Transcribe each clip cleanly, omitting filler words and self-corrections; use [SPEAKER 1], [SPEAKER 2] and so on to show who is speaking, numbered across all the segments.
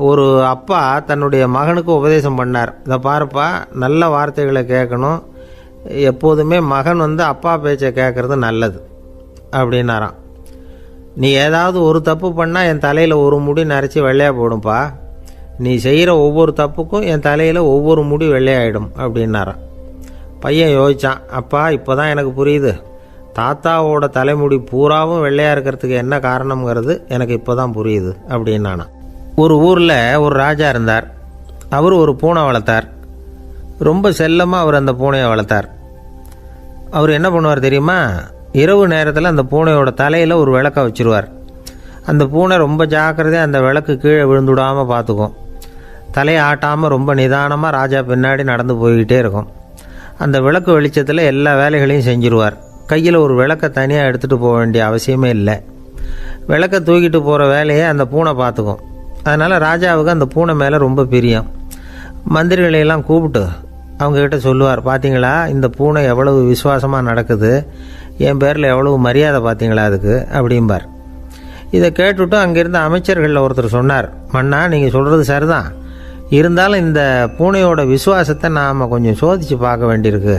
[SPEAKER 1] ஒரு அப்பா தன்னுடைய மகனுக்கு உபதேசம் பண்ணார். இதை பாருப்பா, நல்ல வார்த்தைகளை கேட்கணும், எப்போதுமே மகன் அப்பா பேச்சை கேட்கறது நல்லது அப்படின்னாராம். நீ ஏதாவது ஒரு தப்பு பண்ணால் என் தலையில் ஒரு முடி நரைச்சி வெள்ளையாக போடும்பா, நீ செய்கிற ஒவ்வொரு தப்புக்கும் என் தலையில் ஒவ்வொரு முடி வெள்ளையாயிடும் அப்படின்னாராம். பையன் யோசித்தான், அப்பா இப்போ தான் எனக்கு புரியுது, தாத்தாவோட தலைமுடி பூராவும் வெள்ளையாக இருக்கிறதுக்கு என்ன காரணம்ங்கிறது எனக்கு இப்போ தான் புரியுது அப்படின்னானா. ஒரு ஊரில் ஒரு ராஜா இருந்தார். அவர் ஒரு பூனை வளர்த்தார். ரொம்ப செல்லமாக அவர் அந்த பூனையை வளர்த்தார். அவர் என்ன பண்ணுவார் தெரியுமா? இரவு நேரத்தில் அந்த பூனையோட தலையில் ஒரு விளக்கை வச்சுருவார். அந்த பூனை ரொம்ப ஜாக்கிரதையாக அந்த விளக்கு கீழே விழுந்துடாமல் பார்த்துக்கும். தலையை ஆட்டாமல் ரொம்ப நிதானமாக ராஜா பின்னாடி நடந்து போய்கிட்டே இருக்கும். அந்த விளக்கு வெளிச்சத்தில் எல்லா வேலைகளையும் செஞ்சுருவார். கையில் ஒரு விளக்கை தனியாக எடுத்துகிட்டு போக வேண்டிய அவசியமே இல்லை. விளக்கை தூக்கிட்டு போகிற வேலையை அந்த பூனை பார்த்துக்கும். அதனால் ராஜாவுக்கு அந்த பூனை மேலே ரொம்ப பிரியம். மந்திரிகளையெல்லாம் கூப்பிட்டு அவங்கக்கிட்ட சொல்லுவார், பார்த்தீங்களா இந்த பூனை எவ்வளவு விசுவாசமாக நடக்குது, என் பேரில் எவ்வளவு மரியாதை பார்த்தீங்களா அதுக்கு அப்படிம்பார். இதை கேட்டுவிட்டு அங்கேருந்து அமைச்சர்களில் ஒருத்தர் சொன்னார், மன்னா நீங்கள் சொல்கிறது சரிதான், இருந்தாலும் இந்த பூனையோட விசுவாசத்தை நாம் கொஞ்சம் சோதித்து பார்க்க வேண்டியிருக்கு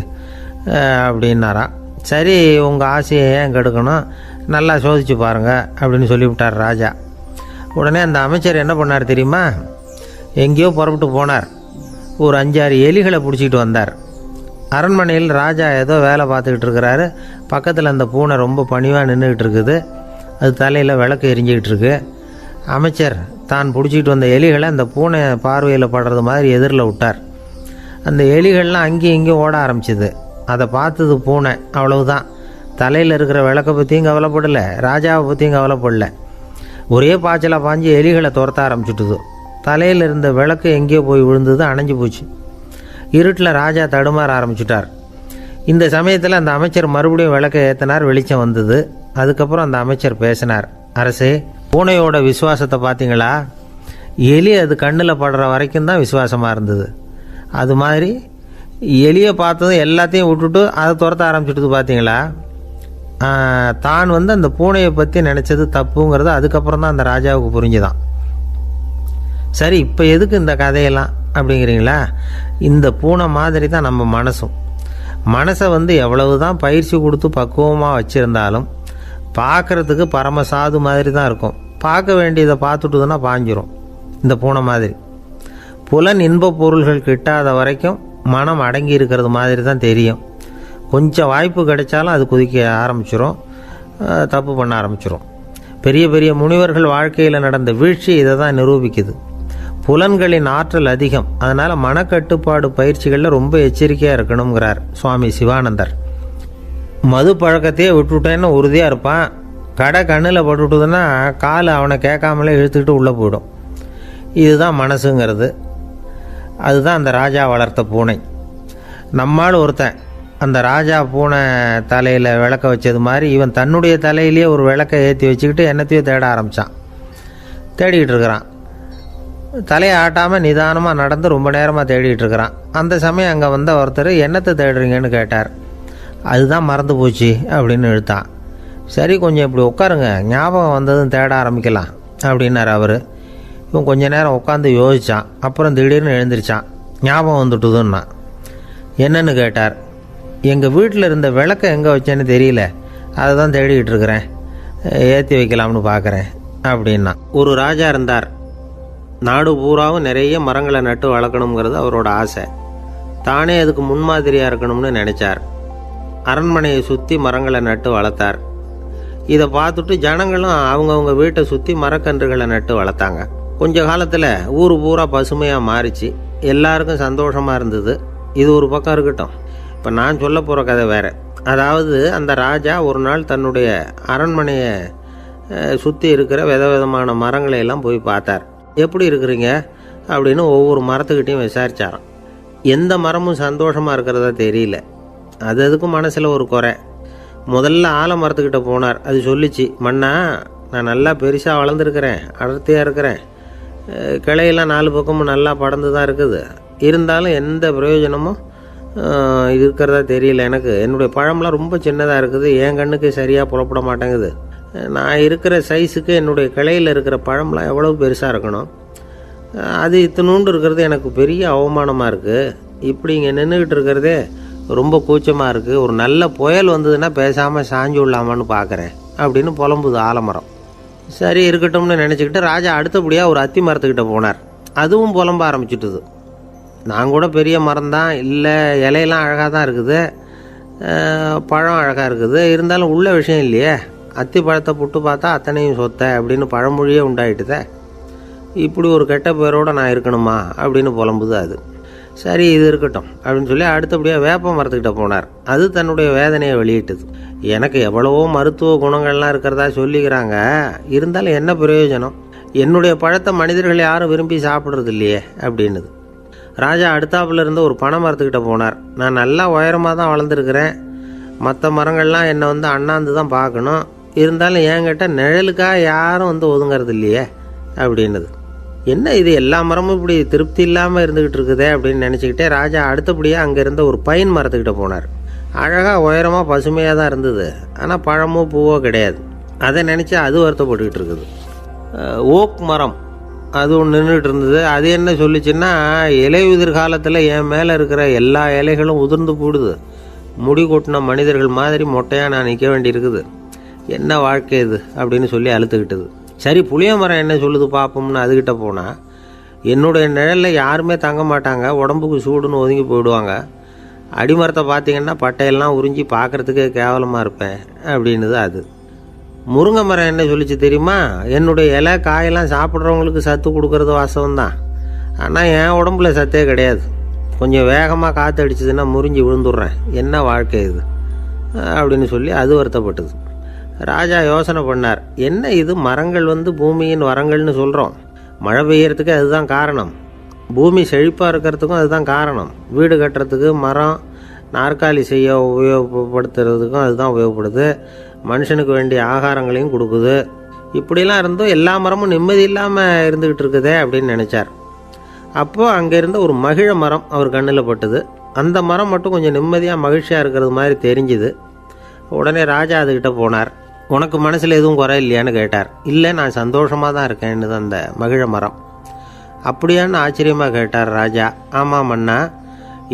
[SPEAKER 1] அப்படின்னாராம். சரி, உங்கள் ஆசையை ஏன் கெடுக்கணும், நல்லா சோதித்து பாருங்கள் அப்படின்னு சொல்லிவிட்டார் ராஜா. உடனே அந்த அமைச்சர் என்ன பண்ணார் தெரியுமா? எங்கேயோ புறப்பட்டு போனார். ஒரு 5-6 எலிகளை பிடிச்சிக்கிட்டு வந்தார். அரண்மனையில் ராஜா ஏதோ வேலை பார்த்துக்கிட்டு இருக்கிறாரு. பக்கத்தில் அந்த பூனை ரொம்ப பணிவாக நின்றுக்கிட்டு இருக்குது. அது தலையில் விளக்கு எரிஞ்சிக்கிட்டு இருக்கு. அமைச்சர் தான் பிடிச்சிக்கிட்டு வந்த எலிகளை அந்த பூனை பார்வையில் படுறது மாதிரி எதிரில் விட்டார். அந்த எலிகள்லாம் அங்கேயும் இங்கேயும் ஓட ஆரம்பிச்சிது. அதை பார்த்தது பூனை, அவ்வளவுதான். தலையில் இருக்கிற விளக்கை பற்றியும் கவலைப்படலை, ராஜாவை பற்றியும் கவலைப்படலை. ஒரே பாய்ச்சலாக பாஞ்சு எலிகளை துரத்த ஆரம்பிச்சுட்டுது. தலையில் இருந்த விளக்கு எங்கேயோ போய் விழுந்தது, அணைஞ்சு போச்சு. இருட்டில் ராஜா தடுமாற ஆரம்பிச்சுட்டார். இந்த சமயத்தில் அந்த அமைச்சர் மறுபடியும் விளக்கை ஏற்றினார். வெளிச்சம் வந்தது. அதுக்கப்புறம் அந்த அமைச்சர் பேசினார், அரசே, பூனையோட விசுவாசத்தை பார்த்தீங்களா? எலி அது கண்ணில் படுற வரைக்கும் தான் விசுவாசமாக இருந்தது. அது மாதிரி எலியை பார்த்ததும் எல்லாத்தையும் விட்டுட்டு அதை துரத்த ஆரம்பிச்சுட்டு பார்த்தீங்களா? தான் அந்த பூனையை பற்றி நினச்சது தப்புங்கிறது அதுக்கப்புறம் தான் அந்த ராஜாவுக்கு புரிஞ்சுதான். சரி, இப்போ எதுக்கு இந்த கதையெல்லாம் அப்படிங்கிறீங்களா? இந்த பூனை மாதிரி தான் நம்ம மனசும். மனசை எவ்வளவு தான் பயிற்சி கொடுத்து பக்குவமாக வச்சுருந்தாலும் பார்க்குறதுக்கு பரமசாது மாதிரி தான் இருக்கும். பார்க்க வேண்டியதை பார்த்துட்டுதுன்னா பாஞ்சிரும். இந்த பூனை மாதிரி புலன் இன்ப பொருள்கள் கிட்டாத வரைக்கும் மனம் அடங்கி இருக்கிறது மாதிரி தான் தெரியும். கொஞ்சம் வாய்ப்பு கிடைச்சாலும் அது குதிக்க ஆரம்பிச்சிடும், தப்பு பண்ண ஆரம்பிச்சிடும். பெரிய பெரிய முனிவர்கள் வாழ்க்கையில் நடந்த வீழ்ச்சி இதை தான் நிரூபிக்குது. புலன்களின் ஆற்றல் அதிகம். அதனால் மனக்கட்டுப்பாடு பயிற்சிகளில் ரொம்ப எச்சரிக்கையாக இருக்கணுங்கிறார் சுவாமி சிவானந்தர். மது பழக்கத்தையே விட்டுவிட்டேன்னு உறுதியாக இருப்பான். கடை கண்ணில் பட்டுவிட்டுதுன்னா கால் அவனை கேட்காமலே இழுத்துக்கிட்டு உள்ளே போயிடும். இதுதான் மனசுங்கிறது. அதுதான் அந்த ராஜா வளர்த்த பூனை. நம்மால் ஒருத்தன் அந்த ராஜா பூனை தலையில் விளக்க வச்சது மாதிரி இவன் தன்னுடைய தலையிலேயே ஒரு விளக்கை ஏற்றி வச்சுக்கிட்டு என்னத்தையோ தேட ஆரம்பித்தான். தேடிக்கிட்டு இருக்கிறான். தலையை ஆட்டாமல் நிதானமாக நடந்து ரொம்ப நேரமாக தேடிகிட்டு இருக்கிறான். அந்த சமயம் அங்கே வந்த ஒருத்தர், என்னத்தை தேடுறீங்கன்னு கேட்டார். அதுதான் மறந்து போச்சு அப்படின்னு இழுத்தான். சரி, கொஞ்சம் இப்படி உட்காருங்க, ஞாபகம் வந்ததும் தேட ஆரம்பிக்கலாம் அப்படின்னார் அவர். இவன் கொஞ்ச நேரம் உட்காந்து யோசித்தான். அப்புறம் திடீர்னு எழுந்திரிச்சான். ஞாபகம் வந்துட்டுதுன்னா. என்னன்னு கேட்டார். எங்கள் வீட்டில் இருந்த விளக்கை எங்கே வச்சேன்னு தெரியல, அதை தான் தேடிக்கிட்டு இருக்கிறேன், ஏற்றி வைக்கலாம்னு பார்க்குறேன் அப்படின்னா. ஒரு ராஜா இருந்தார். நாடு பூராவும் நிறைய மரங்களை நட்டு வளர்க்கணுங்கிறது அவரோட ஆசை. தானே அதுக்கு முன்மாதிரியாக இருக்கணும்னு நினச்சார். அரண்மனையை சுற்றி மரங்களை நட்டு வளர்த்தார். இதை பார்த்துட்டு ஜனங்களும் அவங்கவுங்க வீட்டை சுற்றி மரக்கன்றுகளை நட்டு வளர்த்தாங்க. கொஞ்ச காலத்தில் ஊர் பூரா பசுமையாக மாறிச்சு. எல்லாருக்கும் சந்தோஷமாக இருந்தது. இது ஒரு பக்கம் இருக்கட்டும். இப்போ நான் சொல்ல போகிற கதை வேறு. அதாவது அந்த ராஜா ஒரு நாள் தன்னுடைய அரண்மனையை சுற்றி இருக்கிற விதவிதமான மரங்களை எல்லாம் போய் பார்த்தார். எப்படி இருக்கிறீங்க அப்படின்னு ஒவ்வொரு மரத்துக்கிட்டையும் விசாரித்தாராம். எந்த மரமும் சந்தோஷமாக இருக்கிறதா தெரியல. அதுக்கும் மனசில் ஒரு குறை. முதல்ல ஆலமரத்துக்கிட்ட போனார். அது சொல்லிச்சு, மண்ணா, நான் நல்லா பெருசாக வளர்ந்துருக்கிறேன், அடர்த்தியாக இருக்கிறேன், கிளையெல்லாம் 4 பக்கமும் நல்லா படர்ந்து தான் இருக்குது, இருந்தாலும் எந்த பிரயோஜனமும் இருக்கிறதா தெரியல எனக்கு. என்னுடைய பழம்லாம் ரொம்ப சின்னதாக இருக்குது, என் கண்ணுக்கு சரியாக புலப்பட மாட்டேங்குது. நான் இருக்கிற சைஸுக்கு என்னுடைய கிளையில் இருக்கிற பழம்லாம் எவ்வளோ பெருசாக இருக்கணும். அது இத்தினூண்டு இருக்கிறது எனக்கு பெரிய அவமானமாக இருக்குது. இப்படி இங்கே நின்றுக்கிட்டு இருக்கிறதே ரொம்ப கூச்சமாக இருக்குது. ஒரு நல்ல புயல் வந்ததுன்னா பேசாமல் சாஞ்சு விடலாமான்னு பார்க்குறேன் அப்படின்னு புலம்புது ஆலமரம். சரி இருக்கட்டும்னு நினச்சிக்கிட்டு ராஜா அடுத்தபடியாக ஒரு அத்தி மரத்துக்கிட்ட போனார். அதுவும் புலம்ப ஆரம்பிச்சுட்டுது. நான் கூட பெரிய மரம் தான், இல்லை இலையெல்லாம் அழகாக தான் இருக்குது, பழம் அழகாக இருக்குது, இருந்தாலும் உள்ள விஷயம் இல்லையே, அத்தி பழத்தை புட்டு பார்த்தா அத்தனையும் சொத்தை அப்படின்னு பழமொழியே உண்டாயிட்டுதே. இப்படி ஒரு கெட்ட பேரோடு நான் இருக்கணுமா அப்படின்னு புலம்புது அது. சரி இது இருக்கட்டும் அப்படின்னு சொல்லி அடுத்தபடியாக வேப்ப மரத்துக்கிட்ட போனார். அது தன்னுடைய வேதனையை வெளியிட்டது. எனக்கு எவ்வளவோ மருத்துவ குணங்கள்லாம் இருக்கிறதா சொல்லிக்கிறாங்க, இருந்தாலும் என்ன பிரயோஜனம், என்னுடைய பழத்தை மனிதர்கள் யாரும் விரும்பி சாப்பிட்றது இல்லையே அப்படின்னுது. ராஜா அடுத்தாப்புல இருந்து ஒரு பனை மரத்துக்கிட்ட போனார். நான் நல்லா உயரமாக தான் வளர்ந்துருக்கிறேன், மற்ற மரங்கள்லாம் என்னை அண்ணாந்து தான் பார்க்கணும், இருந்தாலும் என்கிட்ட நிழலுக்காக யாரும் ஒதுங்கிறது இல்லையே அப்படின்னுது. என்ன இது எல்லா மரமும் இப்படி திருப்தி இல்லாமல் இருந்துக்கிட்டு இருக்குதே அப்படின்னு நினச்சிக்கிட்டே ராஜா அடுத்தபடியாக அங்கே இருந்த ஒரு பைன் மரத்துக்கிட்ட போனார். அழகாக உயரமாக பசுமையாக தான் இருந்தது, ஆனால் பழமோ பூவோ கிடையாது. அதை நினச்சி அது வருத்தப்பட்டுக்கிட்டு இருக்குது. ஓக் மரம் அது ஒன்று நின்றுட்டு இருந்தது. அது என்ன சொல்லிச்சுன்னா, இலையுதிர் காலத்தில் என் மேலே இருக்கிற எல்லா இலைகளும் உதிர்ந்து போடுது, முடி கொட்டின மனிதர்கள் மாதிரி மொட்டையாக நான் நிற்க வேண்டியிருக்குது, என்ன வாழ்க்கை இது அப்படின்னு சொல்லி அழுத்துக்கிட்டது. சரி புளிய மரம் என்ன சொல்லுது பார்ப்போம்னு அதுக்கிட்ட போனால், என்னுடைய நிழலில் யாருமே தங்க மாட்டாங்க, உடம்புக்கு சூடுன்னு ஒதுங்கி போயிடுவாங்க, அடிமரத்தை பார்த்தீங்கன்னா பட்டையெல்லாம் உறிஞ்சி பார்க்குறதுக்கே கேவலமாக இருப்பேன் அப்படின்னுது அது. முருங்கை மரம் என்ன சொல்லிச்சு தெரியுமா, என்னுடைய இலை காயெல்லாம் சாப்பிட்றவங்களுக்கு சத்து கொடுக்கறது வாசம்தான், ஆனால் என் உடம்புல சத்தே கிடையாது, கொஞ்சம் வேகமாக காற்று அடிச்சதுன்னா முறிஞ்சி விழுந்துடுறேன், என்ன வாழ்க்கை இது அப்படின்னு சொல்லி அது வருத்தப்பட்டது. ராஜா யோசனை பண்ணார், என்ன இது மரங்கள் பூமியின் வரங்கள்னு சொல்கிறோம், மழை பெய்யறதுக்கு அதுதான் காரணம், பூமி செழிப்பாக இருக்கிறதுக்கும் அதுதான் காரணம், வீடு கட்டுறதுக்கு மரம், நாற்காலி செய்ய உபயோகப்படுத்துறதுக்கும் அதுதான் உபயோகப்படுது, மனுஷனுக்கு வேண்டிய ஆகாரங்களையும் கொடுக்குது, இப்படிலாம் இருந்தும் எல்லா மரமும் நிம்மதி இல்லாமல் இருந்துக்கிட்டு இருக்குதே அப்படின்னு நினச்சார். அப்போது அங்கே இருந்த ஒரு மகிழ மரம் அவர் கண்ணில் பட்டுது. அந்த மரம் மட்டும் கொஞ்சம் நிம்மதியாக மகிழ்ச்சியாக இருக்கிறது மாதிரி தெரிஞ்சுது. உடனே ராஜா அதுக்கிட்ட போனார். உனக்கு மனசில் எதுவும் குறை இல்லையான்னு கேட்டார். இல்லை நான் சந்தோஷமாக தான் இருக்கேன்னு அந்த மகிழ மரம். அப்படியான்னு ஆச்சரியமாக கேட்டார் ராஜா. ஆமாம் மன்னா,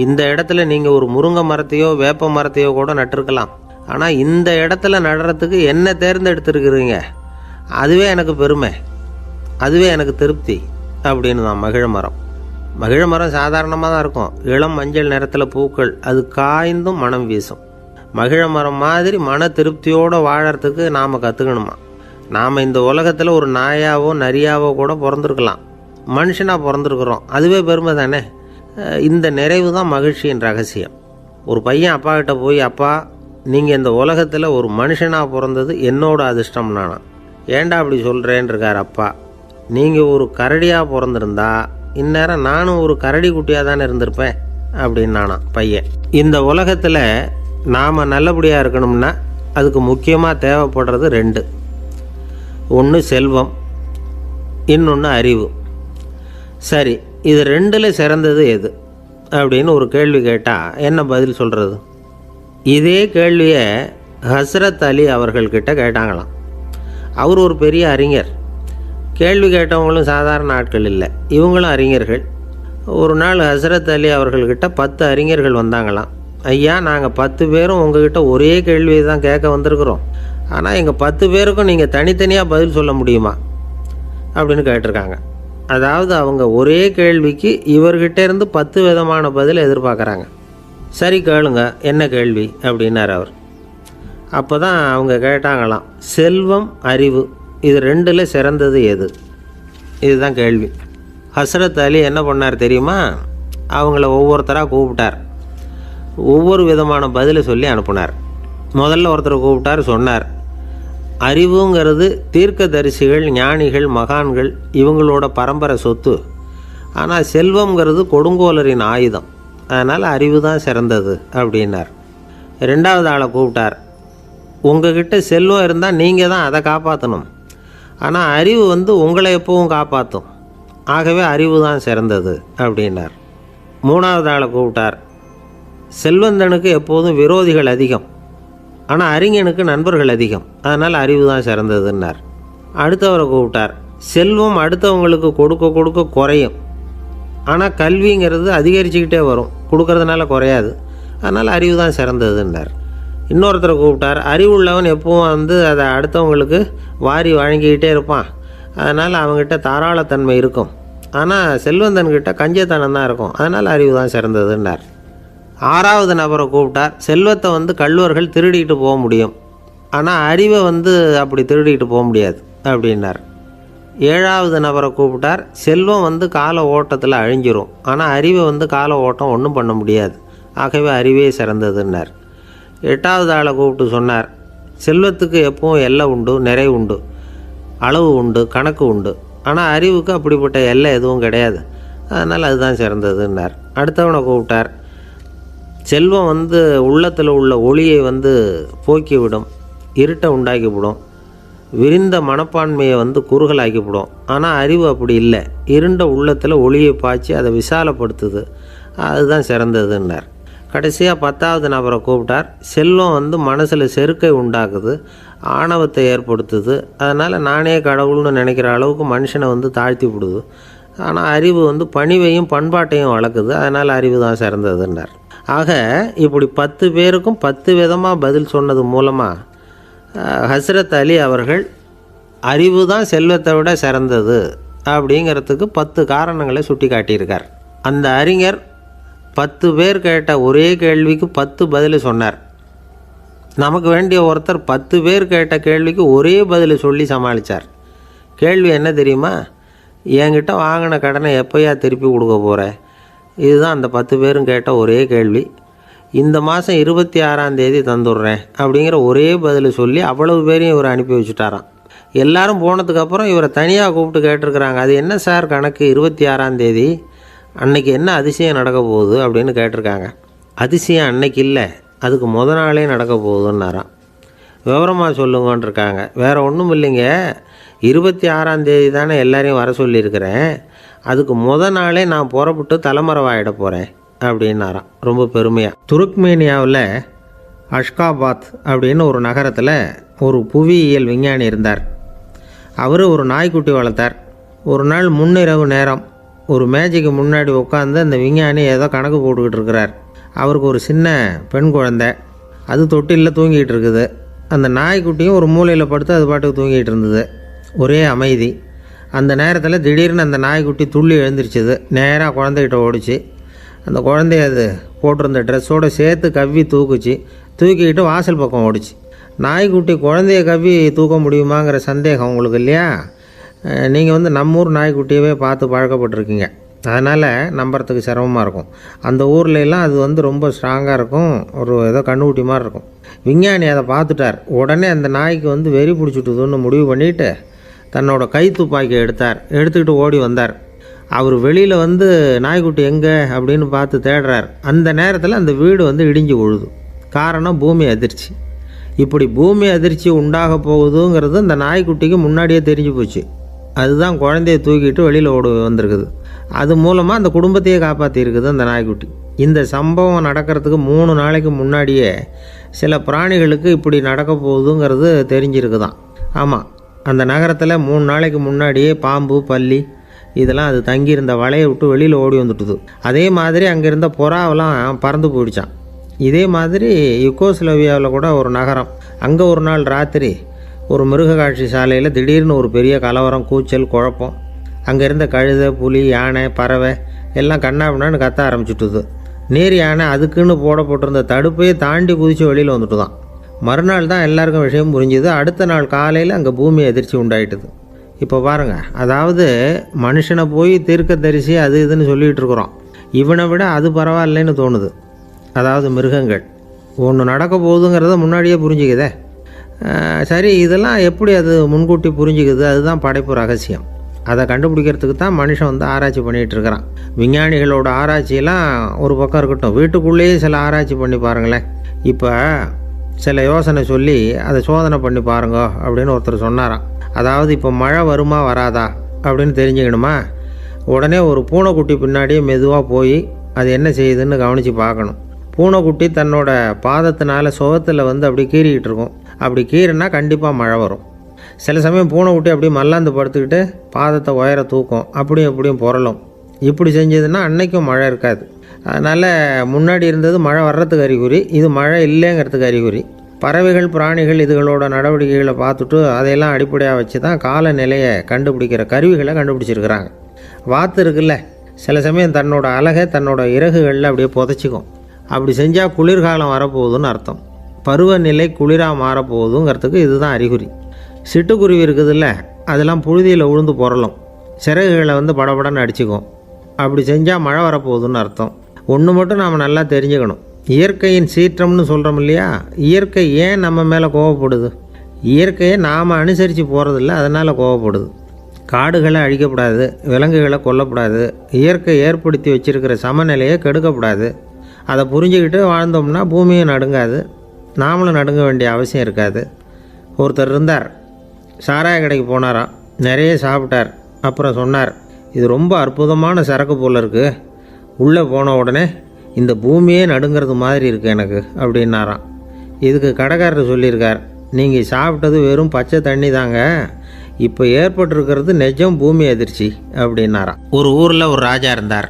[SPEAKER 1] இந்த இடத்துல நீங்கள் ஒரு முருங்கை மரத்தையோ வேப்ப மரத்தையோ கூட நட்டிருக்கலாம், ஆனால் இந்த இடத்துல நடுறதுக்கு என்ன தேர்ந்தெடுத்துருக்குறீங்க, அதுவே எனக்கு பெருமை, அதுவே எனக்கு திருப்தி அப்படின்னு தான் மகிழ மரம். மகிழ மரம் சாதாரணமாக தான் இருக்கும், இளம் மஞ்சள் நிறத்தில் பூக்கள், அது காய்ந்தும் மனம் வீசும். மகிழ மரம் மாதிரி மன திருப்தியோடு வாழறதுக்கு நாம் கற்றுக்கணுமா. நாம் இந்த உலகத்தில் ஒரு நாயாவோ நரியாவோ கூட பிறந்திருக்கலாம், மனுஷனாக பிறந்திருக்கிறோம், அதுவே பெருமை தானே. இந்த நிறைவு தான் மகிழ்ச்சியின் ரகசியம். ஒரு பையன் அப்பா கிட்ட போய், அப்பா நீங்கள் இந்த உலகத்தில் ஒரு மனுஷனாக பிறந்தது என்னோட அதிர்ஷ்டம் நானா. ஏண்டா அப்படி சொல்கிறேன்னு இருக்கார் அப்பா. நீங்கள் ஒரு கரடியாக பிறந்திருந்தா இந்நேரம் நானும் ஒரு கரடி குட்டியாக தானே இருந்திருப்பேன் அப்படின்னு நானா பையன். இந்த உலகத்தில் நாம் நல்லபடியாக இருக்கணும்னா அதுக்கு முக்கியமாக தேவைப்படுறது ரெண்டு, ஒன்று செல்வம், இன்னொன்று அறிவு. சரி இது ரெண்டில் சிறந்தது எது அப்படின்னு ஒரு கேள்வி கேட்டால் என்ன பதில் சொல்கிறது? இதே கேள்வியை ஹஸ்ரத் அலி அவர்கள்கிட்ட கேட்டாங்களாம். அவர் ஒரு பெரிய அறிஞர். கேள்வி கேட்டவங்களும் சாதாரண ஆட்கள் இல்லை, இவங்களும் அறிஞர்கள். ஒரு நாள் ஹஸ்ரத் அலி அவர்கள்கிட்ட 10 அறிஞர்கள் வந்தாங்களாம். ஐயா நாங்கள் 10 பேரும் உங்ககிட்ட ஒரே கேள்வியை தான் கேட்க வந்திருக்கிறோம், ஆனால் எங்கள் 10 பேருக்கும் நீங்கள் தனித்தனியாக பதில் சொல்ல முடியுமா அப்படின்னு கேட்டிருக்காங்க. அதாவது அவங்க ஒரே கேள்விக்கு இவர்கிட்ட இருந்து 10 விதமான பதில் எதிர்பார்க்குறாங்க. சரி கேளுங்க என்ன கேள்வி அப்படின்னார் அவர். அப்போ தான் அவங்க கேட்டாங்களாம், செல்வம் அறிவு இது ரெண்டில் சிறந்தது எது, இதுதான் கேள்வி. ஹஸ்ரத் அலி என்ன பண்ணார் தெரியுமா, அவங்கள ஒவ்வொருத்தராக கூப்பிட்டார், ஒவ்வொரு விதமான பதிலை சொல்லி அனுப்புனார். முதல்ல ஒருத்தரை கூப்பிட்டார், சொன்னார், அறிவுங்கிறது தீர்க்கதரிசிகள், ஞானிகள், மகான்கள் இவங்களோட பரம்பரை சொத்து, ஆனால் செல்வங்கிறது கொடுங்கோலரின் ஆயுதம், அதனால் அறிவு தான் சிறந்தது அப்படின்னார். 2வது ஆளை கூப்பிட்டார், உங்ககிட்ட செல்வம் இருந்தால் நீங்கள் தான் அதை காப்பாற்றணும், ஆனால் அறிவு உங்களை எப்பவும் காப்பாற்றும், ஆகவே அறிவு தான் சிறந்தது அப்படின்னார். 3வது ஆளை கூப்பிட்டார், செல்வந்தனுக்கு எப்போதும் விரோதிகள் அதிகம், ஆனால் அறிஞனுக்கு நண்பர்கள் அதிகம், அதனால் அறிவு தான் சிறந்ததுன்னார். அடுத்தவரை கூப்பிட்டார், செல்வம் அடுத்தவங்களுக்கு கொடுக்க கொடுக்க குறையும். ஆனால் கல்விங்கிறது அதிகரிச்சுக்கிட்டே வரும், கொடுக்கறதுனால குறையாது. அதனால் அறிவு தான் சிறந்ததுன்னார். இன்னொருத்தரை கூப்பிட்டார். அறிவுள்ளவன் எப்பவும் அதை அடுத்தவங்களுக்கு வாரி வழங்கிக்கிட்டே இருப்பான். அதனால் அவங்ககிட்ட தாராளத்தன்மை இருக்கும். ஆனால் செல்வந்தன்கிட்ட கஞ்சத்தனம் தான் இருக்கும். அதனால் அறிவு தான் சிறந்ததுன்னார். 6வது நபரை கூப்பிட்டார். செல்வத்தை கள்வர்கள் திருடிக்கிட்டு போக முடியும், ஆனால் அறிவை அப்படி திருடிக்கிட்டு போக முடியாது அப்படின்னார். 7வது நபரை கூப்பிட்டார். செல்வம் கால ஓட்டத்தில் அழிஞ்சிரும், ஆனால் அறிவை கால ஓட்டம் ஒன்றும் பண்ண முடியாது, ஆகவே அறிவே சிறந்ததுன்னார். 8வது ஆளை கூப்பிட்டு சொன்னார், செல்வத்துக்கு எப்பவும் எல்லை உண்டு, நிறை உண்டு, அளவு உண்டு, கணக்கு உண்டு. ஆனால் அறிவுக்கு அப்படிப்பட்ட எல்லை எதுவும் கிடையாது, அதனால் அதுதான் சிறந்ததுன்னார். அடுத்தவனை கூப்பிட்டார். செல்வம் உள்ளத்தில் உள்ள ஒளியை போக்கிவிடும், இருட்டை உண்டாக்கிவிடும், விரிந்த மனப்பான்மையை குறுகலாக்கிவிடும். ஆனால் அறிவு அப்படி இல்லை, இருண்ட உள்ளத்தில் ஒளியை பாய்ச்சி அதை விசாலப்படுத்துது, அதுதான் சிறந்ததுன்னார். கடைசியாக 10வது நபரை கூப்பிட்டார். செல்வம் மனசில் செருக்கை உண்டாக்குது, ஆணவத்தை ஏற்படுத்துது, அதனால் நானே கடவுள்னு நினைக்கிற அளவுக்கு மனுஷனை தாழ்த்தி விடுது. ஆனால் அறிவு பணிவையும் பண்பாட்டையும் வளர்க்குது, அதனால் அறிவு தான் சிறந்ததுன்னார். ஆக இப்படி 10 பேருக்கும் 10 விதமாக பதில் சொன்னது மூலமாக ஹஸ்ரத் அலி அவர்கள் அறிவு தான் செல்வத்தை விட சிறந்தது அப்படிங்கிறதுக்கு 10 காரணங்களை சுட்டி காட்டியிருக்கார். அந்த அறிஞர் 10 பேர் கேட்ட ஒரே கேள்விக்கு 10 பதில் சொன்னார். நமக்கு வேண்டிய ஒருத்தர் 10 பேர் கேட்ட கேள்விக்கு ஒரே பதில் சொல்லி சமாளித்தார். கேள்வி என்ன தெரியுமா? என்கிட்ட வாங்கின கடனை எப்போயா திருப்பி கொடுக்க போகிற? இதுதான் அந்த 10 பேரும் கேட்ட ஒரே கேள்வி. இந்த மாதம் 26ஆம் தேதி தந்துடுறேன் அப்படிங்கிற ஒரே பதில் சொல்லி அவ்வளவு பேரையும் இவர் அனுப்பி வச்சுட்டாராம். எல்லாரும் போனதுக்கப்புறம் இவரை தனியாக கூப்பிட்டு கேட்டிருக்கிறாங்க, அது என்ன சார் கணக்கு 26ஆம் தேதி, அன்னைக்கு என்ன அதிசயம் நடக்க போகுது அப்படின்னு கேட்டிருக்காங்க. அதிசயம் அன்னைக்கு இல்லை, அதுக்கு நாளே நடக்க போகுதுன்னாராம். விவரமாக சொல்லுங்கன்னு இருக்காங்க. வேறு ஒன்றும் இல்லைங்க, 26ஆம் தேதி தானே எல்லாரையும் வர சொல்லியிருக்கிறேன், அதுக்கு நாளே நான் புறப்பட்டு தலைமறைவாயிட போகிறேன் அப்படின்னாராம் ரொம்ப பெருமையாக. துருக்மேனியாவில் அஷ்காபாத் அப்படின்னு ஒரு நகரத்தில் ஒரு புவியியல் விஞ்ஞானி இருந்தார். அவர் ஒரு நாய்க்குட்டி வளர்த்தார். ஒரு நாள் முன்னிரவு நேரம் ஒரு மேஜைக்கு முன்னாடி உட்காந்து அந்த விஞ்ஞானி ஏதோ கணக்கு போட்டுக்கிட்டு இருக்கிறார். அவருக்கு ஒரு சின்ன பெண் குழந்தை, அது தொட்டிலில் தூங்கிட்டு இருக்குது. அந்த நாய்க்குட்டியும் ஒரு மூலையில் படுத்து அது பாட்டுக்கு தூங்கிட்டு இருந்தது. ஒரே அமைதி. அந்த நேரத்தில் திடீர்னு அந்த நாய்க்குட்டி துள்ளி எழுந்திரிச்சிது, நேராக குழந்தைகிட்ட ஓடிச்சு. அந்த குழந்தைய அது போட்டிருந்த ட்ரெஸ்ஸோடு சேர்த்து கவ்வி தூக்கிக்கிட்டு வாசல் பக்கம் ஓடிச்சு. நாய்க்குட்டி குழந்தைய கவ்வி தூக்க முடியுமாங்கிற சந்தேகம் உங்களுக்கு இல்லையா? நீங்கள் நம்மூர் நாய்க்குட்டியவே பார்த்து பழக்கப்பட்டிருக்கீங்க, அதனால் நம்புறதுக்கு சிரமமாக இருக்கும். அந்த ஊர்லெலாம் அது ரொம்ப ஸ்ட்ராங்காக இருக்கும், ஒரு ஏதோ கண்ணுக்குட்டி மாதிரி இருக்கும். விஞ்ஞானி அதை பார்த்துட்டார். உடனே அந்த நாய்க்கு வெறி பிடிச்சிட்டுதுன்னு முடிவு பண்ணிவிட்டு தன்னோட கை துப்பாக்கி எடுத்துக்கிட்டு ஓடி வந்தார். அவர் வெளியில் நாய்க்குட்டி எங்கே அப்படின்னு பார்த்து தேடுறார். அந்த நேரத்தில் அந்த வீடு இடிஞ்சு விழுது. காரணம் பூமி அதிர்ச்சி. இப்படி பூமி அதிர்ச்சி உண்டாக போகுதுங்கிறது அந்த நாய்க்குட்டிக்கு முன்னாடியே தெரிஞ்சு போச்சு. அதுதான் குழந்தைய தூக்கிட்டு வெளியில் வந்திருக்குது. அது மூலமாக அந்த குடும்பத்தையே காப்பாற்றிருக்குது அந்த நாய்க்குட்டி. இந்த சம்பவம் நடக்கிறதுக்கு 3 நாளைக்கு முன்னாடியே சில பிராணிகளுக்கு இப்படி நடக்க போகுதுங்கிறது தெரிஞ்சிருக்குதான். ஆமாம், அந்த நகரத்தில் 3 நாளைக்கு முன்னாடியே பாம்பு, பல்லி இதெல்லாம் அது தங்கியிருந்த வலையை விட்டு வெளியில் ஓடி வந்துட்டுது. அதே மாதிரி அங்கே இருந்த புறாவெல்லாம் பறந்து போயிடுச்சான். இதே மாதிரி யுகோஸ்லோவியாவில் கூட ஒரு நகரம், அங்கே ஒரு நாள் ராத்திரி ஒரு மிருக காட்சி சாலையில் திடீர்னு ஒரு பெரிய கலவரம், கூச்சல், குழப்பம். அங்கே இருந்த கழுதை, புலி, யானை, பறவை எல்லாம் கண்ணாபின்னான்னு கத்த ஆரம்பிச்சுட்டுது. நேர் யானை அதுக்குன்னு போடப்பட்டிருந்த தடுப்பையே தாண்டி குதித்து வெளியில் வந்துட்டு தான். மறுநாள் தான் எல்லாருக்கும் விஷயம் புரிஞ்சுது. அடுத்த நாள் காலையில் அங்கே பூமி அதிர்ச்சி உண்டாயிட்டுது. இப்போ பாருங்கள், அதாவது மனுஷனை போய் தீர்க்க தரிசி அது இதுன்னு சொல்லிகிட்டு இருக்கிறோம். இவனை விட அது பரவாயில்லைன்னு தோணுது. அதாவது மிருகங்கள் ஒன்று நடக்க போகுதுங்கிறத முன்னாடியே புரிஞ்சுக்குதே. சரி, இதெல்லாம் எப்படி அது முன்கூட்டி புரிஞ்சுக்குது? அதுதான் படைப்பு ரகசியம். அதை கண்டுபிடிக்கிறதுக்கு தான் மனுஷன் ஆராய்ச்சி பண்ணிகிட்டு இருக்கிறான். விஞ்ஞானிகளோட ஆராய்ச்சியெல்லாம் ஒரு பக்கம் இருக்கட்டும், வீட்டுக்குள்ளேயே சில ஆராய்ச்சி பண்ணி பாருங்களேன். இப்போ சில யோசனை சொல்லி அதை சோதனை பண்ணி பாருங்க அப்படின்னு ஒருத்தர் சொன்னாராம். அதாவது இப்போ மழை வருமா வராதா அப்படின்னு தெரிஞ்சுக்கணுமா, உடனே ஒரு பூனைக்குட்டி பின்னாடியே மெதுவாக போய் அது என்ன செய்யுதுன்னு கவனித்து பார்க்கணும். பூனைக்குட்டி தன்னோட பாதத்தினால சுகத்தில் அப்படி கீறிக்கிட்டு இருக்கும். அப்படி கீறினா கண்டிப்பாக மழை வரும். சில சமயம் பூனை விட்டு அப்படியே மல்லாந்து படுத்துக்கிட்டு பாதத்தை உயர தூக்கும், அப்படியும் இப்படியும் புரளும். இப்படி செஞ்சதுன்னா அன்னைக்கும் மழை இருக்காது. அதனால் முன்னாடி இருந்தது மழை வர்றதுக்கு அறிகுறி, இது மழை இல்லைங்கிறதுக்கு அறிகுறி. பறவைகள் பிராணிகள் இதுகளோட நடவடிக்கைகளை பார்த்துட்டு அதையெல்லாம் அடிப்படையாக வச்சு தான் காலநிலையை கண்டுபிடிக்கிற கருவிகளை கண்டுபிடிச்சிருக்கிறாங்க. வாத்து இருக்குல்ல, சில சமயம் தன்னோட அழகை தன்னோட இறகுகளில் அப்படியே புதைச்சிக்கும். அப்படி செஞ்சால் குளிர்காலம் வரப்போகுதுன்னு அர்த்தம். பருவநிலை குளிராக மாறப்போகுதுங்கிறதுக்கு இதுதான் அறிகுறி. சிட்டுக்குருவி இருக்குதுல்ல, அதெல்லாம் புழுதியில் உழுந்து புரளும், சிறகுகளை படபடன்னு அடிச்சுக்கும். அப்படி செஞ்சால் மழை வரப்போகுதுன்னு அர்த்தம். ஒன்று மட்டும் நாம் நல்லா தெரிஞ்சுக்கணும், இயற்கையின் சீற்றம்னு சொல்கிறோம் இல்லையா, இயற்கை ஏன் நம்ம மேலே கோவப்படுது? இயற்கையை நாம் அனுசரித்து போகிறதில்ல, அதனால் கோவப்படுது. காடுகளை அழிக்கப்படாது, விலங்குகளை கொல்லக்கூடாது, இயற்கை ஏற்படுத்தி வச்சுருக்கிற சமநிலையை கெடுக்கக்கூடாது. அதை புரிஞ்சுக்கிட்டு வாழ்ந்தோம்னா பூமியும் நடுங்காது, நாமளும் நடுங்க வேண்டிய அவசியம் இருக்காது. ஒருத்தர் இருந்தார், சாராய கடைக்கு போனாராம், நிறைய சாப்பிட்டார். அப்புறம் சொன்னார், இது ரொம்ப அற்புதமான சரக்கு போல் இருக்குது, உள்ளே போன உடனே இந்த பூமியே நடுங்கிறது மாதிரி இருக்குது எனக்கு அப்படின்னாராம். இதுக்கு கடைக்காரர் சொல்லியிருக்கார், நீங்கள் சாப்பிட்டது வெறும் பச்சை தண்ணி தாங்க, இப்போ ஏற்பட்டிருக்கிறது நிஜம் பூமி அதிர்ச்சி அப்படின்னாராம். ஒரு ஊரில் ஒரு ராஜா இருந்தார்.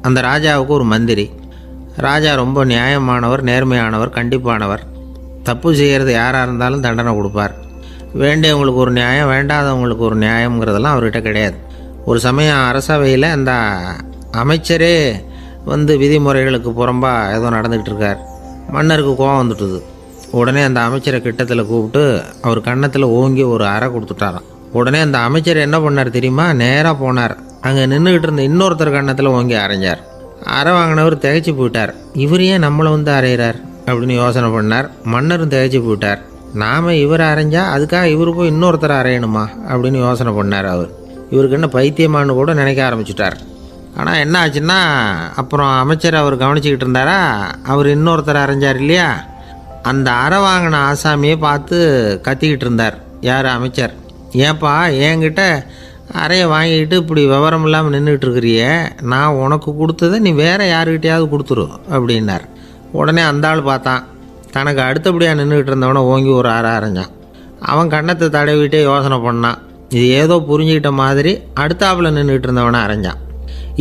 [SPEAKER 1] அந்த ராஜாவுக்கு ஒரு மந்திரி. ராஜா ரொம்ப நியாயமானவர், நேர்மையானவர், கண்டிப்பானவர். தப்பு செய்கிறது யாராக இருந்தாலும் தண்டனை கொடுப்பார். வேண்டியவங்களுக்கு ஒரு நியாயம், வேண்டாதவங்களுக்கு ஒரு நியாயங்கிறதெல்லாம் அவர்கிட்ட கிடையாது. ஒரு சமயம் அரசவையில் அந்த அமைச்சரே விதிமுறைகளுக்கு புறம்பாக ஏதோ நடந்துக்கிட்டு இருக்கார். மன்னருக்கு கோபம் வந்துட்டுது. உடனே அந்த அமைச்சரை கிட்டத்தில் கூப்பிட்டு அவர் கன்னத்தில் ஓங்கி ஒரு அறை கொடுத்துட்டாராம். உடனே அந்த அமைச்சர் என்ன பண்ணார் தெரியுமா, நேராக போனார், அங்கே நின்றுக்கிட்டு இருந்த இன்னொருத்தர் கன்னத்தில் ஓங்கி அரைஞ்சார். அறை வாங்கினவர் திகைச்சு போயிட்டார். இவர் ஏன் நம்மளை அரைகிறார் அப்படின்னு யோசனை பண்ணார். மன்னரும் திகைச்சு போயிட்டார். நாம் இவரை அரைஞ்சா அதுக்காக இவர் போய் இன்னொருத்தரை அரையணுமா அப்படின்னு யோசனை பண்ணார். இவருக்கு என்ன பைத்தியமானு கூட நினைக்க ஆரம்பிச்சுட்டார். ஆனால் என்ன ஆச்சுன்னா, அப்புறம் அமைச்சர் அவர் கவனிச்சிக்கிட்டு இருந்தாரா, அவர் இன்னொருத்தர் அரைஞ்சார் இல்லையா, அந்த அறை வாங்கின ஆசாமியை பார்த்து கத்திக்கிட்டு இருந்தார். யார்? அமைச்சர். ஏன்பா என்கிட்ட அறையை வாங்கிக்கிட்டு இப்படி விவரம் இல்லாமல் நின்றுட்டு இருக்கிறிய, நான் உனக்கு கொடுத்ததை நீ வேறு யாருக்கிட்டையாவது கொடுத்துரு அப்படின்னார். உடனே அந்த ஆள் பார்த்தான், தனக்கு அடுத்தபடியாக நின்றுக்கிட்டு இருந்தவனை ஓங்கி ஒரு அறை அரைஞ்சான். அவன் கன்னத்தை தடவிட்டே யோசனை பண்ணான். இது ஏதோ புரிஞ்சுக்கிட்ட மாதிரி அடுத்தாப்பில் நின்றுக்கிட்டு இருந்தவனை அரைஞ்சான்.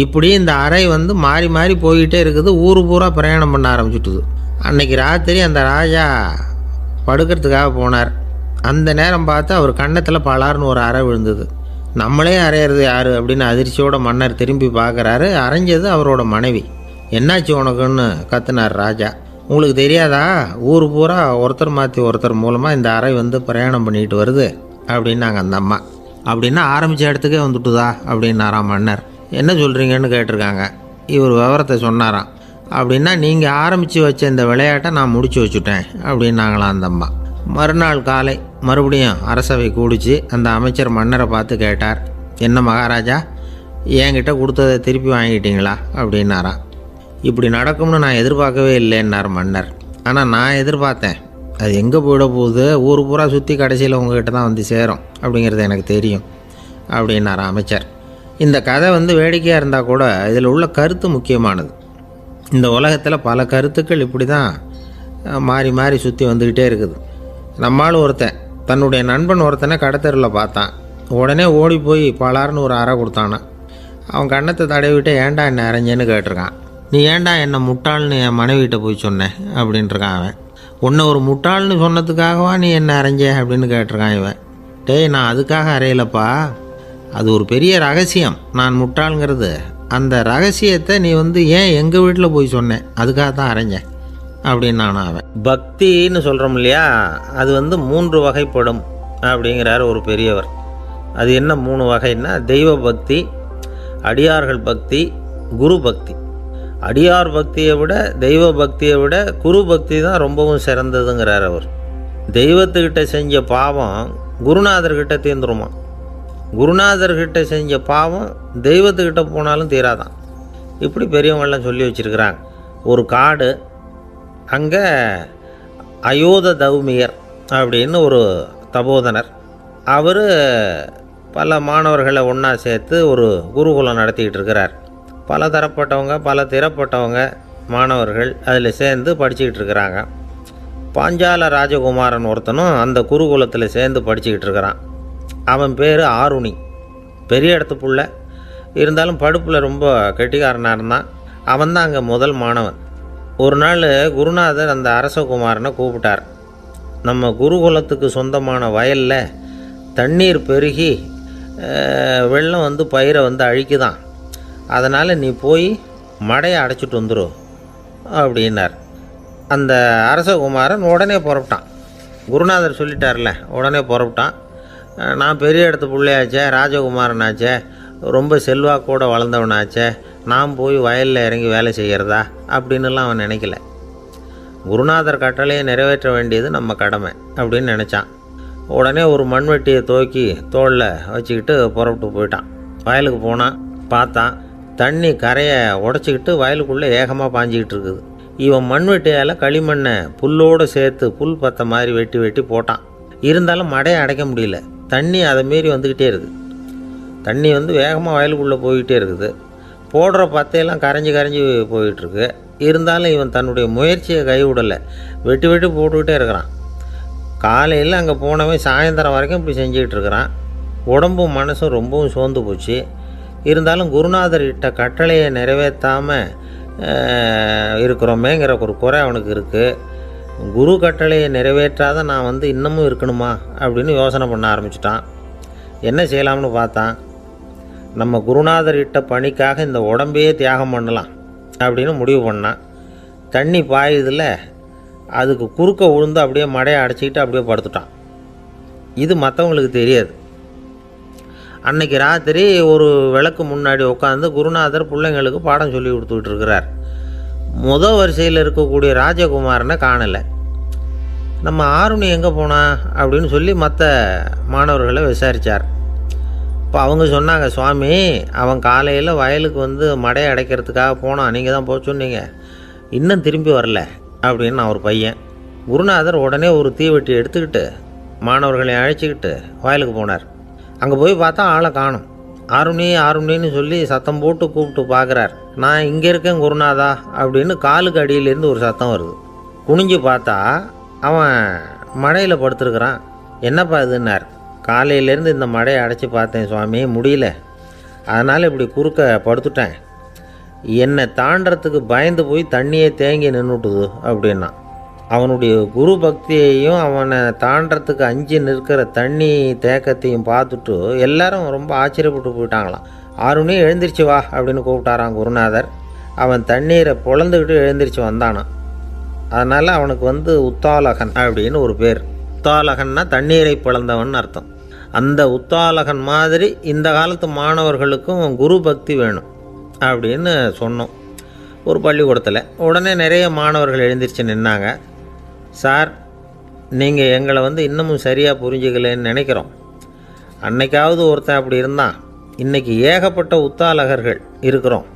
[SPEAKER 1] இப்படி இந்த அறை மாறி மாறி போய்கிட்டே இருக்குது. ஊர் பூரா பிரயாணம் பண்ண ஆரம்பிச்சுட்டுது. அன்னைக்கு ராத்திரி அந்த ராஜா படுக்கிறதுக்காக போனார். அந்த நேரம் பார்த்து அவர் கன்னத்தில் பலார்னு ஒரு அறை விழுந்தது. நம்மளே அரையிறது யார் அப்படின்னு அதிர்ச்சியோட மன்னர் திரும்பி பார்க்குறாரு. அரைஞ்சது அவரோட மனைவி. என்னாச்சு உனக்குன்னு கத்துனார் ராஜா. உங்களுக்கு தெரியாதா, ஊர் பூரா ஒருத்தர் மாற்றி ஒருத்தர் மூலமாக இந்த அறை பிரயாணம் பண்ணிட்டு வருது அப்படின்னாங்க அந்த அம்மா. அப்படின்னா ஆரம்பித்த இடத்துக்கே வந்துட்டுதா அப்படின்னாராம் மன்னர். என்ன சொல்கிறீங்கன்னு கேட்டிருக்காங்க. இவர் விவரத்தை சொன்னாராம். அப்படின்னா நீங்கள் ஆரம்பித்து வச்ச இந்த விளையாட்டை நான் முடிச்சு வச்சுட்டேன் அப்படின்னாங்களாம் அந்த அம்மா. மறுநாள் காலை மறுபடியும் அரசவை கூடிச்சு அந்த அமைச்சர் மன்னரை பார்த்து கேட்டார், என்ன மகாராஜா, என்கிட்ட கொடுத்ததை திருப்பி வாங்கிட்டீங்களா அப்படின்னாராம். இப்படி நடக்கும்னு நான் எதிர்பார்க்கவே இல்லைன்னார் மன்னர். ஆனால் நான் எதிர்பார்த்தேன், அது எங்கே போயிட போகுது, ஊர் பூரா சுற்றி கடைசியில் உங்ககிட்ட தான் சேரும் அப்படிங்கிறது எனக்கு தெரியும் அப்படின்னார் அமைச்சர். இந்த கதை வேடிக்கையாக இருந்தால் கூட இதில் உள்ள கருத்து முக்கியமானது. இந்த உலகத்தில் பல கருத்துக்கள் இப்படி தான் மாறி மாறி சுற்றி வந்துக்கிட்டே இருக்குது. நம்மளும் ஒருத்தன் தன்னுடைய நண்பன் ஒருத்தனை கடத்தெருவில் பார்த்தான். உடனே ஓடி போய் பலார்னு ஒரு அறை கொடுத்தானா. அவன் கன்னத்தை தடவிட்டு ஏன்டா என்ன அரைஞ்சேன்னு கேட்டிருக்கான். நீ ஏன்டா என்னை முட்டாள்னு என் மனைவிட்ட போய் சொன்னேன் அப்படின்ட்டுருக்கான் அவன். உன்னை ஒரு முட்டாள்னு சொன்னதுக்காகவா நீ என்ன அரைஞ்ச அப்படின்னு கேட்டிருக்கான் இவன். டேய், நான் அதுக்காக அறையலப்பா, அது ஒரு பெரிய ரகசியம் நான் முட்டாளுங்கிறது. அந்த ரகசியத்தை நீ ஏன் எங்கள் வீட்டில் போய் சொன்னேன், அதுக்காக தான் அரைஞ்சேன் அப்படின்னு நான் அவன். பக்தின்னு சொல்கிறோம் இல்லையா, அது 3 வகைப்படும் அப்படிங்கிறார் ஒரு பெரியவர். அது என்ன 3 வகைன்னா, தெய்வ பக்தி, அடியார்கள் பக்தி, குரு பக்தி. அடியார் பக்தியை விட தெய்வ பக்தியை விட குரு பக்தி தான் ரொம்பவும் சிறந்ததுங்கிறார் அவர். தெய்வத்துக்கிட்ட செஞ்ச பாவம் குருநாதர்கிட்ட தீர்ந்துருமா, குருநாதர்கிட்ட செஞ்ச பாவம் தெய்வத்துக்கிட்ட போனாலும் தீராதான். இப்படி பெரியவங்கள்லாம் சொல்லி வச்சுருக்கிறாங்க. ஒரு காடு, அங்கே அயோத தௌமியர் அப்படின்னு ஒரு தபோதனர். அவர் பல மாணவர்களை ஒன்றா சேர்த்து ஒரு குருகுலம் நடத்திக்கிட்டு இருக்கிறார். பல தரப்பட்டவங்க பல திறப்பட்டவங்க மாணவர்கள் அதில் சேர்ந்து படிச்சுக்கிட்டு இருக்கிறாங்க. பாஞ்சால ராஜகுமாரன் ஒருத்தனும் அந்த குருகுலத்தில் சேர்ந்து படிச்சுக்கிட்டு இருக்கிறான். அவன் பேர் ஆருணி. பெரிய இடத்து புள்ள, இருந்தாலும் படுப்பில் ரொம்ப கெட்டிக்காரனாக இருந்தான். அவன் தான் அங்கே முதல் மாணவன். ஒரு நாள் குருநாதர் அந்த அரசகுமாரனை கூப்பிட்டார். நம்ம குருகுலத்துக்கு சொந்தமான வயலில் தண்ணீர் பெருகி வெள்ளம் வந்து பயிரை வந்து அழிக்குதான், அதனால் நீ போய் மடையை அடைச்சிட்டு வந்துடும் அப்படின்னார். அந்த அரசகுமாரன் உடனே புறப்பட்டான். குருநாதர் சொல்லிட்டார்ல, உடனே புறப்பட்டான். நான் பெரிய இடத்து பிள்ளையாச்சே, ராஜகுமாரனாச்சே, ரொம்ப செல்வாக்கூட வளர்ந்தவனாச்சே, நான் போய் வயலில் இறங்கி வேலை செய்கிறதா அப்படின்னுலாம் அவன் நினைக்கல. குருநாதர் கட்டளையை நிறைவேற்ற வேண்டியது நம்ம கடமை அப்படின்னு நினச்சான். உடனே ஒரு மண்வெட்டியை தூக்கி தோளில் வச்சுக்கிட்டு புறப்பட்டு போயிட்டான். வயலுக்கு போனான். பார்த்தான், தண்ணி கரையை உடச்சிக்கிட்டு வயலுக்குள்ளே ஏகமாக பாஞ்சிக்கிட்டு இருக்குது. இவன் மண்வெட்டியால் களிமண்ணை புல்லோடு சேர்த்து புல் பற்ற மாதிரி வெட்டி வெட்டி போட்டான். இருந்தாலும் மடையை அடைக்க முடியல. தண்ணி அதை மீறி வந்துக்கிட்டே இருக்குது. தண்ணி வந்து வேகமாக வயலுக்குள்ளே போய்கிட்டே இருக்குது. போடுற பத்தையெல்லாம் கரைஞ்சி கரைஞ்சி போயிட்டுருக்கு. இருந்தாலும் இவன் தன்னுடைய முயற்சியை கைவிடலை. வெட்டி வெட்டி போட்டுக்கிட்டே இருக்கிறான். காலையில் அங்கே போனவன் சாயந்தரம் வரைக்கும் இப்படி செஞ்சுக்கிட்டு இருக்கிறான். உடம்பும் மனசும் ரொம்பவும் சோர்ந்து போச்சு. இருந்தாலும் குருநாதர் இட்ட கட்டளையை நிறைவேற்றாமல் இருக்கிறோமேங்கிற ஒரு குறை அவனுக்கு இருக்குது. குரு கட்டளையை நிறைவேற்றாத நான் வந்து இன்னமும் இருக்கணுமா அப்படின்னு யோசனை பண்ண ஆரம்பிச்சிட்டான். என்ன செய்யலாம்னு பார்த்தான். நம்ம குருநாதர் இட்ட பணிக்காக இந்த உடம்பையே தியாகம் பண்ணலாம் அப்படின்னு முடிவு பண்ணான். தண்ணி பாயுதில் அதுக்கு குறுக்க விழுந்து அப்படியே மடையை அடைச்சிக்கிட்டு அப்படியே படுத்துட்டான். இது மற்றவங்களுக்கு தெரியாது. அன்னைக்கு ராத்திரி ஒரு விளக்கு முன்னாடி உட்காந்து குருநாதர் பிள்ளைங்களுக்கு பாடம் சொல்லி கொடுத்துக்கிட்டு இருக்கிறார். முதல் வரிசையில் இருக்கக்கூடிய ராஜகுமாரனை காணலை. நம்ம ஆருணி எங்கே போனா அப்படின்னு சொல்லி மற்ற மாணவர்களை விசாரித்தார். இப்போ அவங்க சொன்னாங்க, சுவாமி அவன் காலையில் வயலுக்கு வந்து மடையை அடைக்கிறதுக்காக போனான், நீங்கள் தான் போக சொன்னீங்க, இன்னும் திரும்பி வரல அப்படின்னு ஒரு பையன். குருநாதர் உடனே ஒரு தீவெட்டி எடுத்துக்கிட்டு மாணவர்களை அழைச்சிக்கிட்டு வயலுக்கு போனார். அங்கே போய் பார்த்தா ஆளை காணும். ஆருணி ஆருணின்னு சொல்லி சத்தம் போட்டு கூப்பிட்டு பார்க்குறார். நான் இங்கே இருக்கேன் குருநாதா அப்படின்னு காலுக்கு அடியிலேருந்து ஒரு சத்தம் வருது. குனிஞ்சு பார்த்தா அவன் மடையில் படுத்துருக்குறான். என்னப்பா இதுன்னார். காலையிலேருந்து இந்த மடையை அடைச்சி பார்த்தேன் சுவாமி, முடியல, அதனால் இப்படி குறுக்க படுத்துட்டேன். என்னை தாண்டறதுக்கு பயந்து போய் தண்ணியே தேங்கி நின்றுட்டுது அப்படின்னா. அவனுடைய குரு பக்தியையும் அவனை தாண்டறதுக்கு அஞ்சு நிற்கிற தண்ணி தேக்கத்தையும் பார்த்துட்டு எல்லாரும் ரொம்ப ஆச்சரியப்பட்டு போயிட்டாங்களாம். ஆருணி எழுந்திரிச்சு வா அப்படின்னு கூப்பிட்டாரான் குருநாதர். அவன் தண்ணீரை பொழந்துக்கிட்டு எழுந்திரிச்சு வந்தானான். அதனால் அவனுக்கு வந்து உத்தாலகன் அப்படின்னு ஒரு பேர். உத்தாலகன்னா தண்ணீரை பிளந்தவன் அர்த்தம். அந்த உத்தாலகன் மாதிரி இந்த காலத்து மாணவர்களுக்கும் குரு பக்தி வேணும் அப்படின்னு சொன்னோம் ஒரு பள்ளிக்கூடத்தில். உடனே நிறைய மாணவர்கள் எழுந்திரிச்சு நின்னாங்க. சார், நீங்கள் எங்களை வந்து இன்னமும் சரியாக புரிஞ்சுக்கலன்னு நினைக்கிறோம். அன்னைக்காவது ஒருத்தன் அப்படி இருந்தான், இன்றைக்கி ஏகப்பட்ட உத்தாலகர்கள் இருக்கிறோம்.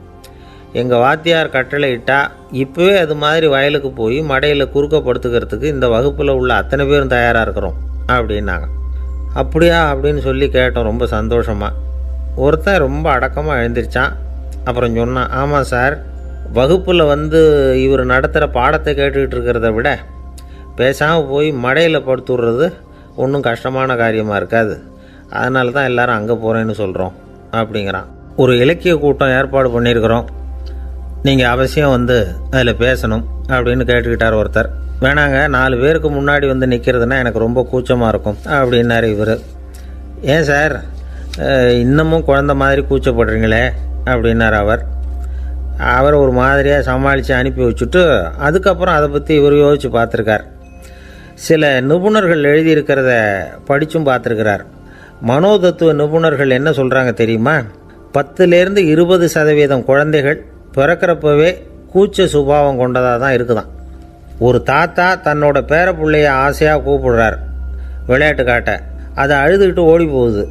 [SPEAKER 1] எங்கள் வாத்தியார் கட்டளை இட்டால் இப்போவே அது மாதிரி வயலுக்கு போய் மடையில் குறுக்கப்படுத்துக்கிறதுக்கு இந்த வகுப்பில் உள்ள அத்தனை பேரும் தயாராக இருக்கிறோம் அப்படின்னாங்க. அப்படியா அப்படின்னு சொல்லி கேட்டோம் ரொம்ப சந்தோஷமாக. ஒருத்தன் ரொம்ப அடக்கமாக எழுந்திரிச்சான். அப்புறம் சொன்னான், ஆமாம் சார், வகுப்பில் வந்து இவர் நடத்துகிற பாடத்தை கேட்டுக்கிட்டு இருக்கிறத விட பேசாமல் போய் மடையில் படுத்துடுறது ஒன்றும் கஷ்டமான காரியமாக இருக்காது, அதனால தான் எல்லோரும் அங்கே போகிறேன்னு சொல்கிறோம் அப்படிங்கிறான். ஒரு இலக்கிய கூட்டம் ஏற்பாடு பண்ணியிருக்கிறோம், நீங்கள் அவசியம் வந்து அதில் பேசணும் அப்படின்னு கேட்டுக்கிட்டார் ஒருத்தர். வேணாங்க, 4 பேருக்கு முன்னாடி வந்து நிற்கிறதுனா எனக்கு ரொம்ப கூச்சமாக இருக்கும் அப்படின்னாரு இவர். ஏன் சார் இன்னமும் குழந்த மாதிரி கூச்சப்படுறீங்களே அப்படின்னார் அவர் ஒரு மாதிரியாக சமாளித்து அனுப்பி வச்சுட்டு அதுக்கப்புறம் அதை பற்றி இவர் யோசித்து பார்த்துருக்கார். சில நிபுணர்கள் எழுதியிருக்கிறத படித்தும் பார்த்துருக்கிறார். மனோதத்துவ நிபுணர்கள் என்ன சொல்கிறாங்க தெரியுமா? 10லேருந்து 20% குழந்தைகள் பிறக்கிறப்பவே கூச்ச சுபாவம் கொண்டதாக தான் இருக்குதான். ஒரு தாத்தா தன்னோட பேர பிள்ளைய ஆசையாக கூப்பிடுறார் விளையாட்டு காட்ட, அதை அழுதுகிட்டு ஓடி போகுது.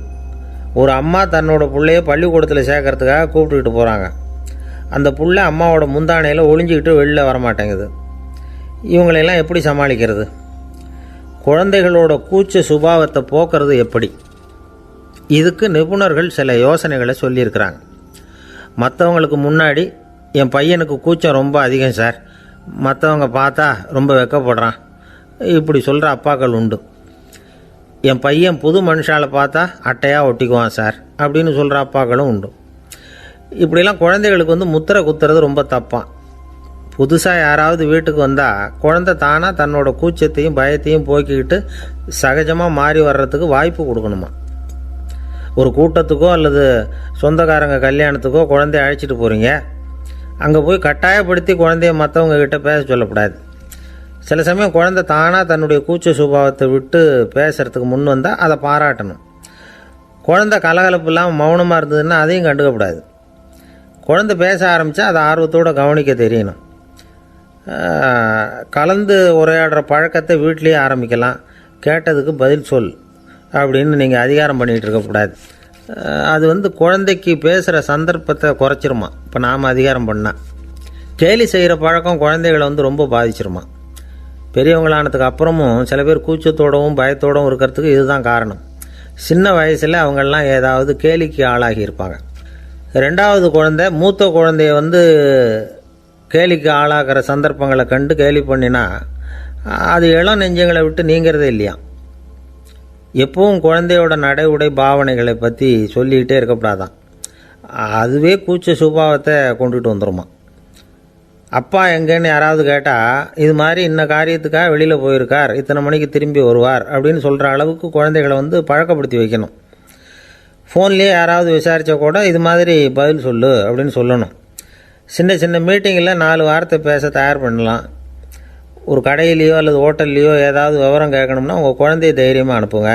[SPEAKER 1] ஒரு அம்மா தன்னோட பிள்ளைய பள்ளிக்கூடத்தில் சேர்க்கறதுக்காக கூப்பிட்டுக்கிட்டு போகிறாங்க. அந்த புள்ள அம்மாவோட முந்தானையில் ஒளிஞ்சிக்கிட்டு வெளில வரமாட்டேங்குது. இவங்களெல்லாம் எப்படி சமாளிக்கிறது? குழந்தைகளோட கூச்ச சுபாவத்தை போக்குறது எப்படி? இதுக்கு நிபுணர்கள் சில யோசனைகளை சொல்லியிருக்கிறாங்க. மற்றவங்களுக்கு முன்னாடி என் பையனுக்கு கூச்சம் ரொம்ப அதிகம் சார், மற்றவங்க பார்த்தா ரொம்ப வெக்கப்படுறான், இப்படி சொல்கிற அப்பாக்கள் உண்டு. என் பையன் புது மனுஷாலை பார்த்தா அட்டையாக ஒட்டிக்குவான் சார் அப்படின்னு சொல்கிற அப்பாக்களும் உண்டு. இப்படிலாம் குழந்தைகளுக்கு வந்து முத்திரை குத்துறது ரொம்ப தப்பான். புதுசாக யாராவது வீட்டுக்கு வந்தால் குழந்தை தானாக தன்னோட கூச்சத்தையும் பயத்தையும் போக்கிக்கிட்டு சகஜமாக மாறி வர்றதுக்கு வாய்ப்பு கொடுக்கணுமா. ஒரு கூட்டத்துக்கோ அல்லது சொந்தக்காரங்க கல்யாணத்துக்கோ குழந்தைய அழைச்சிட்டு போகிறீங்க, அங்கே போய் கட்டாயப்படுத்தி குழந்தைய மற்றவங்க கிட்ட பேச சொல்லக்கூடாது. சில சமயம் குழந்தை தானாக தன்னுடைய கூச்ச சுபாவத்தை விட்டு பேசுகிறதுக்கு முன் வந்தால் அதை பாராட்டணும். குழந்தை கலகலப்பு இல்லாமல் மௌனமாக இருந்ததுன்னா அதையும் கண்டுக்கக்கூடாது. குழந்தை பேச ஆரம்பித்தா அதை ஆர்வத்தோடு கவனிக்க தெரியணும். கலந்து உரையாடுற பழக்கத்தை வீட்லேயே ஆரம்பிக்கலாம். கேட்டதுக்கு பதில் சொல் அப்படின்னு நீங்கள் அதிகாரம் பண்ணிகிட்டு இருக்கக்கூடாது. அது வந்து குழந்தைக்கு பேசுகிற சந்தர்ப்பத்தை குறைச்சிருமா. இப்போ நாம் அதிகாரம் பண்ணால் கேலி செய்கிற பழக்கம் குழந்தைகளை வந்து ரொம்ப பாதிச்சிருமா. பெரியவங்களானதுக்கு அப்புறமும் சில பேர் கூச்சத்தோடவும் பயத்தோடவும் இருக்கிறதுக்கு இதுதான் காரணம். சின்ன வயசில் அவங்கெல்லாம் ஏதாவது கேலிக்கு ஆளாகி இருப்பாங்க. ரெண்டாவது குழந்தை மூத்த குழந்தைய வந்து கேலிக்கு ஆளாகிற சந்தர்ப்பங்களை கண்டு கேலி பண்ணினா அது இளம் நெஞ்சங்களை விட்டு நீங்கிறதே இல்லையா. எப்பவும் குழந்தையோட நடை உடை பாவனைகளை பற்றி சொல்லிக்கிட்டே இருக்கக்கூடாதான். அதுவே கூச்ச சுபாவத்தை கொண்டுட்டு வந்துடுமா. அப்பா எங்கேன்னு யாராவது கேட்டால் இது மாதிரி இன்ன காரியத்துக்காக வெளியில் போயிருக்கார், இத்தனை மணிக்கு திரும்பி வருவார் அப்படின்னு சொல்கிற அளவுக்கு குழந்தைகளை வந்து பழக்கப்படுத்தி வைக்கணும். ஃபோன்லேயே யாராவது விசாரித்தா கூட இது மாதிரி பதில் சொல்லு அப்படின்னு சொல்லணும். சின்ன சின்ன மீட்டிங்கில் 4 வார்த்தை பேச தயார் பண்ணலாம். ஒரு கடையிலையோ அல்லது ஹோட்டல்லையோ ஏதாவது விவரம் கேட்கணும்னா உங்கள் குழந்தைய தைரியமாக அனுப்புங்க.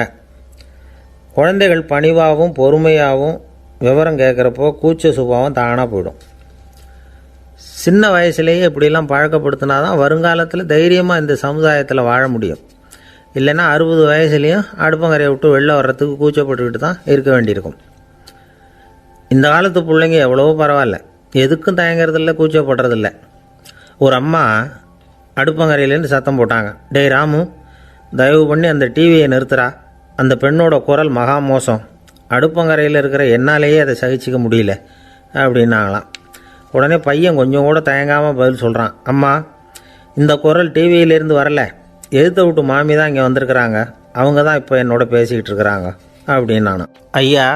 [SPEAKER 1] குழந்தைகள் பணிவாகவும் பொறுமையாகவும் விவரம் கேட்குறப்போ கூச்ச சுபாவம் தானாக போயிடும். சின்ன வயசுலேயே இப்படிலாம் பழக்கப்படுத்தினா தான் வருங்காலத்தில் தைரியமாக இந்த சமுதாயத்தில் வாழ முடியும். இல்லைன்னா 60 வயசுலேயும் அடுப்பங்கரையை விட்டு வெளில வர்றதுக்கு கூச்சப்பட்டுக்கிட்டு தான் இருக்க வேண்டியிருக்கும். இந்த காலத்து பிள்ளைங்க எவ்வளவோ பரவாயில்ல, எதுக்கும் தயங்குறதில்ல, கூச்சப்படுறதில்ல. ஒரு அம்மா அடுப்பங்கரையிலேருந்து சத்தம் போட்டாங்க, டேய் ராமு, தயவு பண்ணி அந்த டிவியை நிறுத்துறா, அந்த பெண்ணோட குரல் மகா மோசம், அடுப்பங்கரையில் இருக்கிற என்னாலேயே அதை சகிச்சிக்க முடியல அப்படின்னாங்களாம். உடனே பையன் கொஞ்சம் கூட தயங்காமல் பதில் சொல்கிறான், அம்மா இந்த குரல் டிவியிலேருந்து வரல, எதிர்த்த விட்டு மாமி தான் இங்கே வந்திருக்கிறாங்க, அவங்க தான் இப்போ என்னோட பேசிக்கிட்டு இருக்கிறாங்க அப்படின்னு. ஐயா,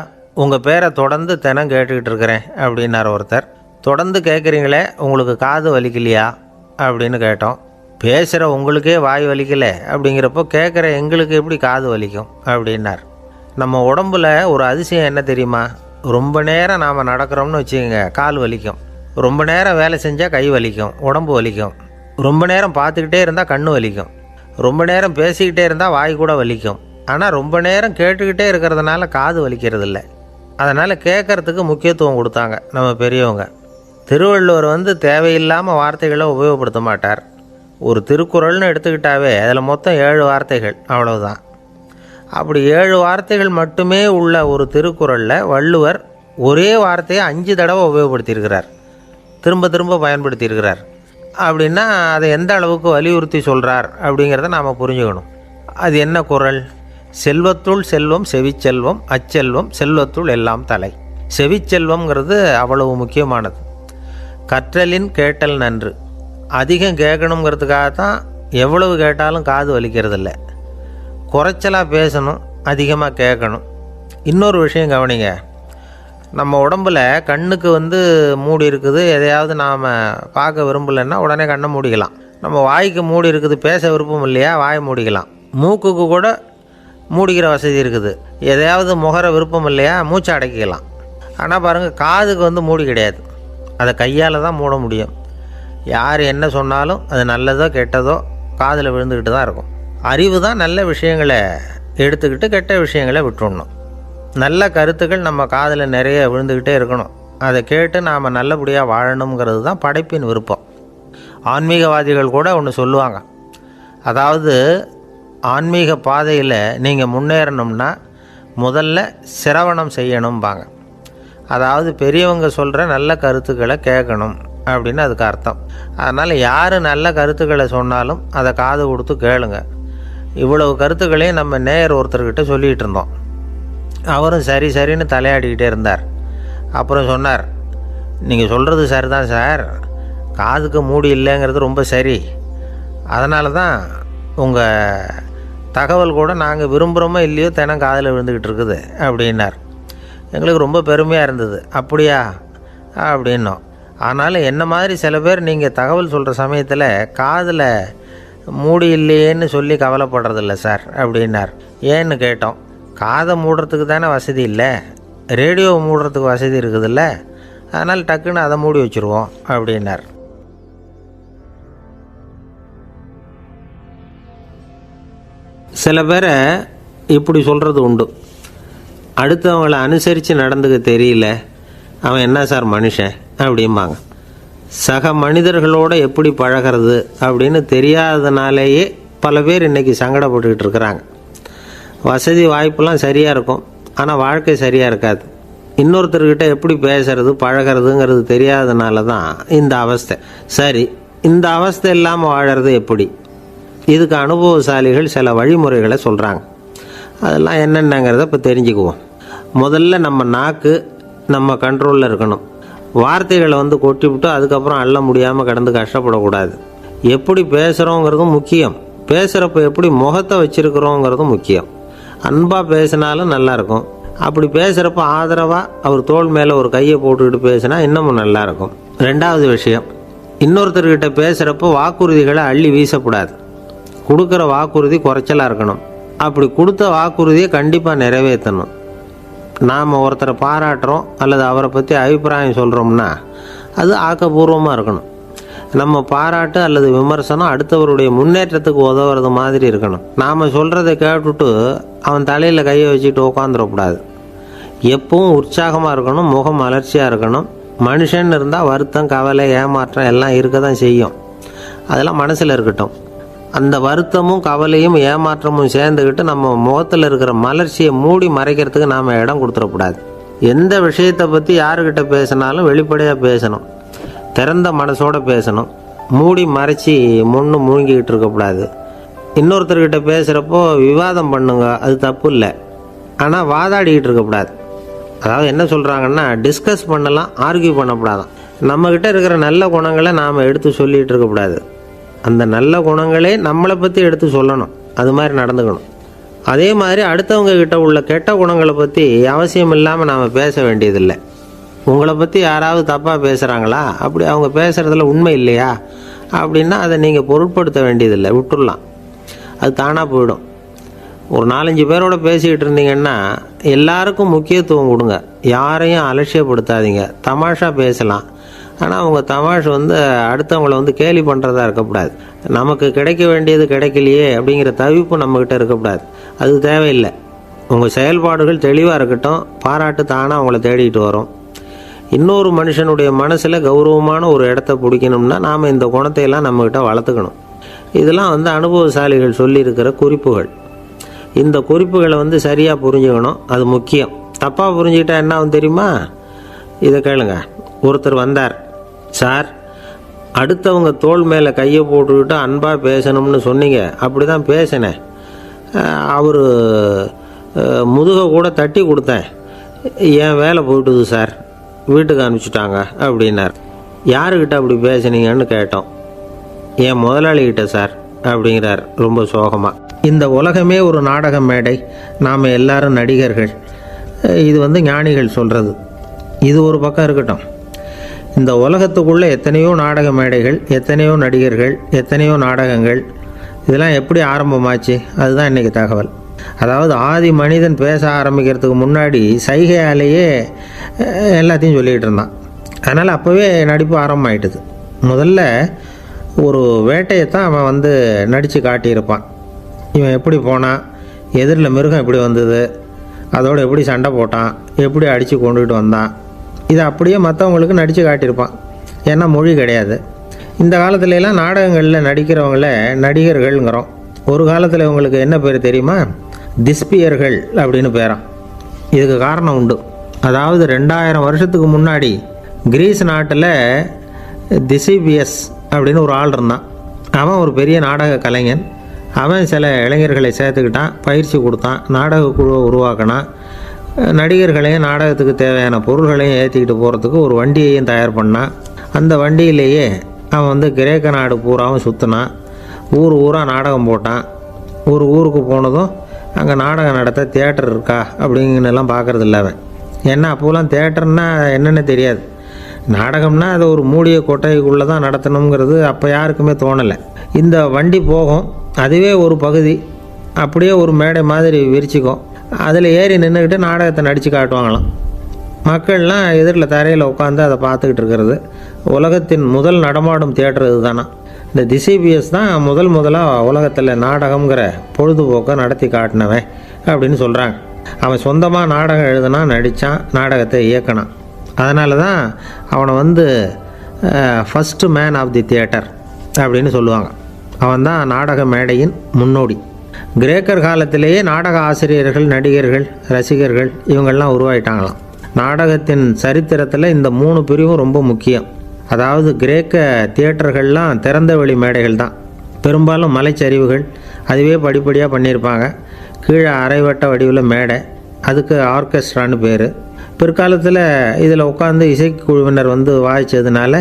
[SPEAKER 1] உங்கள் பேரை தொடர்ந்து தினம் கேட்டுக்கிட்டு இருக்கிறேன் அப்படின்னார் ஒருத்தர். தொடர்ந்து கேட்குறீங்களே, உங்களுக்கு காது வலிக்கலையா அப்படின்னு கேட்டோம். பேசுகிற உங்களுக்கே வாய் வலிக்கலை அப்படிங்கிறப்போ கேட்குற எங்களுக்கு எப்படி காது வலிக்கும் அப்படின்னார். நம்ம உடம்புல ஒரு அதிசயம் என்ன தெரியுமா, ரொம்ப நேரம் நாம் நடக்கிறோம்னு வச்சுக்கோங்க, கால் வலிக்கும். ரொம்ப நேரம் வேலை செஞ்சால் கை வலிக்கும், உடம்பு வலிக்கும். ரொம்ப நேரம் பார்த்துக்கிட்டே இருந்தால் கண் வலிக்கும். ரொம்ப நேரம் பேசிக்கிட்டே இருந்தால் வாய் கூட வலிக்கும். ஆனால் ரொம்ப நேரம் கேட்டுக்கிட்டே இருக்கிறதுனால காது வலிக்கிறது இல்லை. அதனால் கேட்குறதுக்கு முக்கியத்துவம் கொடுத்தாங்க நம்ம பெரியவங்க. திருவள்ளுவர் வந்து தேவையில்லாமல் வார்த்தைகளை உபயோகப்படுத்த மாட்டார். ஒரு திருக்குறள்னு எடுத்துக்கிட்டாவே அதில் மொத்தம் 7 வார்த்தைகள், அவ்வளவுதான். அப்படி 7 வார்த்தைகள் மட்டுமே உள்ள ஒரு திருக்குறளில் வள்ளுவர் ஒரே வார்த்தையை 5 தடவை உபயோகப்படுத்தியிருக்கிறார், திரும்ப திரும்ப பயன்படுத்தியிருக்கிறார். அப்படின்னா அதை எந்த அளவுக்கு வலியுறுத்தி சொல்கிறார் அப்படிங்கிறத நாம் புரிஞ்சுக்கணும். அது என்ன குறள்? செல்வத்துள் செல்வம் செவிச்செல்வம், அச்செல்வம் செல்வத்துள் எல்லாம் தலை. செவிச்செல்வம்ங்கிறது அவ்வளவு முக்கியமானது. கற்றலின் கேட்டல் நன்று. அதிகம் கேட்கணுங்கிறதுக்காக தான் எவ்வளவு கேட்டாலும் காது வலிக்கிறதில்ல. குறைச்சலாக பேசணும், அதிகமாக கேட்கணும். இன்னொரு விஷயம் கவனிங்க, நம்ம உடம்பில் கண்ணுக்கு வந்து மூடி இருக்குது, எதையாவது நாம் பார்க்க விரும்பலைன்னா உடனே கண்ணை மூடிக்கலாம். நம்ம வாய்க்கு மூடி இருக்குது, பேச விருப்பம் இல்லையா, வாயை மூடிக்கலாம். மூக்குக்கு கூட மூடிக்கிற வசதி இருக்குது, எதையாவது முகர விருப்பம் இல்லையா, மூச்சை அடக்கிக்கலாம். ஆனால் பாருங்கள், காதுக்கு வந்து மூடி கிடையாது, அதை கையால் தான் மூட முடியும். யார் என்ன சொன்னாலும் அது நல்லதோ கெட்டதோ காதில் விழுந்துக்கிட்டு தான் இருக்கும். அறிவு தான் நல்ல விஷயங்களை எடுத்துக்கிட்டு கெட்ட விஷயங்களை விட்டுடணும். நல்ல கருத்துக்கள் நம்ம காதில் நிறைய விழுந்துக்கிட்டே இருக்கணும். அதை கேட்டு நாம் நல்லபடியாக வாழணுங்கிறது தான் படைப்பின் விருப்பம். ஆன்மீகவாதிகள் கூட ஒன்று சொல்லுவாங்க, அதாவது ஆன்மீக பாதையில் நீங்கள் முன்னேறணும்னா முதல்ல சிரவணம் செய்யணும்பாங்க. அதாவது பெரியவங்க சொல்கிற நல்ல கருத்துக்களை கேட்கணும் அப்படின்னு அதுக்கு அர்த்தம். அதனால் யார் நல்ல கருத்துக்களை சொன்னாலும் அதை காது கொடுத்து கேளுங்க. இவ்வளவு கருத்துக்களையும் நம்ம நேயர் ஒருத்தர்கிட்ட சொல்லிகிட்டு இருந்தோம். அவரும் சரி சரின்னு தலையாடிக்கிட்டே இருந்தார். அப்புறம் சொன்னார், நீங்கள் சொல்கிறது சரிதான் சார், காதுக்கு மூடி இல்லைங்கிறது ரொம்ப சரி, அதனால தான் உங்கள் தகவல் கூட நாங்கள் விரும்புகிறோமோ இல்லையோ தினம் காதில் விழுந்துக்கிட்டு இருக்குது அப்படின்னார். எங்களுக்கு ரொம்ப பெருமையாக இருந்தது. அப்படியா அப்படின்னோம். ஆனாலும் என்ன மாதிரி சில பேர் நீங்கள் தகவல் சொல்கிற சமயத்தில் காதில் மூடி இல்லையேன்னு சொல்லி கவலைப்படுறதில்ல சார் அப்படின்னார். ஏன்னு கேட்டோம். காதை மூடுறதுக்கு தானே வசதி இல்லை, ரேடியோவை மூடுறதுக்கு வசதி இருக்குதுல்ல, அதனால் டக்குன்னு அதை மூடி வச்சுருவோம் அப்படின்னார். சில பேரை இப்படி சொல்கிறது உண்டு. அடுத்தவங்களை அனுசரித்து நடந்துக்க தெரியல, அவன் என்ன சார் மனுஷன் அப்படிம்பாங்க. சக மனிதர்களோடு எப்படி பழகிறது அப்படின்னு தெரியாததுனாலேயே பல பேர் இன்றைக்கி சங்கடப்பட்டுக்கிட்டு இருக்கிறாங்க. வசதி வாய்ப்பெல்லாம் சரியாக இருக்கும், ஆனால் வாழ்க்கை சரியாக இருக்காது. இன்னொருத்தர்கிட்ட எப்படி பேசுறது பழகிறதுங்கிறது தெரியாததுனால தான் இந்த அவஸ்தை. சரி, இந்த அவஸ்தை இல்லாமல் வாழறது எப்படி? இதுக்கு அனுபவசாலிகள் சில வழிமுறைகளை சொல்கிறாங்க. அதெல்லாம் என்னென்னங்கிறத இப்போ தெரிஞ்சுக்குவோம். முதல்ல நம்ம நாக்கு நம்ம கண்ட்ரோலில் இருக்கணும். வார்த்தைகளை கொட்டிவிட்டு அதுக்கப்புறம் அள்ள முடியாமல் கிடந்து கஷ்டப்படக்கூடாது. எப்படி பேசுகிறோங்கிறதும் முக்கியம், பேசுகிறப்ப எப்படி முகத்தை வச்சுருக்கிறோங்கிறதும் முக்கியம். அன்பாக பேசினாலும் நல்லாயிருக்கும். அப்படி பேசுகிறப்ப ஆதரவாக அவர் தோள் மேலே ஒரு கையை போட்டுக்கிட்டு பேசினா இன்னமும் நல்லாயிருக்கும். ரெண்டாவது விஷயம், இன்னொருத்தர்கிட்ட பேசுகிறப்போ வாக்குறுதிகளை அள்ளி வீசக்கூடாது. கொடுக்குற வாக்குறுதி குறைச்சலாக இருக்கணும். அப்படி கொடுத்த வாக்குறுதியை கண்டிப்பாக நிறைவேற்றணும். நாம் ஒருத்தரை பாராட்டுறோம் அல்லது அவரை பற்றி அபிப்பிராயம் சொல்கிறோம்னா அது ஆக்கப்பூர்வமாக இருக்கணும். நம்ம பாராட்டு அல்லது விமர்சனம் அடுத்தவருடைய முன்னேற்றத்துக்கு உதவுறது மாதிரி இருக்கணும். நாம் சொல்கிறத கேட்டுட்டு அவன் தலையில் கையை வச்சுட்டு உட்காந்துடக்கூடாது. எப்பவும் உற்சாகமாக இருக்கணும், முகம் மலர்ச்சியாக இருக்கணும். மனுஷன் இருந்தால் வருத்தம், கவலை, ஏமாற்றம் எல்லாம் இருக்க தான் செய்யும். அதெல்லாம் மனசில் இருக்கட்டும். அந்த வருத்தமும் கவலையும் ஏமாற்றமும் சேர்ந்துக்கிட்டு நம்ம முகத்தில் இருக்கிற மலர்ச்சியை மூடி மறைக்கிறதுக்கு நாம் இடம் கொடுத்துடக்கூடாது. எந்த விஷயத்தை பற்றி யாருக்கிட்ட பேசினாலும் வெளிப்படையாக பேசணும், திறந்த மனசோடு பேசணும். மூடி மறைச்சி முன்னு மூழ்கிக்கிட்டு இருக்கக்கூடாது. இன்னொருத்தர்கிட்ட பேசுகிறப்போ விவாதம் பண்ணுங்க, அது தப்பு இல்லை. ஆனால் வாதாடிக்கிட்டு இருக்கக்கூடாது. அதாவது என்ன சொல்கிறாங்கன்னா, டிஸ்கஸ் பண்ணலாம், ஆர்கியூ பண்ணக்கூடாதான். நம்மக்கிட்ட இருக்கிற நல்ல குணங்களை நாம் எடுத்து சொல்லிகிட்டு இருக்கக்கூடாது. அந்த நல்ல குணங்களே நம்மளை பற்றி எடுத்து சொல்லணும், அது மாதிரி நடந்துக்கணும். அதே மாதிரி அடுத்தவங்க கிட்ட உள்ள கெட்ட குணங்களை பற்றி அவசியம் இல்லாமல் நாம் பேச வேண்டியதில்லை. உங்களை பற்றி யாராவது தப்பாக பேசுகிறாங்களா, அப்படி அவங்க பேசுகிறதுல உண்மை இல்லையா அப்படின்னா அதை நீங்கள் பொருட்படுத்த வேண்டியதில்லை, விட்டுடலாம். அது தானாக போயிடும். ஒரு 4-5 பேரோட பேசிக்கிட்டு இருந்தீங்கன்னா எல்லாருக்கும் முக்கியத்துவம் கொடுங்க, யாரையும் அலட்சியப்படுத்தாதீங்க. தமாஷா பேசலாம், ஆனால் அவங்க தமாஷ் அடுத்தவங்களை கேலி பண்ணுறதா இருக்கக்கூடாது. நமக்கு கிடைக்க வேண்டியது கிடைக்கலையே அப்படிங்கிற தவிப்பு நம்மக்கிட்ட இருக்கக்கூடாது, அது தேவையில்லை. உங்கள் செயல்பாடுகள் தெளிவாக இருக்கட்டும், பாராட்டு தானாக அவங்கள தேடிட்டு வரும். இன்னொரு மனுஷனுடைய மனசில் கௌரவமான ஒரு இடத்த பிடிக்கணும்னா நாம் இந்த குணத்தையெல்லாம் நம்மக்கிட்ட வளர்த்துக்கணும். இதெல்லாம் அனுபவசாலிகள் சொல்லியிருக்கிற குறிப்புகள். இந்த குறிப்புகளை சரியாக புரிஞ்சுக்கணும், அது முக்கியம். தப்பாக புரிஞ்சுக்கிட்டா என்ன ஆகும் தெரியுமா? இதை கேளுங்க. ஒருத்தர் வந்தார், சார் அடுத்தவங்க தோள் மேலே கையை போட்டுக்கிட்டு அன்பாக பேசணும்னு சொன்னீங்க, அப்படி தான் பேசினேன். அவர் முதுகை கூட தட்டி கொடுத்தேன், என் வேலை போயிட்டுது சார், வீட்டுக்கு அனுப்பிச்சிட்டாங்க அப்படின்னார். யாருக்கிட்ட அப்படி பேசுனீங்கன்னு கேட்டோம். என் முதலாளிகிட்ட சார் அப்படிங்கிறார் ரொம்ப சோகமாக. இந்த உலகமே ஒரு நாடக மேடை, நாம் எல்லாரும் நடிகர்கள். இது ஞானிகள் சொல்கிறது. இது ஒரு பக்கம் இருக்கட்டும். இந்த உலகத்துக்குள்ளே எத்தனையோ நாடக மேடைகள், எத்தனையோ நடிகர்கள், எத்தனையோ நாடகங்கள், இதெல்லாம் எப்படி ஆரம்பமாச்சு? அதுதான் இன்றைக்கி தகவல். அதாவது ஆதி மனிதன் பேச ஆரம்பிக்கிறதுக்கு முன்னாடி சைகையாலேயே எல்லாத்தையும் சொல்லிகிட்டு இருந்தான். அதனால் அப்போவே நடிப்பு ஆரம்பமாயிட்டுது. முதல்ல ஒரு வேட்டையைத்தான் அவன் நடித்து காட்டியிருப்பான். இவன் எப்படி போனான், எதிரில் மிருகம் எப்படி வந்தது, அதோடு எப்படி சண்டை போட்டான், எப்படி அடித்து கொண்டுகிட்டு வந்தான், இதை அப்படியே மற்றவங்களுக்கு நடித்து காட்டியிருப்பான். ஏன்னா மொழி கிடையாது. இந்த காலத்துலலாம் நாடகங்களில் நடிக்கிறவங்கள நடிகர்கள்ங்கிறோம். ஒரு காலத்தில் இவங்களுக்கு என்ன பேர் தெரியுமா? திஸ்பியர்கள் அப்படின்னு பேரான். இதுக்கு காரணம் உண்டு. அதாவது 2000 வருஷத்துக்கு முன்னாடி கிரீஸ் நாட்டில் திசிபியஸ் அப்படின்னு ஒரு ஆள் இருந்தான். அவன் ஒரு பெரிய நாடக கலைஞன். அவன் சில இளைஞர்களை சேர்த்துக்கிட்டான், பயிற்சி கொடுத்தான், நாடக குழுவை உருவாக்கினான். நடிகர்களையும் நாடகத்துக்கு தேவையான பொருள்களையும் ஏற்றிக்கிட்டு போகிறதுக்கு ஒரு வண்டியையும் தயார் பண்ணான். அந்த வண்டியிலேயே அவன் கிரேக்க நாடு பூராவும் சுற்றினான். ஊர் ஊராக நாடகம் போட்டான். ஒரு ஊருக்கு போனதும் அங்கே நாடகம் நடத்த தியேட்டர் இருக்கா அப்படிங்கன்னெல்லாம் பார்க்குறது இல்லை அவன். ஏன்னா அப்போலாம் தியேட்டர்னா என்னென்னு தெரியாது. நாடகம்னா அது ஒரு மூடிய கொட்டைக்குள்ளே தான் நடத்தணுங்கிறது அப்போ யாருக்குமே தோணலை. இந்த வண்டி போகும், அதுவே ஒரு பகுதி அப்படியே ஒரு மேடை மாதிரி விரிச்சிக்கும். அதில் ஏறி நின்றுக்கிட்டு நாடகத்தை நடித்து காட்டுவாங்களாம். மக்கள்லாம் எதிரில் தரையில் உட்காந்து அதை பார்த்துக்கிட்டு இருக்கிறது. உலகத்தின் முதல் நடமாடும் தியேட்டர் இது தானா. இந்த திசிபிஎஸ் தான் முதலாக உலகத்தில் நாடகங்கிற பொழுதுபோக்கை நடத்தி காட்டினவன் அப்படின்னு சொல்கிறாங்க. அவன் சொந்தமாக நாடகம் எழுதுனா, நடித்தான், நாடகத்தை இயக்கினான். அதனால தான் அவனை first man of the theatre அப்படின்னு சொல்லுவாங்க. அவன் தான் நாடக மேடையின் முன்னோடி. கிரேக்கர் காலத்திலேயே நாடக ஆசிரியர்கள், நடிகர்கள், ரசிகர்கள் இவங்கள்லாம் உருவாயிட்டாங்களாம். நாடகத்தின் சரித்திரத்தில் இந்த 3 பிரிவும் ரொம்ப முக்கியம். அதாவது கிரேக்க தியேட்டர்கள்லாம் திறந்த வெளி மேடைகள் தான். பெரும்பாலும் மலைச்சரிவுகள், அதுவே படிப்படியாக பண்ணியிருப்பாங்க. கீழே அரைவட்ட வடிவில் மேடை, அதுக்கு ஆர்கெஸ்ட்ரான்னு பேர். பிற்காலத்தில் இதில் உட்காந்து இசைக்குழுவினர் வாய்ச்சதுனால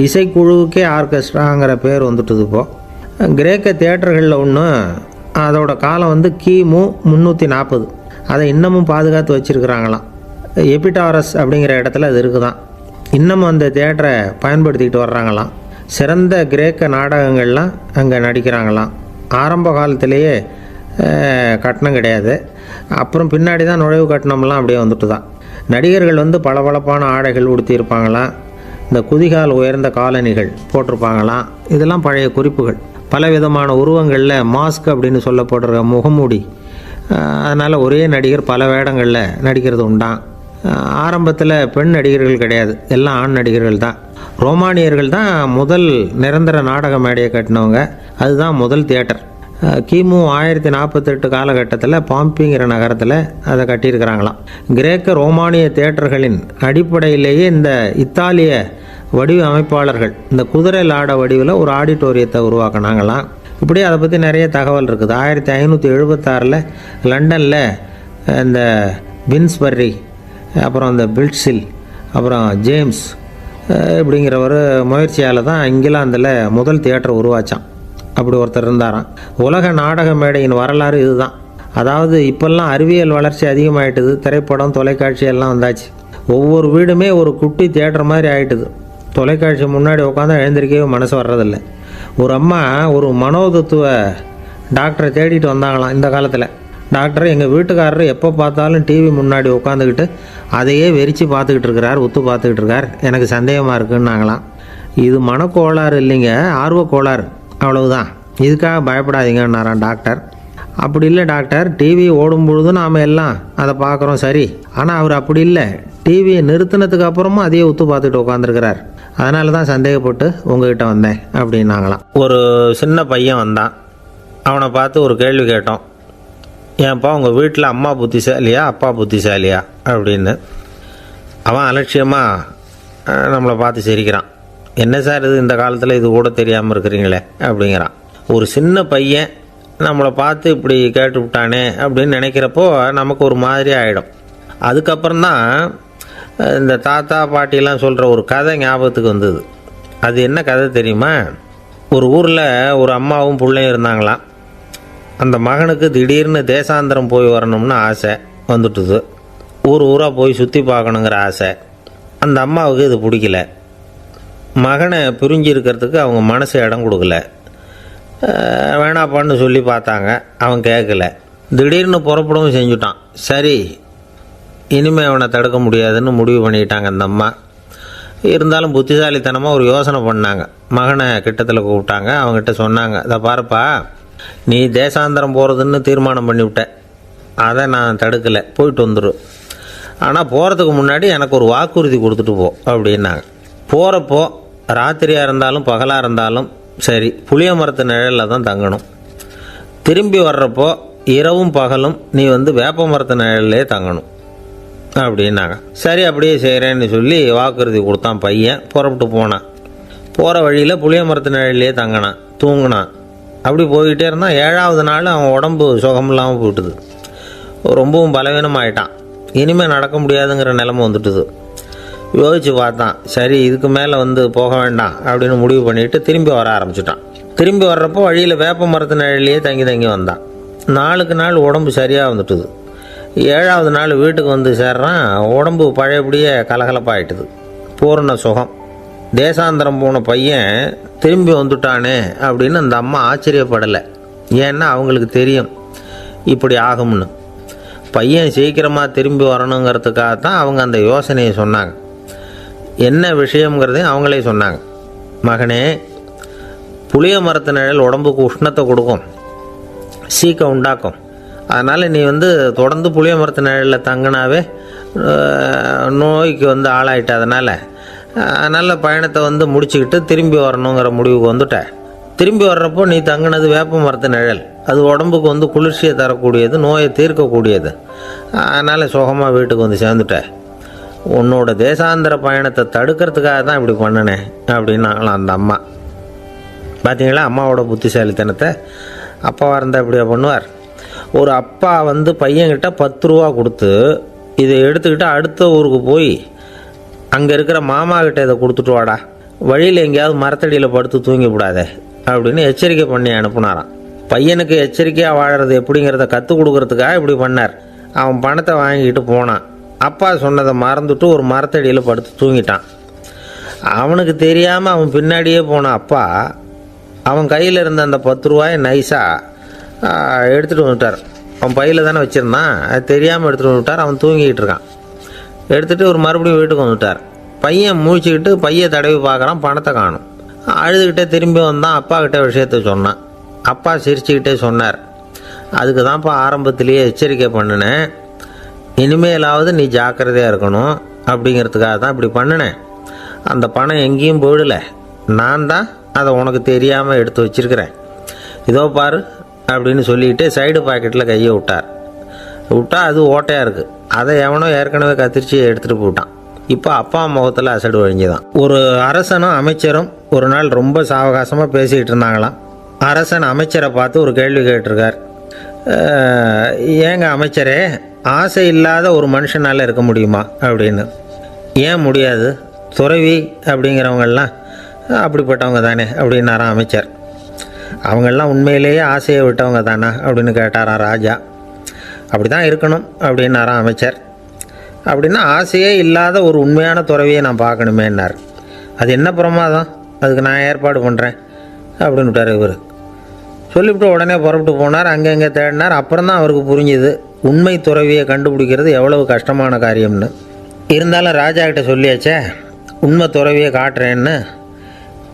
[SPEAKER 1] இசைக்குழுவுக்கே ஆர்கெஸ்ட்ராங்கிற பேர் வந்துட்டுது. இப்போது கிரேக்க தியேட்டர்களில் ஒன்று, அதோட காலம் கிமு 340. அதை இன்னமும் பாதுகாத்து வச்சுருக்கிறாங்களாம். எபிடாரஸ் அப்படிங்கிற இடத்துல அது இருக்குதான். இன்னமும் அந்த தியேட்டரை பயன்படுத்திக்கிட்டு வர்றாங்களாம். சிறந்த கிரேக்க நாடகங்கள்லாம் அங்கே நடிக்கிறாங்களாம். ஆரம்ப காலத்திலேயே கட்டணம் கிடையாது. அப்புறம் பின்னாடி தான் நுழைவு கட்டணம்லாம் அப்படியே வந்துட்டு தான். நடிகர்கள் பளபளப்பான ஆடைகள் உடுத்தியிருப்பாங்களாம். இந்த குதிகால் உயர்ந்த காலணிகள் போட்டிருப்பாங்களாம். இதெல்லாம் பழைய குறிப்புகள். பலவிதமான உருவங்களில் மாஸ்க் அப்படின்னு சொல்லப்படுற முகமூடி. அதனால் ஒரே நடிகர் பல வேடங்களில் நடிக்கிறது உண்டான். ஆரம்பத்தில் பெண் நடிகர்கள் கிடையாது, எல்லாம் ஆண் நடிகர்கள் தான். ரோமானியர்கள் தான் முதல் நிரந்தர நாடக மேடையை கட்டினவங்க. அதுதான் முதல் தியேட்டர். கிமு 1048 காலகட்டத்தில் பாம்பிங்கிற நகரத்தில் அதை கட்டியிருக்கிறாங்களாம். கிரேக்க ரோமானிய தியேட்டர்களின் அடிப்படையிலேயே இந்த இத்தாலிய வடிவ அமைப்பாளர்கள் இந்த குதிரை லாட வடிவில் ஒரு ஆடிட்டோரியத்தை உருவாக்கினாங்களாம். இப்படி அதை பற்றி நிறைய தகவல் இருக்குது. 1576 லண்டனில் இந்த பின்ஸ்பர்ரி, அப்புறம் இந்த பில்ட்ஸில், அப்புறம் ஜேம்ஸ் இப்படிங்கிற ஒரு முயற்சியால் தான் இங்கிலாந்தில் முதல் தியேட்டர் உருவாச்சான். அப்படி ஒருத்தர் இருந்தாராம். உலக நாடக மேடையின் வரலாறு இதுதான். அதாவது இப்போல்லாம் அறிவியல் வளர்ச்சி அதிகமாகிட்டுது. திரைப்படம், தொலைக்காட்சி எல்லாம் வந்தாச்சு. ஒவ்வொரு வீடுமே ஒரு குட்டி தியேட்டர் மாதிரி ஆகிட்டுது. தொலைக்காட்சி முன்னாடி உட்காந்து எழுந்திருக்கவே மனசு வர்றதில்லை. ஒரு அம்மா ஒரு மனோதத்துவ டாக்டரை தேடிட்டு வந்தாங்களாம் இந்த காலத்தில். டாக்டர், எங்கள் வீட்டுக்காரர் எப்போ பார்த்தாலும் டிவி முன்னாடி உட்காந்துக்கிட்டு அதையே வெறிச்சு பார்த்துக்கிட்டு இருக்கிறார், உத்து பார்த்துக்கிட்டு இருக்கார், எனக்கு சந்தேகமாக இருக்குன்னாங்களாம். இது மனக்கோளாறு இல்லைங்க, ஆர்வக்கோளாறு, அவ்வளவுதான், இதுக்காக பயப்படாதீங்கன்னாரான் டாக்டர். அப்படி இல்லை டாக்டர், டிவி ஓடும் பொழுது நாம் எல்லாம் அதை பார்க்குறோம் சரி, ஆனால் அவர் அப்படி இல்லை, டிவியை நிறுத்தினதுக்கு அப்புறமும் அதையே உத்து பார்த்துட்டு உட்காந்துருக்கிறார், அதனால தான் சந்தேகப்பட்டு உங்ககிட்ட வந்தேன் அப்படின்னாங்களாம். ஒரு சின்ன பையன் வந்தான். அவனை பார்த்து ஒரு கேள்வி கேட்டோம். ஏன்ப்பா உங்கள் வீட்டில் அம்மா புத்திசாலியா அப்பா புத்திசாலியா அப்படின்னு. அவன் அலட்சியமாக நம்மளை பார்த்து சிரிக்கிறான். என்ன சார் இது, இந்த காலத்தில் இது கூட தெரியாமல் இருக்கிறீங்களே அப்படிங்கிறான். ஒரு சின்ன பையன் நம்மளை பார்த்து இப்படி கேட்டு விட்டானே அப்படின்னு நினைக்கிறப்போ நமக்கு ஒரு மாதிரி ஆகிடும். அதுக்கப்புறம்தான் இந்த தாத்தா பாட்டிலாம் சொல்கிற ஒரு கதை ஞாபகத்துக்கு வந்தது. அது என்ன கதை தெரியுமா? ஒரு ஊரில் ஒரு அம்மாவும் பிள்ளையும் இருந்தாங்களாம். அந்த மகனுக்கு திடீர்னு தேசாந்திரம் போய் வரணும்னு ஆசை வந்துட்டுது. ஊராக போய் சுற்றி பார்க்கணுங்கிற ஆசை. அந்த அம்மாவுக்கு இது பிடிக்கல. மகனை பிரிஞ்சு இருக்கிறதுக்கு அவங்க மனசு இடம் கொடுக்கல. வேணாப்பான்னு சொல்லி பார்த்தாங்க, அவன் கேட்கல. திடீர்னு புறப்படவும் செஞ்சுட்டான். சரி, இனிமேல் அவனை தடுக்க முடியாதுன்னு முடிவு பண்ணிக்கிட்டாங்க அந்த அம்மா. இருந்தாலும் புத்திசாலித்தனமாக ஒரு யோசனை பண்ணாங்க. மகனை கிட்டத்தில் கூப்பிட்டாங்க. அவங்ககிட்ட சொன்னாங்க, இதை பாருப்பா, நீ தேசாந்திரம் போகிறதுன்னு தீர்மானம் பண்ணிவிட்ட, அதை நான் தடுக்கலை, போயிட்டு வந்துடும். ஆனால் போகிறதுக்கு முன்னாடி எனக்கு ஒரு வாக்குறுதி கொடுத்துட்டு போ அப்படின்னாங்க. போகிறப்போ ராத்திரியாக இருந்தாலும் பகலாக இருந்தாலும் சரி, புளிய மரத்து நிழலில் தான் தங்கணும். திரும்பி வர்றப்போ இரவும் பகலும் நீ வேப்ப மரத்து நிழல்லே தங்கணும் அப்படின்னாங்க. சரி, அப்படியே செய்கிறேன்னு சொல்லி வாக்குறுதி கொடுத்தான் பையன். புறப்பட்டு போனான். போகிற வழியில் புளிய மரத்து நிழல்லே தங்கினான், தூங்கினான். அப்படி போய்கிட்டே இருந்தான். 7ஆவது நாள் அவன் உடம்பு சுகமில்லாமல் போயிட்டுது. ரொம்பவும் பலவீனமாயிட்டான். இனிமேல் நடக்க முடியாதுங்கிற நிலைமை வந்துட்டுது. யோசித்து பார்த்தான். சரி, இதுக்கு மேலே போக வேண்டாம் அப்படின்னு முடிவு பண்ணிவிட்டு திரும்பி வர ஆரம்பிச்சிட்டான். திரும்பி வர்றப்போ வழியில் வேப்ப மரத்து நிழல்லையே தங்கி வந்தான். நாளுக்கு நாள் உடம்பு சரியாக வந்துட்டுது. 7வது நாள் வீட்டுக்கு வந்து சேர்றான். உடம்பு பழையபடியே கலகலப்பாயிட்டுது. பூரண சுகம். தேசாந்திரம் போன பையன் திரும்பி வந்துட்டானே அப்படின்னு அந்த அம்மா ஆச்சரியப்படலை. ஏன்னா அவங்களுக்கு தெரியும் இப்படி ஆகும்னு. பையன் சீக்கிரமாக திரும்பி வரணுங்கிறதுக்காக தான் அவங்க அந்த யோசனையை சொன்னாங்க. என்ன விஷயங்கிறதையும் அவங்களே சொன்னாங்க. மகனே, புளிய மரத்து நிழல் உடம்புக்கு உஷ்ணத்தை கொடுக்கும், சீக்கம் உண்டாக்கும். அதனால் நீ தொடர்ந்து புளிய மரத்து நிழலில் தங்கினாவே நோய்க்கு ஆளாயிட்டதுனால நல்ல பயணத்தை முடிச்சுக்கிட்டு திரும்பி வரணுங்கிற முடிவுக்கு வந்துட்ட. திரும்பி வர்றப்போ நீ தங்கினது வேப்ப மரத்து நிழல். அது உடம்புக்கு குளிர்ச்சியை தரக்கூடியது, நோயை தீர்க்கக்கூடியது. அதனால் சுகமாக வீட்டுக்கு சேர்ந்துட்ட. உன்னோட தேசாந்திர பயணத்தை தடுக்கிறதுக்காக தான் இப்படி பண்ணினேன் அப்படின்னாங்களாம் அந்த அம்மா. பார்த்தீங்களா அம்மாவோட புத்திசாலித்தனத்தை? அப்பாவாக இருந்தால் இப்படியா பண்ணுவார்? ஒரு அப்பா பையன்கிட்ட 10 ரூபா கொடுத்து இதை எடுத்துக்கிட்டு அடுத்த ஊருக்கு போய் அங்கே இருக்கிற மாமா கிட்ட இதை கொடுத்துட்டு வாடா, வழியில் எங்கேயாவது மரத்தடியில் படுத்து தூங்கிவிடாதே அப்படின்னு எச்சரிக்கை பண்ணி அனுப்புனாராம். பையனுக்கு எச்சரிக்கையாக வாழறது எப்படிங்கிறத கற்றுக் கொடுக்கறதுக்காக இப்படி பண்ணார். அவன் பணத்தை வாங்கிட்டு போனான். அப்பா சொன்னதை மறந்துட்டு ஒரு மரத்தடியில் படுத்து தூங்கிட்டான். அவனுக்கு தெரியாமல் அவன் பின்னாடியே போன அப்பா அவன் கையில் இருந்த அந்த 10 ரூபாயை நைஸாக எடுத்துகிட்டு வந்துட்டார். அவன் பையில் தானே வச்சுருந்தான், அது தெரியாமல் எடுத்துகிட்டு வந்துட்டார். அவன் தூங்கிக்கிட்டு இருக்கான். எடுத்துகிட்டு ஒரு மறுபடியும் வீட்டுக்கு வந்துட்டார். பையன் மூழ்கிக்கிட்டு பையை தடவி பார்க்குறான், பணத்தை காணும். அழுதுகிட்டே திரும்பி வந்தான். அப்பா கிட்ட விஷயத்த சொன்னான். அப்பா சிரிச்சுக்கிட்டே சொன்னார், அதுக்கு தான்ப்பா ஆரம்பத்திலேயே எச்சரிக்கை பண்ணினேன், இனிமேலாவது நீ ஜாக்கிரதையாக இருக்கணும் அப்படிங்கிறதுக்காக தான் இப்படி பண்ணினேன். அந்த பணம் எங்கேயும் போயிடலை, நான் தான் அதை உனக்கு தெரியாமல் எடுத்து வச்சிருக்கிறேன். இதோ பாரு அப்படின்னு சொல்லிக்கிட்டு சைடு பாக்கெட்டில் கையை விட்டா அது ஓட்டையாக இருக்குது. அதை எவனோ ஏற்கனவே கத்திரிச்சு எடுத்துகிட்டு போட்டான். இப்போ அப்பா முகத்தில் அசடு வழிஞ்சுதான். ஒரு அரசனும் அமைச்சரும் ஒரு நாள் ரொம்ப சாவகாசமாக பேசிக்கிட்டு இருந்தாங்களாம். அரசன் அமைச்சரை பார்த்து ஒரு கேள்வி கேட்டிருக்கார். ஏங்க அமைச்சரே, ஆசை இல்லாத ஒரு மனுஷனால் இருக்க முடியுமா அப்படின்னு. ஏன் முடியாது, துறவி அப்படிங்கிறவங்கெல்லாம் அப்படிப்பட்டவங்க தானே அப்படின்னாராம் அமைச்சர். அவங்கெல்லாம் உண்மையிலேயே ஆசையை விட்டவங்க தானா அப்படின்னு கேட்டாராம் ராஜா. அப்படி தான் இருக்கணும் அப்படின்னாராம் அமைச்சர். அப்படின்னா ஆசையே இல்லாத ஒரு உண்மையான துறவியை நான் பார்க்கணுமேன்னார். அது என்ன பிரமாதம், அதுக்கு நான் ஏற்பாடு பண்ணுறேன் அப்படின்னு விட்டார் இவர். சொல்லிவிட்டு உடனே புறப்பட்டு போனார். அங்கங்கே தேடினார். அப்புறம் தான் அவருக்கு புரிஞ்சுது உண்மை துறவியை கண்டுபிடிக்கிறது எவ்வளவு கஷ்டமான காரியம்னு. இருந்தாலும் ராஜா கிட்ட சொல்லியாச்சே உண்மை துறவியை காட்டுறேன்னு.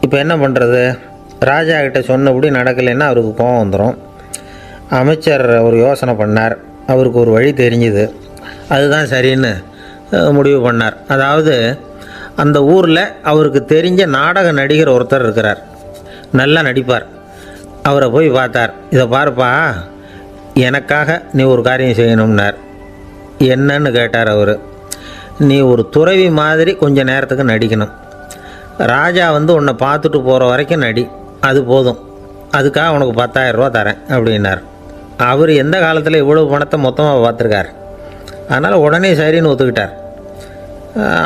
[SPEAKER 1] இப்போ என்ன பண்ணுறது? ராஜா கிட்ட சொன்னபடி நடக்கலைன்னா அவருக்கு கோபம் வந்துடும். அமைச்சர் ஒரு யோசனை பண்ணார். அவருக்கு ஒரு வழி தெரிஞ்சுது. அதுதான் சரின்னு முடிவு பண்ணார். அதாவது அந்த ஊரில் அவருக்கு தெரிஞ்ச நாடக நடிகர் ஒருத்தர் இருக்கிறார், நல்லா நடிப்பார். அவரை போய் பார்த்தார். இதை பாருப்பா, எனக்காக நீ ஒரு காரியம் செய்யணும்னார். என்னன்னு கேட்டார் அவர். நீ ஒரு துறவி மாதிரி கொஞ்ச நேரத்துக்கு நடிக்கணும். ராஜா உன்னை பார்த்துட்டு போகிற வரைக்கும் நடி, அது போதும். அதுக்காக உனக்கு 10,000 ரூபா தரேன் அப்படின்னார். அவர் எந்த காலத்தில் இவ்வளவு பணத்தை மொத்தமாக பார்த்துருக்கார். அதனால் உடனே சரின்னு ஒத்துக்கிட்டார்.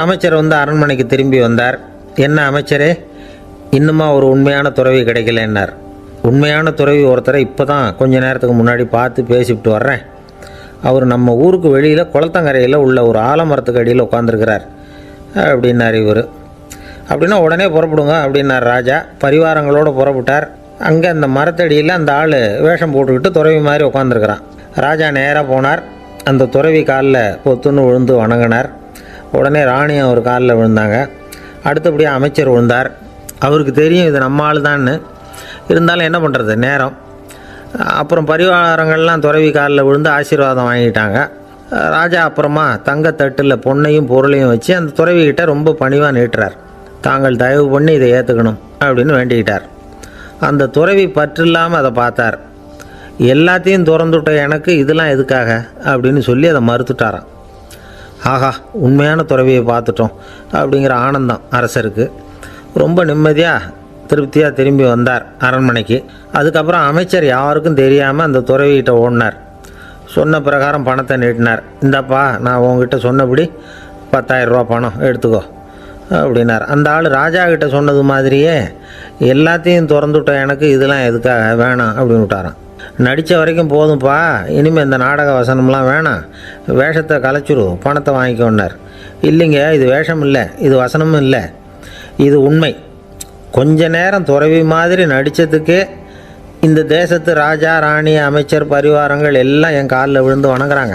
[SPEAKER 1] அமைச்சர் அரண்மனைக்கு திரும்பி வந்தார். என்ன அமைச்சரே, இன்னுமா ஒரு உண்மையான துறவி கிடைக்கலன்னார். உண்மையான துறவி ஒருத்தரை இப்போ தான் கொஞ்ச நேரத்துக்கு முன்னாடி பார்த்து பேசிவிட்டு வர்றேன். அவர் நம்ம ஊருக்கு வெளியில் குளத்தங்கரையில் உள்ள ஒரு ஆலமரத்துக்கு அடியில் உட்காந்துருக்கிறார் அப்படின்னார் இவர். அப்படின்னா உடனே புறப்படுங்க அப்படின்னார் ராஜா. பரிவாரங்களோடு புறப்பட்டார். அங்கே அந்த மரத்தடியில் அந்த ஆள் வேஷம் போட்டுக்கிட்டு துறவி மாதிரி உட்காந்துருக்கிறான். ராஜா நேராக போனார். அந்த துறவி காலில் பொத்துன்னு விழுந்து வணங்கினார். உடனே ராணி அவர் காலில் விழுந்தாங்க. அடுத்தபடியாக அமைச்சர் விழுந்தார். அவருக்கு தெரியும் இது நம்ம ஆள் தான்னு. இருந்தாலும் என்ன பண்ணுறது, நேரம். அப்புறம் பரிவாரங்கள்லாம் துறவி காலில் விழுந்து ஆசீர்வாதம் வாங்கிட்டாங்க. ராஜா அப்புறமா தங்கத்தட்டில் பொண்ணையும் பொருளையும் வச்சு அந்த துறவிக்கிட்ட ரொம்ப பணிவாக நீட்டுறார். தாங்கள் தயவு பண்ணி இதை ஏற்றுக்கணும் அப்படின்னு வேண்டிக்கிட்டார். அந்த துறவி பற்றில்லாமல் அதை பார்த்தார். எல்லாத்தையும் திறந்துவிட்ட எனக்கு இதெல்லாம் எதுக்காக அப்படின்னு சொல்லி அதை மறுத்துட்டாராம். ஆஹா, உண்மையான துறவியை பார்த்துட்டோம் அப்படிங்கிற ஆனந்தம் அரசருக்கு. ரொம்ப நிம்மதியாக திருப்தியாக திரும்பி வந்தார் அரண்மனைக்கு. அதுக்கப்புறம் அமைச்சர் யாருக்கும் தெரியாமல் அந்த துறவிகிட்ட ஓடினார். சொன்ன பிரகாரம் பணத்தை நீட்டினார். இந்தாப்பா, நான் உங்ககிட்ட சொன்னபடி 10,000 ரூபா பணம் எடுத்துக்கோ அப்படின்னார். அந்த ஆள் ராஜா கிட்ட சொன்னது மாதிரியே எல்லாத்தையும் திறந்துவிட்ட எனக்கு இதெல்லாம் எதுக்காக வேணாம் அப்படின்னு விட்டாரான். நடித்த வரைக்கும் போதும்ப்பா, இனிமேல் இந்த நாடக வசனம்லாம் வேணாம், வேஷத்தை கலைச்சிரு, பணத்தை வாங்கிக்கோன்னார். இல்லைங்க, இது வேஷம் இல்லை, இது வசனமும் இல்லை, இது உண்மை. கொஞ்ச நேரம் துறவி மாதிரி நடித்ததுக்கே இந்த தேசத்து ராஜா ராணி அமைச்சர் பரிவாரங்கள் எல்லாம் என் காலில் விழுந்து வணங்குறாங்க.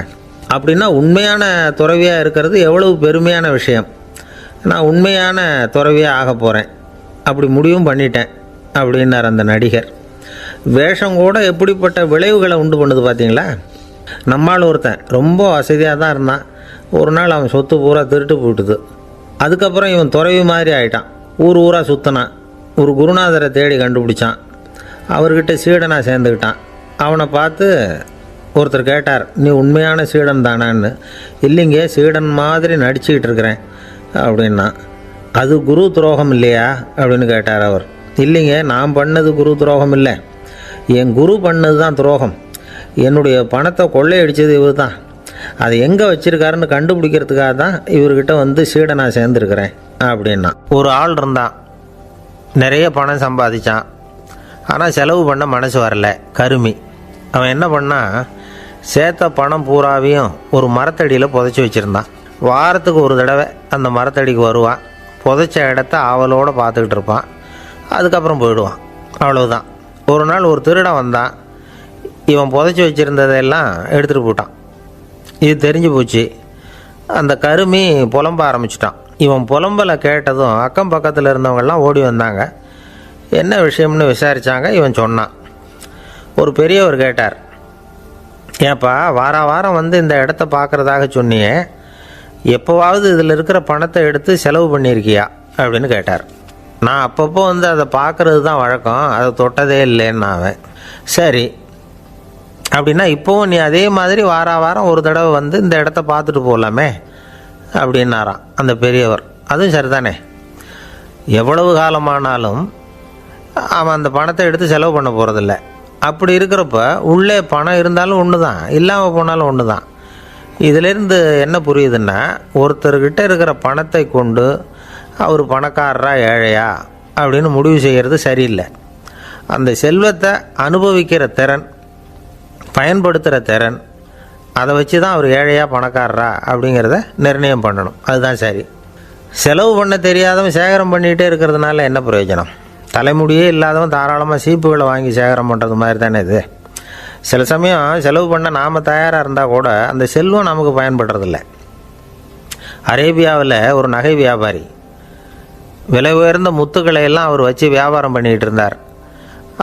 [SPEAKER 1] அப்படின்னா உண்மையான துறவியாக இருக்கிறது எவ்வளவு பெருமையான விஷயம். நான் உண்மையான துறவியாக ஆக போகிறேன், அப்படி முடிவும் பண்ணிட்டேன் அப்படின்னார் அந்த நடிகர். வேஷம் கூட எப்படிப்பட்ட விளைவுகளை உண்டு பண்ணுது பார்த்தீங்களா. நம்மால் ஒருத்தன் ரொம்ப வசதியாக தான் இருந்தான். ஒரு நாள் அவன் சொத்து பூரா திருட்டு போட்டுது. அதுக்கப்புறம் இவன் துறவி மாதிரி ஆகிட்டான். ஊர் ஊராக சுற்றினான். ஒரு குருநாதரை தேடி கண்டுபிடிச்சான். அவர்கிட்ட சீடனாக சேர்ந்துக்கிட்டான். அவனை பார்த்து ஒருத்தர் கேட்டார், நீ உண்மையான சீடன் தானான்னு. இல்லைங்க, சீடன் மாதிரி நடிச்சுக்கிட்டு இருக்கிறேன் அப்படின்னா. அது குரு துரோகம் இல்லையா அப்படின்னு கேட்டார் அவர். இல்லைங்க, நான் பண்ணது குரு துரோகம் இல்லை, என் குரு பண்ணது தான் துரோகம். என்னுடைய பணத்தை கொள்ளையடித்தது இவர் தான். அதை எங்கே வச்சுருக்காருன்னு கண்டுபிடிக்கிறதுக்காக தான் இவர்கிட்ட வந்து சீடனாக சேர்ந்துருக்கிறேன் அப்படின்னா. ஒரு ஆள் இருந்தான், நிறைய பணம் சம்பாதிச்சான். ஆனால் செலவு பண்ண மனசு வரல, கருமி. அவன் என்ன பண்ணான், சேர்த்த பணம் பூராவையும் ஒரு மரத்தடியில் புதைச்சி வச்சுருந்தான். வாரத்துக்கு ஒரு தடவை அந்த மரத்தடிக்கு வருவான். புதைச்ச இடத்த ஆவலோடு பார்த்துக்கிட்டு இருப்பான். அதுக்கப்புறம் போயிடுவான். அவ்வளவுதான். ஒரு நாள் ஒரு திருடன் வந்தான். இவன் புதைச்சி வச்சுருந்ததெல்லாம் எடுத்துகிட்டு போட்டான். இது தெரிஞ்சு போச்சு. அந்த கருமி புலம்ப ஆரம்பிச்சிட்டான். இவன் புலம்பலை கேட்டதும் அக்கம் பக்கத்தில் இருந்தவங்கெல்லாம் ஓடி வந்தாங்க. என்ன விஷயம்னு விசாரித்தாங்க. இவன் சொன்னான். ஒரு பெரியவர் கேட்டார், ஏப்பா, வாரம் வந்து இந்த இடத்த பார்க்குறதாக சொன்னியே, எப்போவாவது இதில் இருக்கிற பணத்தை எடுத்து செலவு பண்ணியிருக்கியா அப்படின்னு கேட்டார். நான் அப்பப்போ வந்து அதை பார்க்குறது தான் வழக்கம், அதை தொட்டதே இல்லைன்னு அவன். சரி, அப்படின்னா இப்போவும் நீ அதே மாதிரி வாரம் ஒரு தடவை வந்து இந்த இடத்த பார்த்துட்டு போகலாமே அப்படின்னாராம் அந்த பெரியவர். அதுவும் சரிதானே, எவ்வளவு காலமானாலும் அவன் அந்த பணத்தை எடுத்து செலவு பண்ண போகிறதில்ல. அப்படி இருக்கிறப்ப உள்ளே பணம் இருந்தாலும் ஒன்று தான், இல்லாமல் போனாலும் ஒன்று தான். இதிலேருந்து என்ன புரியுதுன்னா, ஒருத்தர்கிட்ட இருக்கிற பணத்தை கொண்டு அவர் பணக்காரரா ஏழையா அப்படின்னு முடிவு செய்கிறது சரியில்லை. அந்த செல்வத்தை அனுபவிக்கிற திறன், பயன்படுத்துகிற திறன், அதை வச்சு தான் அவர் ஏழையா பணக்காரரா அப்படிங்கிறத நிர்ணயம் பண்ணணும். அதுதான் சரி. செலவு பண்ண தெரியாதவன் சேகரம் பண்ணிகிட்டே இருக்கிறதுனால என்ன பிரயோஜனம்? தலைமுடியே இல்லாதவன் தாராளமாக சீப்புகளை வாங்கி சேகரம் பண்ணுறது மாதிரி தானே இது. சில சமயம் செலவு பண்ண நாம் தயாராக இருந்தால் கூட அந்த செல்வம் நமக்கு பயன்படுறதில்ல. அரேபியாவில் ஒரு நகை வியாபாரி விலை உயர்ந்த முத்துக்களை எல்லாம் அவர் வச்சு வியாபாரம் பண்ணிகிட்டு இருந்தார்.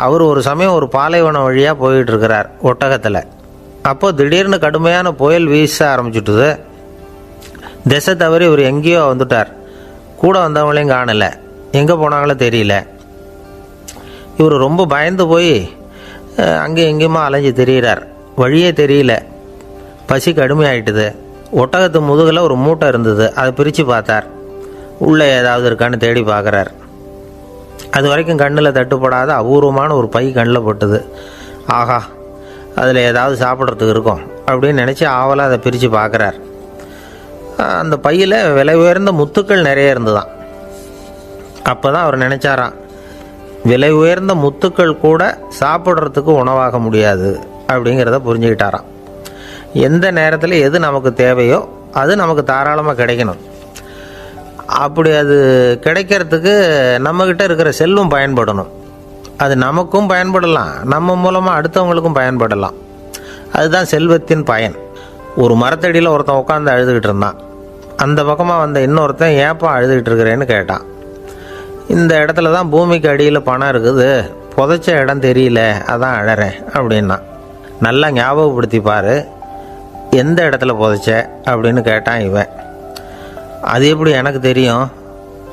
[SPEAKER 1] அவர் ஒரு சமயம் ஒரு பாலைவனம் வழியாக போயிட்டு இருக்கிறார் ஒட்டகத்தில். அப்போது திடீர்னு கடுமையான புயல் வீச ஆரம்பிச்சுட்டுது. திசை தவறி இவர் எங்கேயோ வந்துட்டார். கூட வந்தவங்களையும் காணலை, எங்கே போனாங்களோ தெரியல. இவர் ரொம்ப பயந்து போய் அங்கேயும் எங்கேயுமா அலைஞ்சு தெரிகிறார். வழியே தெரியல. பசி கடுமையாயிட்டுது. ஒட்டகத்து முதுகில் ஒரு மூட்டை இருந்தது. அதை பிரித்து பார்த்தார். உள்ளே ஏதாவது இருக்கான்னு தேடி பார்க்குறார். அது வரைக்கும் கண்ணில் தட்டுப்படாத அபூர்வமான ஒரு பை கண்ணில் பட்டுது. ஆஹா, அதில் ஏதாவது சாப்பிட்றதுக்கு இருக்கும் அப்படின்னு நினச்சி ஆவலாக அதை பிரித்து பார்க்குறார். அந்த பையில் விலை உயர்ந்த முத்துக்கள் நிறைய இருந்துதான். அப்போ தான் அவர் நினச்சாராம், விலை உயர்ந்த முத்துக்கள் கூட சாப்பிட்றதுக்கு உணவாக முடியாது அப்படிங்கிறத புரிஞ்சுக்கிட்டாராம். எந்த நேரத்தில் எது நமக்கு தேவையோ அது நமக்கு தாராளமாக கிடைக்கணும். அப்படி அது கிடைக்கிறதுக்கு நம்மக்கிட்ட இருக்கிற செல்வம் பயன்படணும். அது நமக்கும் பயன்படலாம், நம்ம மூலமாக அடுத்தவங்களுக்கும் பயன்படலாம். அதுதான் செல்வத்தின் பயன். ஒரு மரத்தடியில் ஒருத்தன் உட்காந்து அழுதுகிட்டு இருந்தான். அந்த பக்கமாக வந்த இன்னொருத்தன் ஏப்பா அழுதுகிட்டு இருக்கிறேன்னு கேட்டான். இந்த இடத்துல தான் பூமிக்கு அடியில் பணம் இருக்குது, புதைச்ச இடம் தெரியல, அதான் அழறேன் அப்படின்னா. நல்லா ஞாபகப்படுத்தி பாரு, எந்த இடத்துல புதைச்ச அப்படின்னு கேட்டான் இவன். அது எப்படி எனக்கு தெரியும்,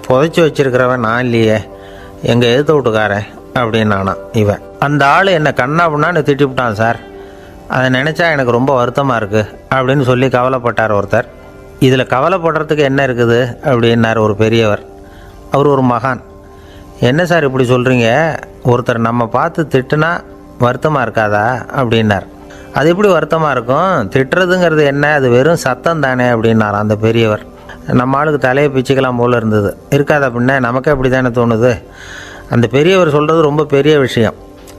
[SPEAKER 1] புதைச்சி வச்சிருக்கிறவன் நான் இல்லையே, எங்கள் எதிர்த்த வீட்டுக்காரன் அப்படின்னானா இவன். அந்த ஆள் என்னை கண்ணா பண்ணான்னு திட்டிவிட்டான் சார், அதை நினச்சா எனக்கு ரொம்ப வருத்தமாக இருக்குது அப்படின்னு சொல்லி கவலைப்பட்டார் ஒருத்தர். இதில் கவலைப்படுறதுக்கு என்ன இருக்குது அப்படின்னார் ஒரு பெரியவர். அவர் ஒரு மகான். என்ன சார் இப்படி சொல்கிறீங்க, ஒருத்தர் நம்ம பார்த்து திட்டுனா வருத்தமாக இருக்காதா அப்படின்னார். அது எப்படி வருத்தமாக இருக்கும், திட்டுறதுங்கிறது என்ன, அது வெறும் சத்தம் தானே அப்படின்னார் அந்த பெரியவர். நம்ம ஆளுக்கு தலையை பிச்சுக்கலாம் போல் இருந்தது. இருக்காது அப்படின்னா நமக்கே அப்படி தானே தோணுது. அந்த பெரியவர் சொல்கிறது ரொம்ப பெரிய விஷயம்.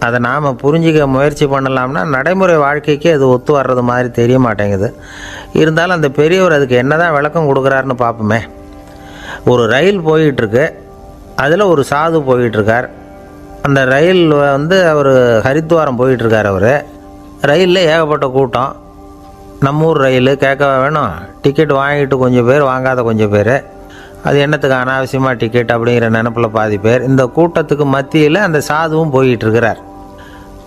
[SPEAKER 1] அதை நாம் புரிஞ்சிக்க முயற்சி பண்ணலாம்னா நடைமுறை வாழ்க்கைக்கு அது ஒத்து வர்றது மாதிரி தெரிய மாட்டேங்குது. இருந்தாலும் அந்த பெரியவர் அதுக்கு என்ன தான் விளக்கம் கொடுக்குறாருன்னு பார்ப்போமே. ஒரு ரயில் போயிட்டுருக்கு, அதில் ஒரு சாது போயிட்டுருக்கார். அந்த ரயில் அவர் ஹரித்வாரம் போயிட்டுருக்கார். அவர் ரயிலில் ஏகப்பட்ட கூட்டம். நம்ம ஊர் ரயில் கேட்க வேணும், டிக்கெட் வாங்கிட்டு கொஞ்சம் பேர், வாங்காத கொஞ்சம் பேர். அது என்னத்துக்கு அனாவசியமாக டிக்கெட் அப்படிங்கிற நினப்பில் பாதி பேர். இந்த கூட்டத்துக்கு மத்தியில் அந்த சாதுவும் போயிட்டுருக்கிறார்.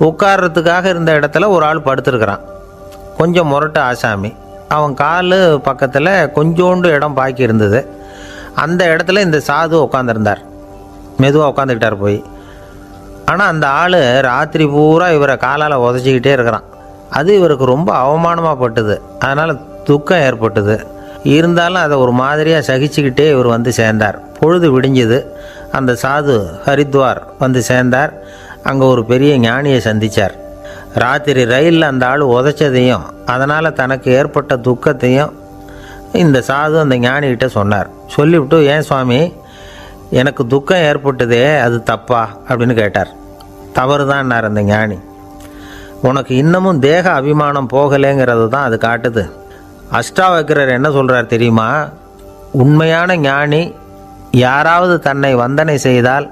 [SPEAKER 1] உட்கார்றதுக்காக இருந்த இடத்துல ஒரு ஆள் படுத்துருக்கிறான். கொஞ்சம் முரட்டு ஆசாமி. அவன் கால் பக்கத்தில் கொஞ்சோண்டு இடம் பாக்கி இருந்தது. அந்த இடத்துல இந்த சாது உட்காந்துருந்தார். மெதுவாக உட்காந்துக்கிட்டார் போய். ஆனால் அந்த ஆள் ராத்திரி பூரா இவரை காலால் உதச்சிக்கிட்டே இருக்கிறான். அது இவருக்கு ரொம்ப அவமானமாக பட்டுது. அதனால் துக்கம் ஏற்பட்டுது. இருந்தாலும் அதை ஒரு மாதிரியாக சகிச்சுக்கிட்டே இவர் வந்து சேர்ந்தார். பொழுது விடிஞ்சுது. அந்த சாது ஹரித்வார் வந்து சேர்ந்தார். அங்கே ஒரு பெரிய ஞானியை சந்தித்தார். ராத்திரி ரயிலில் அந்த ஆள் உதைச்சதையும் அதனால் தனக்கு ஏற்பட்ட துக்கத்தையும் இந்த சாது அந்த ஞானிகிட்ட சொன்னார். சொல்லிவிட்டு, ஏன் சுவாமி, எனக்கு துக்கம் ஏற்பட்டதே, அது தப்பா அப்படின்னு கேட்டார். தவறு தான்னார் அந்த ஞானி. உனக்கு இன்னமும் தேக அபிமானம் போகலைங்கிறது தான் அது காட்டுது. அஷ்டாவக்கிரர் என்ன சொல்கிறார் தெரியுமா? உண்மையான ஞானி யாராவது தன்னை வந்தனை செய்தால்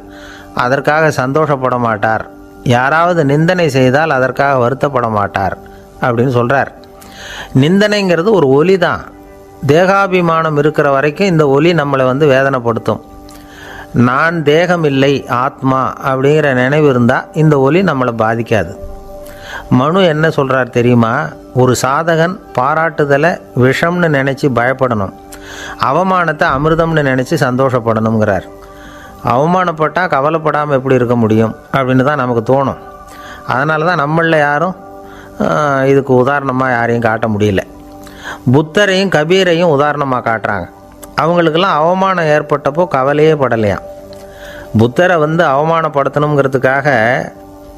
[SPEAKER 1] அதற்காக சந்தோஷப்பட மாட்டார், யாராவது நிந்தனை செய்தால் அதற்காக வருத்தப்பட மாட்டார் அப்படின்னு சொல்கிறார். நிந்தனைங்கிறது ஒரு ஒலி தான். தேகாபிமானம் இருக்கிற வரைக்கும் இந்த ஒலி நம்மளை வேதனைப்படுத்தும். நான் தேகம் இல்லை, ஆத்மா அப்படிங்கிற நினைவு இருந்தால் இந்த ஒலி நம்மளை பாதிக்காது. மனு என்ன சொல்கிறார் தெரியுமா? ஒரு சாதகன் பாராட்டுதலை விஷம்னு நினச்சி பயப்படணும், அவமானத்தை அமிர்தம்னு நினச்சி சந்தோஷப்படணுங்கிறார். அவமானப்பட்டால் கவலைப்படாமல் எப்படி இருக்க முடியும் அப்படின்னு தான் நமக்கு தோணும். அதனால தான் நம்மளில் யாரும் இதுக்கு உதாரணமாக யாரையும் காட்ட முடியல. புத்தரையும் கபீரையும் உதாரணமாக காட்டுறாங்க. அவங்களுக்கெல்லாம் அவமானம் ஏற்பட்டப்போ கவலையே படலையாம். புத்தரை அவமானப்படுத்தணுங்கிறதுக்காக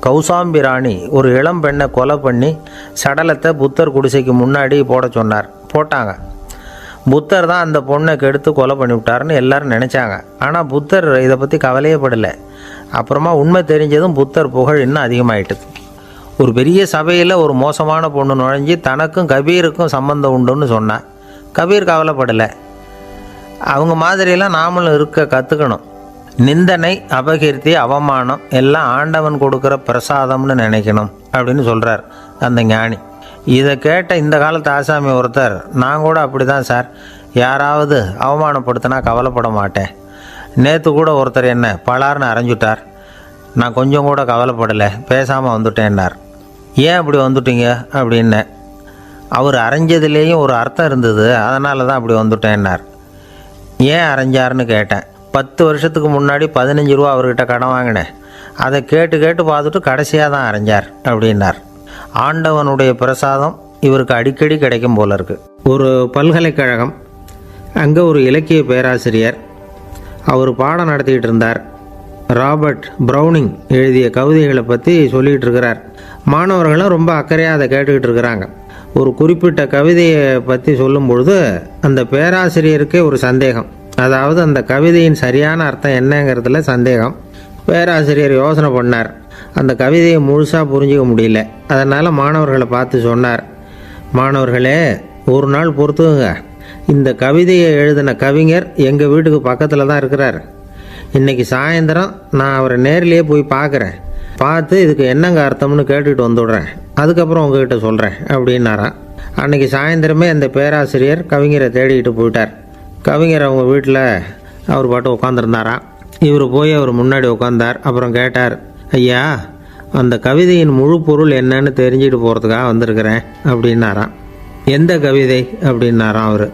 [SPEAKER 1] கௌசாம்பி ராணி ஒரு இளம் பெண்ணை கொலை பண்ணி சடலத்தை புத்தர் குடிசைக்கு முன்னாடி போட சொன்னார். போட்டாங்க. புத்தர் தான் அந்த பொண்ணை கெடுத்து கொலை பண்ணிவிட்டாருன்னு எல்லாரும் நினச்சாங்க. ஆனால் புத்தர் இதை பற்றி கவலையே படலை. அப்புறமா உண்மை தெரிஞ்சதும் புத்தர் புகழ் இன்னும் அதிகமாயிட்டுது. ஒரு பெரிய சபையில் ஒரு மோசமான பொண்ணு நுழைஞ்சி தனக்கும் கபீருக்கும் சம்பந்தம் உண்டுன்னு சொன்னான். கபீர் கவலைப்படலை. அவங்க மாதிரியெல்லாம் நாமளும் இருக்க கற்றுக்கணும். நிந்தனை, அபகீர்த்தி, அவமானம் எல்லாம் ஆண்டவன் கொடுக்குற பிரசாதம்னு நினைக்கணும் அப்படின்னு சொல்கிறார் அந்த ஞானி. இதை கேட்ட இந்த காலத்து ஆசாமி ஒருத்தர், நான் கூட அப்படி தான் சார், யாராவது அவமானப்படுத்தினா கவலைப்பட மாட்டேன். நேற்று கூட ஒருத்தர் என்ன பலார்னு அரைஞ்சுட்டார், நான் கொஞ்சம் கூட கவலைப்படலை, பேசாமல் வந்துட்டேன்னார். ஏன் அப்படி வந்துட்டீங்க அப்படின்னு. அவர் அரைஞ்சதுலேயும் ஒரு அர்த்தம் இருந்தது, அதனால தான் அப்படி வந்துட்டேன்னார். ஏன் அரைஞ்சாருன்னு கேட்டேன். 10 வருஷத்துக்கு முன்னாடி 15 ரூபா அவர்கிட்ட கடன் வாங்கினேன், அதை கேட்டு கேட்டு பார்த்துட்டு கடைசியாக தான் அரைஞ்சார் அப்படின்னார். ஆண்டவனுடைய பிரசாதம் இவருக்கு அடிக்கடி கிடைக்கும் போல இருக்குது. ஒரு பல்கலைக்கழகம், அங்கே ஒரு இலக்கிய பேராசிரியர், அவர் பாடம் நடத்திக்கிட்டு இருந்தார். ராபர்ட் ப்ரௌனிங் எழுதிய கவிதைகளை பற்றி சொல்லிகிட்டு இருக்கிறார். மாணவர்களும் ரொம்ப அக்கறையாக அதை கேட்டுக்கிட்டு இருக்கிறாங்க. ஒரு குறிப்பிட்ட கவிதையை பற்றி சொல்லும் பொழுது அந்த பேராசிரியருக்கே ஒரு சந்தேகம். அதாவது அந்த கவிதையின் சரியான அர்த்தம் என்னங்கிறதுல சந்தேகம். பேராசிரியர் யோசனை பண்ணார். அந்த கவிதையை முழுசாக புரிஞ்சிக்க முடியல. அதனால் மாணவர்களை பார்த்து சொன்னார், மாணவர்களே, ஒரு நாள் பொறுத்துங்க, இந்த கவிதையை எழுதின கவிஞர் எங்கள் வீட்டுக்கு பக்கத்தில் தான் இருக்கிறார். இன்றைக்கி சாயந்தரம் நான் அவரை நேரிலேயே போய் பார்க்குறேன். பார்த்து இதுக்கு என்னங்க அர்த்தம்னு கேட்டுக்கிட்டு வந்துவிடுறேன். அதுக்கப்புறம் உங்ககிட்ட சொல்கிறேன் அப்படின்னாராம். அன்றைக்கி சாயந்தரமே அந்த பேராசிரியர் கவிஞரை தேடிக்கிட்டு போயிட்டார். கவிஞர் அவங்க வீட்டில் அவர் பாட்டு உட்காந்துருந்தாராம். இவர் போய் அவர் முன்னாடி உட்காந்தார். அப்புறம் கேட்டார், ஐயா, அந்த கவிதையின் முழு பொருள் என்னன்னு தெரிஞ்சுட்டு போகிறதுக்காக வந்திருக்கிறேன் அப்படின்னாராம். எந்த கவிதை அப்படின்னாராம் அவர்.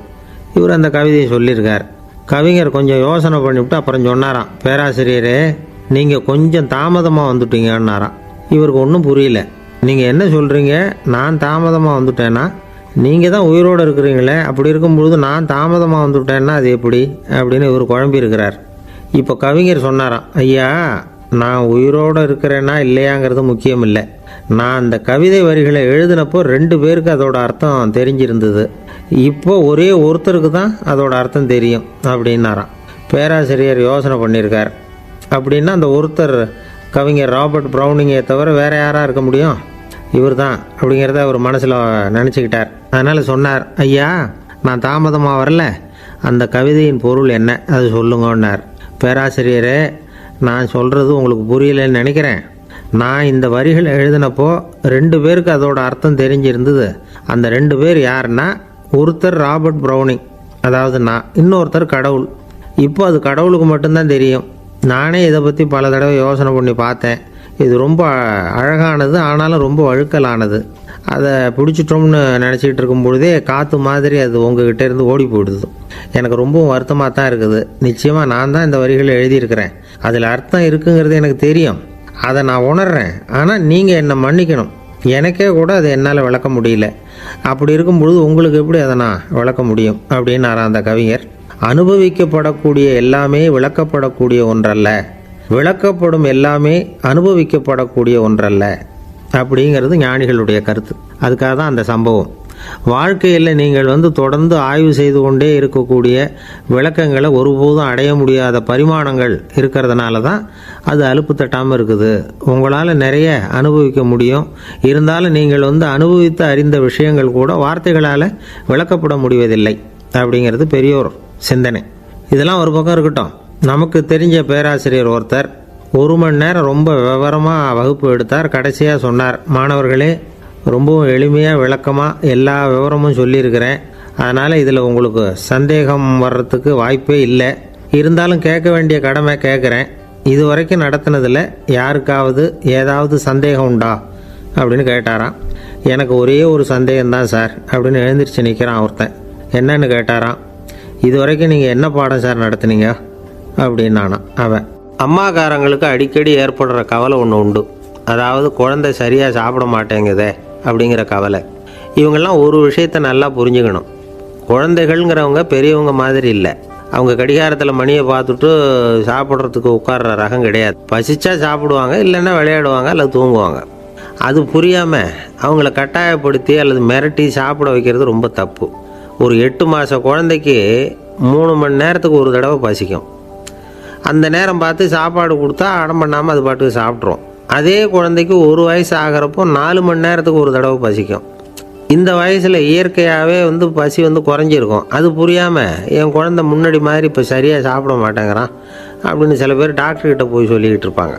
[SPEAKER 1] இவர் அந்த கவிதையை சொல்லியிருக்கார். கவிஞர் கொஞ்சம் யோசனை பண்ணிவிட்டு அப்புறம் சொன்னாராம், பேராசிரியரே, நீங்கள் கொஞ்சம் தாமதமாக வந்துட்டீங்கன்னாராம். இவருக்கு ஒன்றும் புரியல. நீங்கள் என்ன சொல்கிறீங்க? நான் தாமதமாக வந்துட்டேன்னா? நீங்கள் தான் உயிரோடு இருக்கிறீங்களே, அப்படி இருக்கும்பொழுது நான் தாமதமாக வந்துவிட்டேன்னா அது எப்படி அப்படின்னு இவர் குழம்பி இருக்கிறார். இப்போ கவிஞர் சொன்னாராம், ஐயா, நான் உயிரோடு இருக்கிறேன்னா இல்லையாங்கிறது முக்கியம் இல்லை. நான் அந்த கவிதை வரிகளை எழுதினப்போ 2 பேருக்கு அதோட அர்த்தம் தெரிஞ்சிருந்தது. இப்போ ஒரே ஒருத்தருக்கு தான் அதோட அர்த்தம் தெரியும் அப்படின்னாராம். பேராசிரியர் யோசனை பண்ணியிருக்கார். அப்படின்னா அந்த ஒருத்தர் கவிஞர் ராபர்ட் ப்ரௌனிங்கை தவிர வேறு யாராக இருக்க முடியும்? இவர் தான் அப்படிங்கிறத அவர் மனசில் நினச்சிக்கிட்டார். அதனால் சொன்னார், ஐயா நான் தாமதமாக வரல, அந்த கவிதையின் பொருள் என்ன அது சொல்லுங்கன்னார். பேராசிரியரே, நான் சொல்கிறது உங்களுக்கு புரியலைன்னு நினைக்கிறேன். நான் இந்த வரிகள் எழுதினப்போ 2 பேருக்கு அதோட அர்த்தம் தெரிஞ்சிருந்தது. அந்த 2 பேர் யாருன்னா, ஒருத்தர் ராபர்ட் ப்ரௌனிங், அதாவது நான், இன்னொருத்தர் கடவுள். இப்போ அது கடவுளுக்கு மட்டும்தான் தெரியும். நானே இதை பற்றி பல தடவை யோசனை பண்ணி பார்த்தேன். இது ரொம்ப அழகானது, ஆனாலும் ரொம்ப வழுக்கலானது. அதை பிடிச்சிட்டோம்னு நினச்சிக்கிட்டு இருக்கும் பொழுதே காற்று மாதிரி அது உங்ககிட்ட இருந்து ஓடி போயிடுது. எனக்கு ரொம்பவும் வருத்தமாக தான் இருக்குது. நிச்சயமாக நான் தான் இந்த வரிகளை எழுதியிருக்கிறேன். அதில் அர்த்தம் இருக்குங்கிறது எனக்கு தெரியும், அதை நான் உணர்றேன். ஆனால் நீங்கள் என்னை மன்னிக்கணும். எனக்கே கூட அதை என்னால் விளக்க முடியல. அப்படி இருக்கும் பொழுது உங்களுக்கு எப்படி அதை நான் விளக்க முடியும் அப்படின்னாரா அந்த கவிஞர். அனுபவிக்கப்படக்கூடிய எல்லாமே விளக்கப்படக்கூடிய ஒன்றல்ல, விளக்கப்படும் எல்லாமே அனுபவிக்கப்படக்கூடிய ஒன்றல்ல அப்படிங்கிறது ஞானிகளுடைய கருத்து. அதுக்காக தான் அந்த சம்பவம். வாழ்க்கையில் நீங்கள் தொடர்ந்து ஆய்வு செய்து கொண்டே இருக்கக்கூடிய விளக்கங்களை ஒருபோதும் அடைய முடியாத பரிமாணங்கள் இருக்கிறதுனால தான் அது அலுப்பு தட்டாமல் இருக்குது. உங்களால் நிறைய அனுபவிக்க முடியும், இருந்தாலும் நீங்கள் அனுபவித்து அறிந்த விஷயங்கள் கூட வார்த்தைகளால் விளக்கப்பட முடிவதில்லை அப்படிங்கிறது பெரியோர் சிந்தனை. இதெல்லாம் ஒரு பக்கம் இருக்கட்டும். நமக்கு தெரிஞ்ச பேராசிரியர் ஒருத்தர் 1 மணி நேரம் ரொம்ப விவரமாக வகுப்பு எடுத்தார். கடைசியாக சொன்னார், மாணவர்களே, ரொம்பவும் எளிமையாக விளக்கமாக எல்லா விவரமும் சொல்லியிருக்கிறேன். அதனால் இதில் உங்களுக்கு சந்தேகம் வர்றதுக்கு வாய்ப்பே இல்லை. இருந்தாலும் கேட்க வேண்டிய கடமை கேட்குறேன். இது வரைக்கும் நடத்தினதில் யாருக்காவது ஏதாவது சந்தேகம் உண்டா அப்படின்னு கேட்டாராம். எனக்கு ஒரே ஒரு சந்தேகம்தான் சார் அப்படின்னு எழுந்திரிச்சு நிற்கிறான் ஒருத்தன். என்னன்னு கேட்டாராம். இது வரைக்கும் நீங்கள் என்ன பாடம் சார் நடத்துனீங்க அப்படின்னானா அவன். அம்மாக்காரங்களுக்கு அடிக்கடி ஏற்படுற கவலை ஒன்று உண்டு. அதாவது குழந்தை சரியாக சாப்பிட மாட்டேங்குதே அப்படிங்கிற கவலை. இவங்கெல்லாம் ஒரு விஷயத்தை நல்லா புரிஞ்சுக்கணும். குழந்தைகள்ங்கிறவங்க பெரியவங்க மாதிரி இல்லை. அவங்க கடிகாரத்தில் மணியை பார்த்துட்டு சாப்பிட்றதுக்கு உட்கார்ற ரகம் கிடையாது. பசிச்சா சாப்பிடுவாங்க, இல்லைன்னா விளையாடுவாங்க அல்லது தூங்குவாங்க. அது புரியாமல் அவங்கள கட்டாயப்படுத்தி அல்லது மிரட்டி சாப்பிட வைக்கிறது ரொம்ப தப்பு. ஒரு 8 மாத குழந்தைக்கு 3 மணி நேரத்துக்கு ஒரு தடவை பசிக்கும். அந்த நேரம் பார்த்து சாப்பாடு கொடுத்தா அடம் பண்ணாமல் அது பாட்டுக்கு சாப்பிட்றோம். அதே குழந்தைக்கு 1 வயசு ஆகிறப்போ 4 மணி நேரத்துக்கு ஒரு தடவை பசிக்கும். இந்த வயசில் இயற்கையாகவே பசி குறைஞ்சிருக்கும். அது புரியாமல் என் குழந்தை முன்னாடி மாதிரி இப்போ சரியாக சாப்பிட மாட்டேங்கிறான் அப்படின்னு சில பேர் டாக்டர்கிட்ட போய் சொல்லிக்கிட்டு இருப்பாங்க.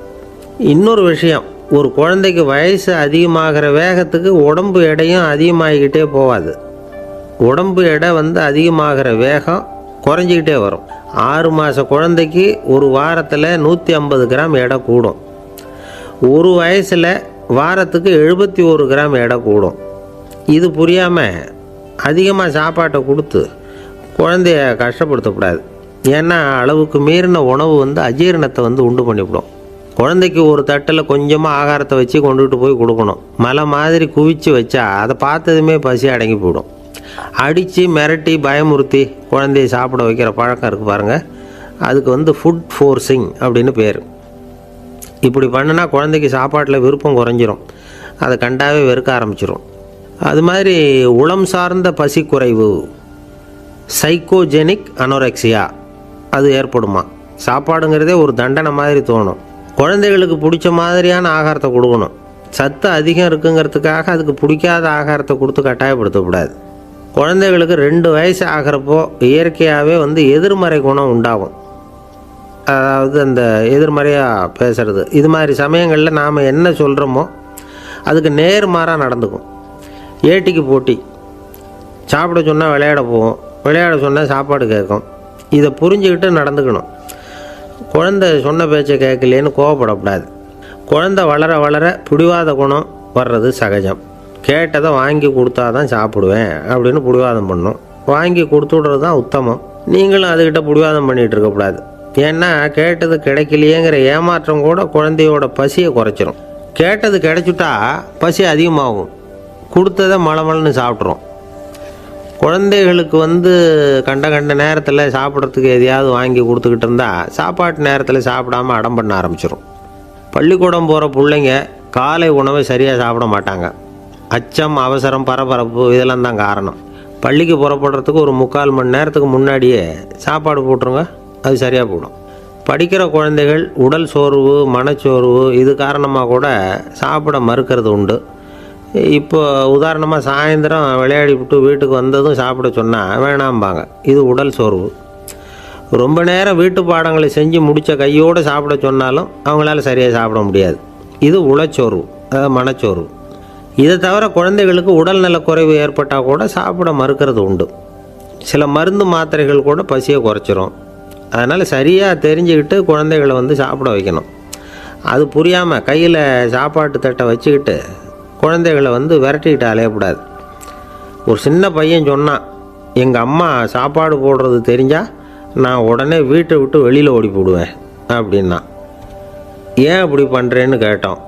[SPEAKER 1] இன்னொரு விஷயம், ஒரு குழந்தைக்கு வயசு அதிகமாகிற வேகத்துக்கு உடம்பு எடையும் அதிகமாகிக்கிட்டே போகாது. உடம்பு எடை அதிகமாகிற வேகம் குறைஞ்சிக்கிட்டே வரும். 6 மாத குழந்தைக்கு ஒரு வாரத்தில் 150 கிராம் எடை கூடும். ஒரு வயசில் வாரத்துக்கு 71 கிராம் எடை கூடும். இது புரியாமல் அதிகமாக சாப்பாட்டை கொடுத்து குழந்தைய கஷ்டப்படுத்தக்கூடாது. ஏன்னா அளவுக்கு மீறின உணவு அஜீரணத்தை உண்டு பண்ணிவிடும். குழந்தைக்கு ஒரு தட்டில் கொஞ்சமாக ஆகாரத்தை வச்சு கொண்டுகிட்டு போய் கொடுக்கணும். மலை மாதிரி குவிச்சு வச்சா அதை பார்த்ததுமே பசி அடங்கி போயிடும். அடித்து மிரட்டி பயமுறுத்தி குழந்தைய சாப்பிட வைக்கிற பழக்கம் இருக்குது பாருங்கள், அதுக்கு ஃபுட் ஃபோர்ஸிங் அப்படின்னு பேர். இப்படி பண்ணுனா குழந்தைக்கு சாப்பாட்டில் விருப்பம் குறைஞ்சிரும், அதை கண்டாவே வெறுக்க ஆரம்பிச்சிடும். அது மாதிரி உளம் சார்ந்த பசி குறைவு, சைக்கோஜெனிக் அனோரெக்சியா, அது ஏற்படுமா. சாப்பாடுங்கிறதே ஒரு தண்டனை மாதிரி தோணும். குழந்தைகளுக்கு பிடிச்ச மாதிரியான ஆகாரத்தை கொடுக்கணும். சத்து அதிகம் இருக்குங்கிறதுக்காக அதுக்கு பிடிக்காத ஆகாரத்தை கொடுத்து கட்டாயப்படுத்தக்கூடாது. குழந்தைகளுக்கு 2 வயசு ஆகிறப்போ இயற்கையாகவே எதிர்மறை குணம் உண்டாகும். அதாவது அந்த எதிர்மறையாக பேசுகிறது. இது மாதிரி சமயங்களில் நாம் என்ன சொல்கிறோமோ அதுக்கு நேர்மாறாக நடந்துக்கும். ஏட்டிக்கு போட்டி. சாப்பிட சொன்னால் விளையாட போகும், விளையாட சொன்னால் சாப்பாடு கேட்கும். இதை புரிஞ்சுக்கிட்டு நடந்துக்கணும். குழந்தை சொன்ன பேச்சை கேட்கலேன்னு கோவப்படக்கூடாது. குழந்தை வளர வளர பிடிவாத குணம் வர்றது சகஜம். கேட்டதை வாங்கி கொடுத்தா தான் சாப்பிடுவேன் அப்படின்னு பிடிவாதம் பண்ணும். வாங்கி கொடுத்து விடுறது தான் உத்தமம். நீங்களும் அதுக்கிட்ட பிடிவாதம் பண்ணிகிட்டு இருக்கக்கூடாது. ஏன்னா கேட்டது கிடைக்கலையேங்கிற ஏமாற்றம் கூட குழந்தையோட பசியை குறைச்சிரும். கேட்டது கிடைச்சிட்டா பசி அதிகமாகும். கொடுத்ததை மலமலன்னு சாப்பிட்றோம். குழந்தைகளுக்கு கண்ட நேரத்தில் சாப்பிட்றதுக்கு எதையாவது வாங்கி கொடுத்துக்கிட்டு இருந்தால் சாப்பாட்டு நேரத்தில் சாப்பிடாமல் அடம் பண்ண ஆரம்பிச்சிடும். பள்ளிக்கூடம் போகிற பிள்ளைங்க காலை உணவை சரியாக சாப்பிட மாட்டாங்க. அச்சம், அவசரம், பரபரப்பு இதெல்லாம் தான் காரணம். பள்ளிக்கு புறப்படுறதுக்கு ஒரு 3/4 மணி நேரத்துக்கு முன்னாடியே சாப்பாடு போட்டுருங்க, அது சரியாக போடும். படிக்கிற குழந்தைகள் உடல் சோர்வு, மனச்சோர்வு இது காரணமாக கூட சாப்பிட மறுக்கிறது உண்டு. இப்போ உதாரணமாக சாயந்தரம் விளையாடி விட்டு வீட்டுக்கு வந்ததும் சாப்பிட சொன்னால் வேணாம்பாங்க. இது உடல் சோர்வு. ரொம்ப நேரம் வீட்டு பாடங்களை செஞ்சு முடித்த கையோடு சாப்பிட சொன்னாலும் அவங்களால சரியாக சாப்பிட முடியாது. இது உளச்சோர்வு, அதாவது மனச்சோர்வு. இதை தவிர குழந்தைகளுக்கு உடல்நலக்குறைவு ஏற்பட்டால் கூட சாப்பிட மறுக்கிறது உண்டு. சில மருந்து மாத்திரைகள் கூட பசியை குறைச்சிரும். அதனால் சரியாக தெரிஞ்சுக்கிட்டு குழந்தைகளை சாப்பிட வைக்கணும். அது புரியாமல் கையில் சாப்பாட்டு தட்டை வச்சுக்கிட்டு குழந்தைகளை விரட்டிக்கிட்டு அலையக்கூடாது. ஒரு சின்ன பையன் சொன்னான், எங்கள் அம்மா சாப்பாடு போடுறது தெரிஞ்சால் நான் உடனே வீட்டை விட்டு வெளியில் ஓடி போடுவேன் அப்படின்னா. ஏன் அப்படி பண்ணுறேன்னு கேட்டோம்.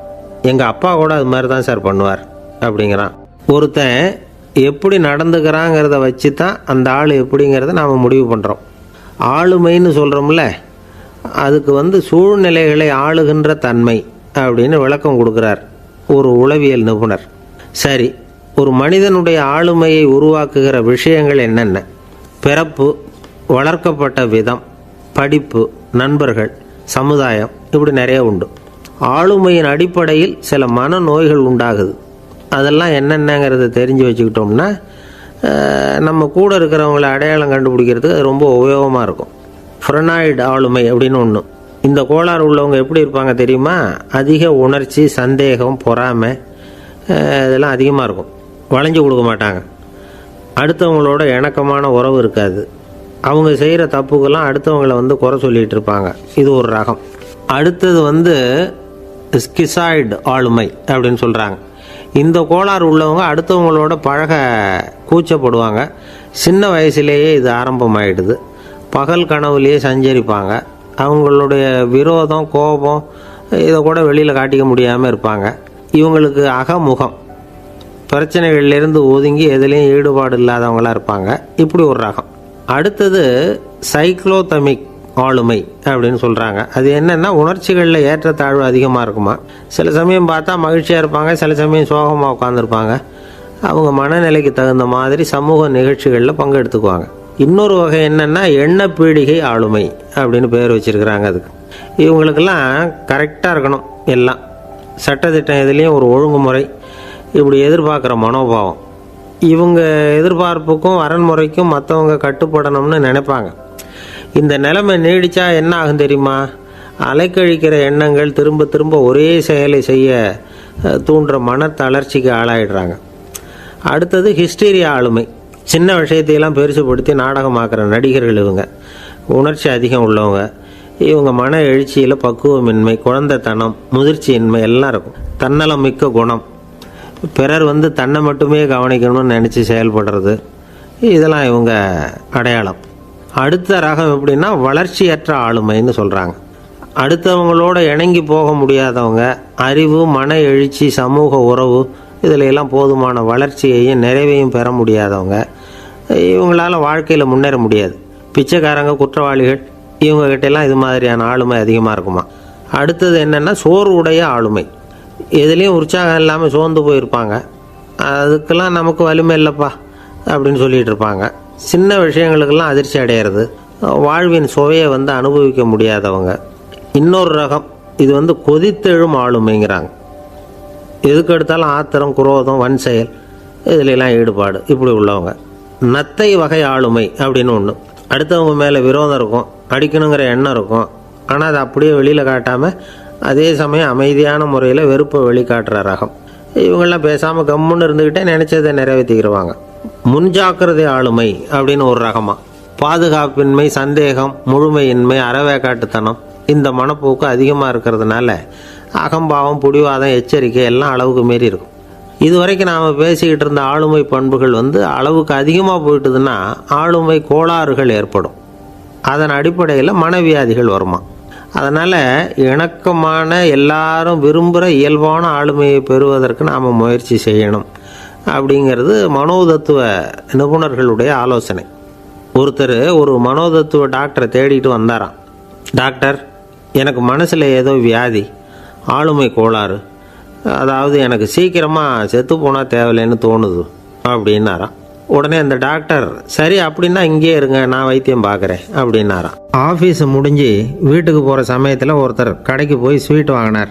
[SPEAKER 1] எங்கள் அப்பா கூட அது மாதிரி தான் சார் பண்ணுவார் அப்படிங்கிறான். ஒருத்தன் எப்படி நடந்துக்கிறாங்கிறத வச்சு தான் அந்த ஆள் எப்படிங்கிறத நாம் முடிவு பண்ணுறோம். ஆளுமைன்னு சொல்கிறோம்ல, அதுக்கு சூழ்நிலைகளை ஆளுகின்ற தன்மை அப்படின்னு விளக்கம் கொடுக்குறார் ஒரு உளவியல் நிபுணர். சரி, ஒரு மனிதனுடைய ஆளுமையை உருவாக்குகிற விஷயங்கள் என்னென்ன? பிறப்பு, வளர்க்கப்பட்ட விதம், படிப்பு, நண்பர்கள், சமுதாயம், இப்படி நிறைய உண்டு. ஆளுமையின் அடிப்படையில் சில மனநோய்கள் உண்டாகுது. அதெல்லாம் என்னென்னங்கிறத தெரிஞ்சு வச்சுக்கிட்டோம்னா நம்ம கூட இருக்கிறவங்கள அடையாளம் கண்டுபிடிக்கிறதுக்கு அது ரொம்ப உபயோகமாக இருக்கும். ஃப்ரெனாய்டு ஆளுமை அப்படின்னு ஒன்று. இந்த கோளாறு உள்ளவங்க எப்படி இருப்பாங்க தெரியுமா? அதிக உணர்ச்சி, சந்தேகம், பொறாமை இதெல்லாம் அதிகமாக இருக்கும். வளைஞ்சு கொடுக்க மாட்டாங்க. அடுத்தவங்களோட இணக்கமான உறவு இருக்காது. அவங்க செய்கிற தப்புக்கெல்லாம் அடுத்தவங்களை குறை சொல்லிகிட்டு இருப்பாங்க. இது ஒரு ரகம். அடுத்தது ஸ்கிசாய்டு ஆளுமை அப்படின்னு சொல்கிறாங்க. இந்த கோளாறு உள்ளவங்க அடுத்தவங்களோட பழக கூச்சப்படுவாங்க. சின்ன வயசுலேயே இது ஆரம்பமாயிடுது. பகல் கனவுலேயே சஞ்சரிப்பாங்க. அவங்களுடைய விரோதம், கோபம் இதை கூட வெளியில் காட்டிக்க முடியாமல் இருப்பாங்க. இவங்களுக்கு அகமுகம், பிரச்சனைகள்லேருந்து ஒதுங்கி எதுலேயும் ஈடுபாடு இல்லாதவங்களாக இருப்பாங்க. இப்படி ஒரு ரகம். அடுத்தது சைக்ளோதமிக் ஆளுமை அப்படின்னு சொல்கிறாங்க. அது என்னென்னா, உணர்ச்சிகளில் ஏற்றத்தாழ்வு அதிகமாக இருக்குமா. சில சமயம் பார்த்தா மகிழ்ச்சியாக இருப்பாங்க, சில சமயம் சோகமாக உட்காந்துருப்பாங்க. அவங்க மனநிலைக்கு தகுந்த மாதிரி சமூக நிகழ்ச்சிகளில் பங்கெடுத்துக்குவாங்க. இன்னொரு வகை என்னென்னா எண்ணப்பீடிகை ஆளுமை அப்படின்னு பேர் வச்சுருக்கிறாங்க. அதுக்கு இவங்களுக்கெல்லாம் கரெக்டாக இருக்கணும். எல்லாம் சட்டத்திட்டம் எதுலேயும் ஒரு ஒழுங்குமுறை, இப்படி எதிர்பார்க்குற மனோபாவம். இவங்க எதிர்பார்ப்புக்கும் வரன்முறைக்கும் மற்றவங்க கட்டுப்படணும்னு நினைப்பாங்க. இந்த நிலைமை நீடித்தா என்ன ஆகும் தெரியுமா? அலைக்கழிக்கிற எண்ணங்கள் திரும்ப திரும்ப ஒரே செயலை செய்ய தூண்டுற மன தளர்ச்சிக்கு ஆளாயிடுறாங்க. அடுத்தது ஹிஸ்டீரியா ஆளுமை. சின்ன விஷயத்தையெல்லாம் பெருசுப்படுத்தி நாடகமாக்குற நடிகர்கள் இவங்க. உணர்ச்சி அதிகம் உள்ளவங்க. இவங்க மன எழுச்சியில் பக்குவமின்மை, குழந்தைத்தனம், முதிர்ச்சியின்மை எல்லாம் இருக்கும். தன்னலம் மிக்க குணம். பிறர் தன்னை மட்டுமே கவனிக்கணும்னு நினச்சி செயல்படுறது, இதெல்லாம் இவங்க அடையாளம். அடுத்த ரகம் எப்படின்னா வளர்ச்சியற்ற ஆளுமைன்னு சொல்கிறாங்க. அடுத்தவங்களோட இணங்கி போக முடியாதவங்க. அறிவு, மன எழுச்சி, சமூக உறவு இதில் எல்லாம் போதுமான வளர்ச்சியையும் நிறைவையும் பெற முடியாதவங்க. இவங்களால் வாழ்க்கையில் முன்னேற முடியாது. பிச்சைக்காரங்க, குற்றவாளிகள், இவங்ககிட்டெல்லாம் இது மாதிரியான ஆளுமை அதிகமாக இருக்குமா. அடுத்தது என்னென்னா சோர்வுடைய ஆளுமை. எதுலேயும் உற்சாகம் இல்லாமல் சோர்ந்து போயிருப்பாங்க. அதுக்கெல்லாம் நமக்கு வலிமை இல்லைப்பா அப்படின்னு சொல்லிகிட்டு இருப்பாங்க. சின்ன விஷயங்களுக்கெல்லாம் அதிர்ச்சி அடையிறது. வாழ்வின் சுவையை அனுபவிக்க முடியாதவங்க. இன்னொரு ரகம் இது கொதித்தெழும் ஆளுமைங்கிறாங்க. எதுக்கு எடுத்தாலும் ஆத்திரம், குரோதம், வன் செயல் இதிலெல்லாம் ஈடுபாடு, இப்படி உள்ளவங்க. நத்தை வகை ஆளுமை அப்படின்னு ஒன்று. அடுத்தவங்க மேலே விரோதம் இருக்கும், அடிக்கணுங்கிற எண்ணம் இருக்கும். ஆனால் அதை அப்படியே வெளியில் காட்டாமல் அதே சமயம் அமைதியான முறையில் வெறுப்பை வெளிக்காட்டுற ரகம். இவங்கெல்லாம் பேசாமல் கம்முன்னு இருந்துக்கிட்டே நினச்சதை நிறைவேற்றிக்கிடுவாங்க. முன்ஜாக்கிரதை ஆளுமை அப்படின்னு ஒரு ரகமாக. பாதுகாப்பின்மை, சந்தேகம், முழுமையின்மை, அறவேக்காட்டுத்தனம் இந்த மனப்போக்கு அதிகமாக இருக்கிறதுனால அகம்பாவம், புடிவாதம், எச்சரிக்கை எல்லாம் அளவுக்கு மீறி இருக்கும். இதுவரைக்கும் நாம் பேசிக்கிட்டு இருந்த ஆளுமை பண்புகள் அளவுக்கு அதிகமாக போயிட்டுதுன்னா ஆளுமை கோளாறுகள் ஏற்படும். அதன் அடிப்படையில் மனவியாதிகள் வருமா. அதனால் இணக்கமான, எல்லாரும் விரும்புகிற இயல்பான ஆளுமையை பெறுவதற்கு நாம் முயற்சி செய்யணும் அப்படிங்கிறது மனோதத்துவ நிபுணர்களுடைய ஆலோசனை. ஒருத்தர் ஒரு மனோதத்துவ டாக்டரை தேடிட்டு வந்தாராம். டாக்டர், எனக்கு மனசில் ஏதோ வியாதி, ஆளுமை கோளாறு, அதாவது எனக்கு சீக்கிரமாக செத்து போனால் தேவையில்லைன்னு தோணுது அப்படின்னாராம். உடனே அந்த டாக்டர், சரி அப்படின்னா இங்கேயே இருங்க, நான் வைத்தியம் பார்க்குறேன் அப்படின்னாராம். ஆஃபீஸ் முடிஞ்சு வீட்டுக்கு போகிற சமயத்தில் ஒருத்தர் கடைக்கு போய் ஸ்வீட் வாங்கினார்.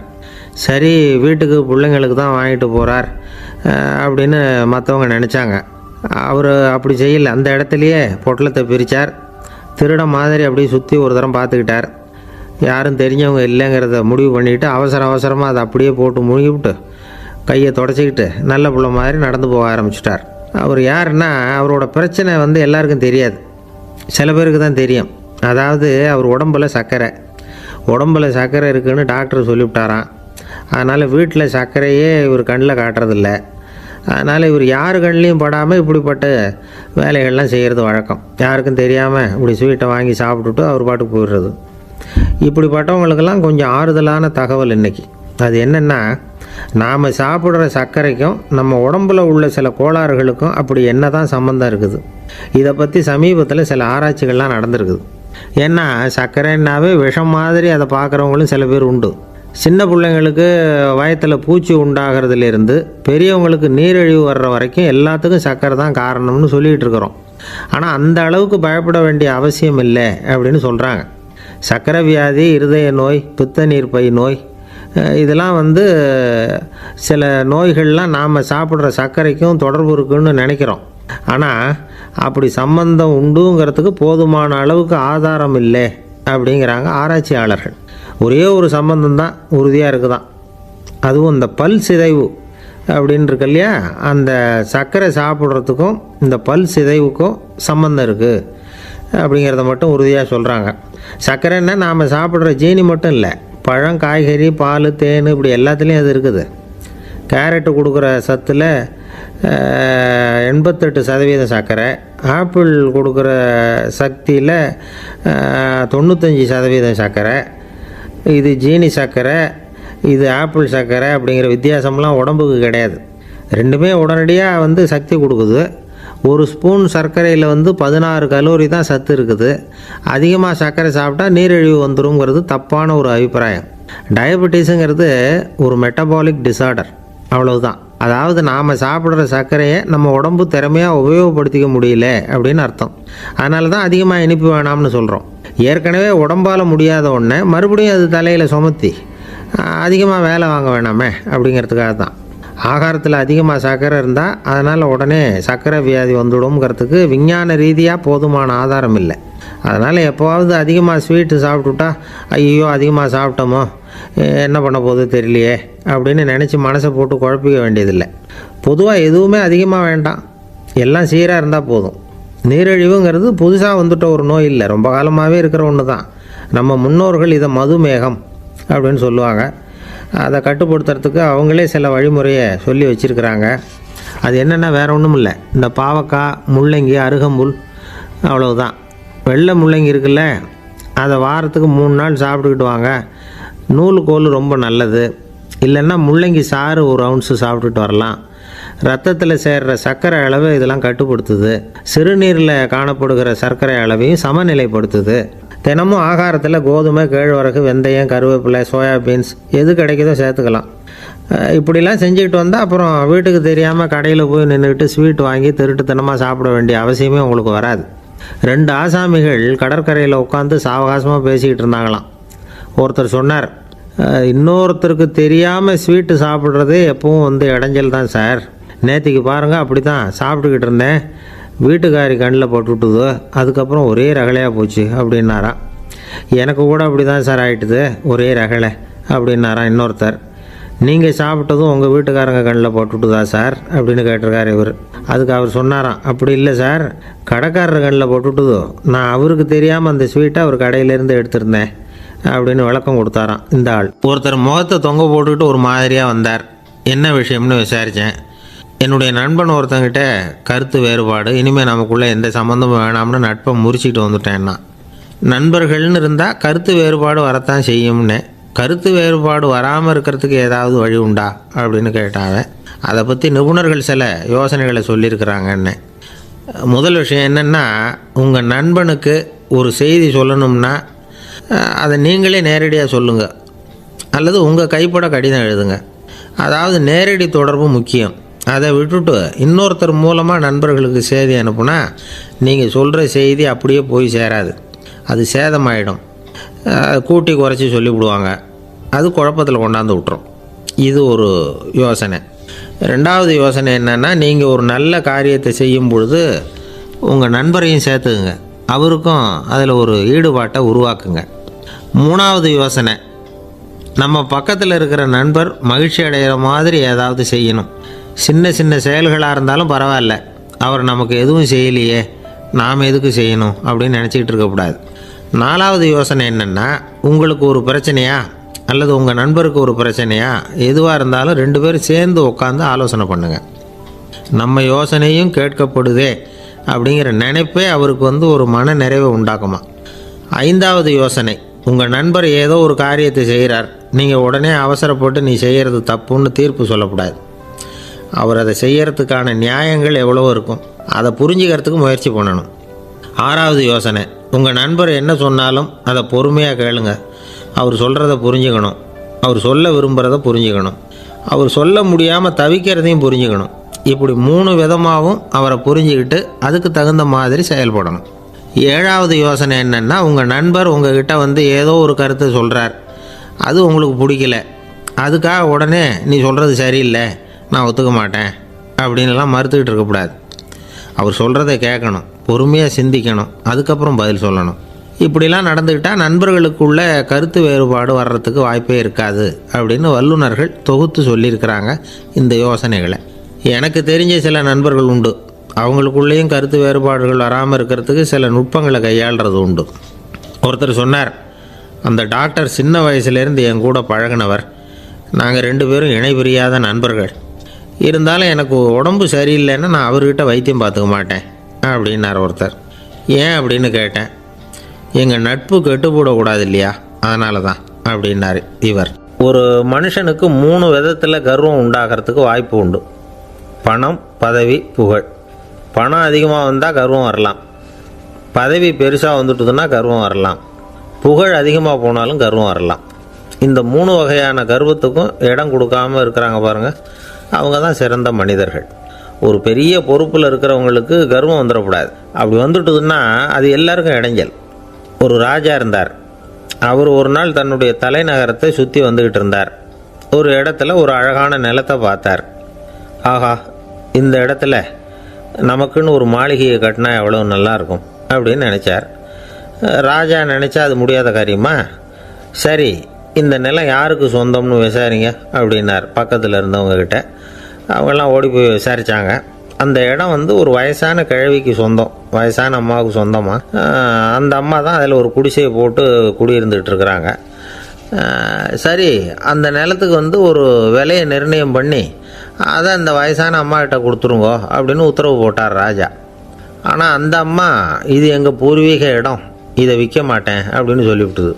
[SPEAKER 1] சரி, வீட்டுக்கு பிள்ளைங்களுக்கு தான் வாங்கிட்டு போகிறார் அப்படின்னு மற்றவங்க நினச்சாங்க. அவர் அப்படி செய்யலை. அந்த இடத்துலையே பொட்டலத்தை பிரித்தார். திருட மாதிரி அப்படியே சுற்றி ஒரு தரம் பார்த்துக்கிட்டார். யாரும் தெரிஞ்சவங்க இல்லைங்கிறத முடிவு பண்ணிவிட்டு அவசரமாக அதை அப்படியே போட்டு முழுகிவிட்டு கையை தொடச்சிக்கிட்டு நல்ல பிள்ளை மாதிரி நடந்து போக ஆரம்பிச்சிட்டார். அவர் யாருன்னா, அவரோட பிரச்சனை எல்லாருக்கும் தெரியாது, சில பேருக்கு தான் தெரியும். அதாவது அவர் உடம்பில் சர்க்கரை இருக்குதுன்னு டாக்டர் சொல்லிவிட்டாராம். அதனால் வீட்டில் சர்க்கரையே இவர் கண்ணில் காட்டுறதில்ல. அதனால் இவர் யார் கண்ணிலையும் படாமல் இப்படிப்பட்ட வேலைகள்லாம் செய்கிறது வழக்கம். யாருக்கும் தெரியாமல் இப்படி ஸ்வீட்டை வாங்கி சாப்பிட்டுட்டு அவர் பாட்டுக்கு போயிடுறது. இப்படிப்பட்டவங்களுக்கெல்லாம் கொஞ்சம் ஆறுதலான தகவல் இன்றைக்கி. அது என்னென்னா, நாம் சாப்பிட்ற சர்க்கரைக்கும் நம்ம உடம்பில் உள்ள சில கோளாறுகளுக்கும் அப்படி என்ன தான் சம்மந்தம் இருக்குது. இதை பற்றி சமீபத்தில் சில ஆராய்ச்சிகள்லாம் நடந்திருக்குது. ஏன்னா சர்க்கரைன்னாவே விஷம் மாதிரி அதை பார்க்குறவங்களும் சில பேர் உண்டு. சின்ன பிள்ளைங்களுக்கு வயத்தில் பூச்சி உண்டாகிறதுலேருந்து பெரியவங்களுக்கு நீரிழிவு வர்ற வரைக்கும் எல்லாத்துக்கும் சர்க்கரை தான் காரணம்னு சொல்லிகிட்டு இருக்கிறோம். ஆனால் அந்த அளவுக்கு பயப்பட வேண்டிய அவசியம் இல்லை அப்படின்னு சொல்கிறாங்க. சர்க்கரை வியாதி, இருதய நோய், பித்த நீர்ப்பை நோய், இதெல்லாம் சில நோய்கள்லாம் நாம் சாப்பிட்ற சர்க்கரைக்கும் தொடர்பு இருக்குன்னு நினைக்கிறோம். ஆனால் அப்படி சம்பந்தம் உண்டுங்கிறதுக்கு போதுமான அளவுக்கு ஆதாரம் இல்லை அப்படிங்கிறாங்க ஆராய்ச்சியாளர்கள். ஒரே ஒரு சம்பந்தம் தான் உறுதியாக இருக்குதான். அதுவும் இந்த பல் சிதைவு அப்படின்னு இருக்கு இல்லையா, அந்த சர்க்கரை சாப்பிட்றதுக்கும் இந்த பல் சிதைவுக்கும் சம்பந்தம் இருக்குது அப்படிங்கிறத மட்டும் உறுதியாக சொல்கிறாங்க. சர்க்கரைன்னா நாம் சாப்பிட்ற ஜீனி மட்டும் இல்லை, பழம், காய்கறி, பால், தேன், இப்படி எல்லாத்துலேயும் அது இருக்குது. கேரட்டு கொடுக்குற சத்தில் 88% சர்க்கரை, ஆப்பிள் கொடுக்குற சக்தியில் 95% சர்க்கரை. இது ஜீனி சர்க்கரை, இது ஆப்பிள் சர்க்கரை அப்படிங்கிற வித்தியாசம்லாம் உடம்புக்கு கிடையாது. ரெண்டுமே உடனடியாக சக்தி கொடுக்குது. ஒரு ஸ்பூன் சர்க்கரையில் 16 கலோரி தான் சத்து இருக்குது. அதிகமாக சர்க்கரை சாப்பிட்டா நீரிழிவு வந்துருங்கிறது தப்பான ஒரு அபிப்பிராயம். டயபெட்டிஸுங்கிறது ஒரு மெட்டபாலிக் டிசார்டர், அவ்வளவுதான். அதாவது நாம் சாப்பிட்ற சர்க்கரையை நம்ம உடம்பு திறமையாக உபயோகப்படுத்திக்க முடியல அப்படின்னு அர்த்தம். அதனால தான் அதிகமாக இனிப்பு வேணாம்னு சொல்கிறோம். ஏற்கனவே உடம்பால் முடியாத ஒன்றை மறுபடியும் அது தலையில் சுமத்தி அதிகமாக வேலை வாங்க வேணாமே அப்படிங்கிறதுக்காக தான். ஆகாரத்தில் அதிகமாக சர்க்கரை இருந்தால் அதனால் உடனே சர்க்கரை வியாதி வந்துடும்ங்கிறதுக்கு விஞ்ஞான ரீதியாக போதுமான ஆதாரம் இல்லை. அதனால் எப்போவாவது அதிகமாக ஸ்வீட்டு சாப்பிட்டுட்டா, ஐயோ அதிகமாக சாப்பிட்டோமோ, என்ன பண்ண போகுது தெரியலையே அப்படின்னு நினச்சி மனசை போட்டு குழப்பிக்க வேண்டியதில்லை. பொதுவாக எதுவுமே அதிகமாக வேண்டாம், எல்லாம் சீராக இருந்தால் போதும். நீரிழிவுங்கிறது புதுசாக வந்துட்ட ஒரு நோய் இல்லை, ரொம்ப காலமாகவே இருக்கிற ஒன்று தான். நம்ம முன்னோர்கள் இதை மதுமேகம் அப்படின்னு சொல்லுவாங்க. அதை கட்டுப்படுத்துறதுக்கு அவங்களே சில வழிமுறையை சொல்லி வச்சுருக்கிறாங்க. அது என்னென்னா வேறு ஒன்றும் இல்லை, இந்த பாவக்காய், முள்ளங்கி, அருகம்புல், அவ்வளவுதான். வெள்ளை முள்ளங்கி இருக்குல்ல, அதை வாரத்துக்கு 3 நாள் சாப்பிட்டுக்கிட்டு வாங்க. நூலுக்கோல் ரொம்ப நல்லது. இல்லைன்னா முள்ளங்கி சாறு 1 ounce சாப்பிட்டுட்டு வரலாம். ரத்தத்தில் சேர்கிற சர்க்கரை அளவு இதெல்லாம் கட்டுப்படுத்துது. சிறுநீரில் காணப்படுகிற சர்க்கரை அளவையும் சமநிலைப்படுத்துது. தினமும் ஆகாரத்தில் கோதுமை, கேழ்வரகு, வெந்தயம், கருவேப்பிலை, சோயாபீன்ஸ் எது கிடைக்குதோ சேர்த்துக்கலாம். இப்படிலாம் செஞ்சுக்கிட்டு வந்தால் அப்புறம் வீட்டுக்கு தெரியாமல் கடையில் போய் நின்றுக்கிட்டு ஸ்வீட் வாங்கி திருட்டுத்தனமாக சாப்பிட வேண்டிய அவசியமே உங்களுக்கு வராது. 2 ஆசாமிகள் கடற்கரையில் உட்காந்து சாவகாசமாக பேசிக்கிட்டு இருந்தாங்களாம். ஒருத்தர் சொன்னார், இன்னொருத்தருக்கு தெரியாமல் ஸ்வீட்டு சாப்பிட்றதே எப்பவும் இடைஞ்சல் தான் சார். நேற்றுக்கு பாருங்கள், அப்படி தான் சாப்பிட்டுக்கிட்டு இருந்தேன், வீட்டுக்காரி கண்ணில் போட்டுவிட்டுது, அதுக்கப்புறம் ஒரே ரகலையாக போச்சு அப்படின்னாராம். எனக்கு கூட அப்படி தான் சார் ஆகிட்டுது, ஒரே ரகலை அப்படின்னாராம் இன்னொருத்தர். நீங்கள் சாப்பிட்டதும் உங்கள் வீட்டுக்காரங்க கண்ணில் போட்டுவிட்டுதா சார் அப்படின்னு கேட்டிருக்கார் இவர். அதுக்கு அவர் சொன்னாராம், அப்படி இல்லை சார், கடைக்காரர் கண்ணில் போட்டுவிட்டுதோ, நான் அவருக்கு தெரியாமல் அந்த ஸ்வீட்டை அவர் கடையிலேருந்து எடுத்திருந்தேன் அப்படின்னு விளக்கம் கொடுத்தாராம் இந்த ஆள். ஒருத்தர் முகத்தை தொங்க போட்டுக்கிட்டு ஒரு மாதிரியாக வந்தார். என்ன விஷயம்னு விசாரித்தேன். என்னுடைய நண்பன் ஒருத்தங்கிட்ட கருத்து வேறுபாடு, இனிமேல் நமக்குள்ளே எந்த சம்மந்தமும் வேணாம்னு நட்பை முறிச்சிட்டு வந்துட்டேன்னா. நண்பர்கள்னு இருந்தால் கருத்து வேறுபாடு வரத்தான் செய்யும்னு. கருத்து வேறுபாடு வராமல் இருக்கிறதுக்கு ஏதாவது வழி உண்டா அப்படின்னு கேட்டாங்க. அதை பற்றி நிபுணர்கள் சில யோசனைகளை சொல்லியிருக்கிறாங்கன்னு. முதல் விஷயம் என்னென்னா, உங்கள் நண்பனுக்கு ஒரு செய்தி சொல்லணும்னா அதை நீங்களே நேரடியாக சொல்லுங்கள், அல்லது உங்கள் கைப்பட கடிதம் எழுதுங்க. அதாவது நேரடி தொடர்பு முக்கியம். அதை விட்டுட்டு இன்னொருத்தர் மூலமாக நண்பர்களுக்கு செய்தி அனுப்புனா நீங்கள் சொல்கிற செய்தி அப்படியே போய் சேராது, அது சேதமாயிடும். கூட்டி குறைச்சி சொல்லிவிடுவாங்க, அது குழப்பத்தில் கொண்டாந்து விட்டுரும். இது ஒரு யோசனை. ரெண்டாவது யோசனை என்னென்னா, நீங்கள் ஒரு நல்ல காரியத்தை செய்யும் பொழுது உங்கள் நண்பரையும் சேர்த்துக்குங்க, அவருக்கும் அதில் ஒரு ஈடுபாட்டை உருவாக்குங்க. மூணாவது யோசனை, நம்ம பக்கத்தில் இருக்கிற நண்பர் மகிழ்ச்சி அடைகிற மாதிரி ஏதாவது செய்யணும். சின்ன சின்ன செயல்களாக இருந்தாலும் பரவாயில்ல, அவர் நமக்கு எதுவும் செய்யலையே, நாம் எதுக்கு செய்யணும் அப்படின்னு நினச்சிக்கிட்டு இருக்கக்கூடாது. நாலாவது யோசனை என்னென்னா, உங்களுக்கு ஒரு பிரச்சனையா அல்லது உங்கள் நண்பருக்கு ஒரு பிரச்சனையா, எதுவாக இருந்தாலும் 2 பேரும் சேர்ந்து உட்காந்து ஆலோசனை பண்ணுங்கள். நம்ம யோசனையும் கேட்கப்படுதே அப்படிங்கிற நினைப்பே அவருக்கு ஒரு மன நிறைவை உண்டாக்குமா. 5வது யோசனை, உங்கள் நண்பர் ஏதோ ஒரு காரியத்தை செய்கிறார், நீங்கள் உடனே அவசரப்பட்டு நீ செய்கிறது தப்புன்னு தீர்ப்பு சொல்லக்கூடாது. அவர் அதை செய்யறதுக்கான நியாயங்கள் எவ்வளவோ இருக்கும், அதை புரிஞ்சுக்கிறதுக்கு முயற்சி பண்ணணும். 6வது யோசனை, உங்கள் நண்பர் என்ன சொன்னாலும் அதை பொறுமையாக கேளுங்க. அவர் சொல்கிறத புரிஞ்சுக்கணும், அவர் சொல்ல விரும்புகிறத புரிஞ்சுக்கணும், அவர் சொல்ல முடியாமல் தவிக்கிறதையும் புரிஞ்சுக்கணும். இப்படி 3 விதமாகவும் அவரை புரிஞ்சுக்கிட்டு அதுக்கு தகுந்த மாதிரி செயல்படணும். 7வது யோசனை என்னென்னா, உங்கள் நண்பர் உங்ககிட்ட ஏதோ ஒரு கருத்தை சொல்கிறார், அது உங்களுக்கு பிடிக்கல, அதுக்காக உடனே நீ சொல்கிறது சரியில்லை, நான் ஒத்துக்க மாட்டேன் அப்படின்லாம் மறுத்துக்கிட்டு இருக்கக்கூடாது. அவர் சொல்கிறத கேட்கணும், பொறுமையாக சிந்திக்கணும், அதுக்கப்புறம் பதில் சொல்லணும். இப்படிலாம் நடந்துக்கிட்டால் நண்பர்களுக்குள்ள கருத்து வேறுபாடு வர்றதுக்கு வாய்ப்பே இருக்காது அப்படின்னு வல்லுநர்கள் தொகுத்து சொல்லியிருக்கிறாங்க இந்த யோசனைகளை. எனக்கு தெரிஞ்ச சில நண்பர்கள் உண்டு, அவங்களுக்குள்ளேயும் கருத்து வேறுபாடுகள் வராமல் இருக்கிறதுக்கு சில நுட்பங்களை கையாளுறது உண்டு. ஒருத்தர் சொன்னார், அந்த டாக்டர் சின்ன வயசுலேருந்து என் கூட பழகினவர், நாங்கள் 2 பேரும் இணை பிரியாத நண்பர்கள், இருந்தாலும் எனக்கு உடம்பு சரியில்லைன்னா நான் அவர்கிட்ட வைத்தியம் பார்த்துக்க மாட்டேன் அப்படின்னார் ஒருத்தர். ஏன் அப்படின்னு கேட்டேன். எங்கள் நட்பு கெட்டுப்போடக்கூடாது இல்லையா, அதனால தான் அப்படின்னாரு இவர். ஒரு மனுஷனுக்கு 3 விதத்தில் கர்வம் உண்டாகிறதுக்கு வாய்ப்பு உண்டு. பணம், பதவி, புகழ். பணம் அதிகமாக வந்தால் கர்வம் வரலாம், பதவி பெருசாக வந்துட்டுதுன்னா கர்வம் வரலாம், புகழ் அதிகமாக போனாலும் கர்வம் வரலாம். இந்த 3 வகையான கர்வத்துக்கும் இடம் கொடுக்காமல் இருக்கிறாங்க பாருங்கள், அவங்க தான் சிறந்த மனிதர்கள். ஒரு பெரிய பொறுப்பில் இருக்கிறவங்களுக்கு கர்வம் வந்துடக்கூடாது. அப்படி வந்துட்டுதுன்னா அது எல்லாருக்கும் இடைஞ்சல். ஒரு ராஜா இருந்தார். அவர் ஒரு நாள் தன்னுடைய தலைநகரத்தை சுற்றி வந்துக்கிட்டு இருந்தார். ஒரு இடத்துல ஒரு அழகான நிலத்தை பார்த்தார். ஆஹா, இந்த இடத்துல நமக்குன்னு ஒரு மாளிகையை கட்டினா எவ்வளோ நல்லாயிருக்கும் அப்படின்னு நினச்சார். ராஜா நினச்சா அது முடியாத காரியமா? சரி, இந்த நிலம் யாருக்கு சொந்தம்னு விசாரிங்க அப்படின்னார் பக்கத்தில் இருந்தவங்கக்கிட்ட. அவங்கெல்லாம் ஓடி போய் விசாரித்தாங்க. அந்த இடம் ஒரு வயசான கிழவிக்கு சொந்தம், வயசான அம்மாவுக்கு சொந்தமாக. அந்த அம்மா தான் அதில் ஒரு குடிசையை போட்டு குடியிருந்துகிட்டு இருக்கிறாங்க. சரி, அந்த நிலத்துக்கு ஒரு விலையை நிர்ணயம் பண்ணி அதை அந்த வயசான அம்மாக்கிட்ட கொடுத்துருங்கோ அப்படின்னு உத்தரவு போட்டார் ராஜா. ஆனால் அந்த அம்மா, இது எங்கள் பூர்வீக இடம், இதை விற்க மாட்டேன் அப்படின்னு சொல்லிவிட்டுது.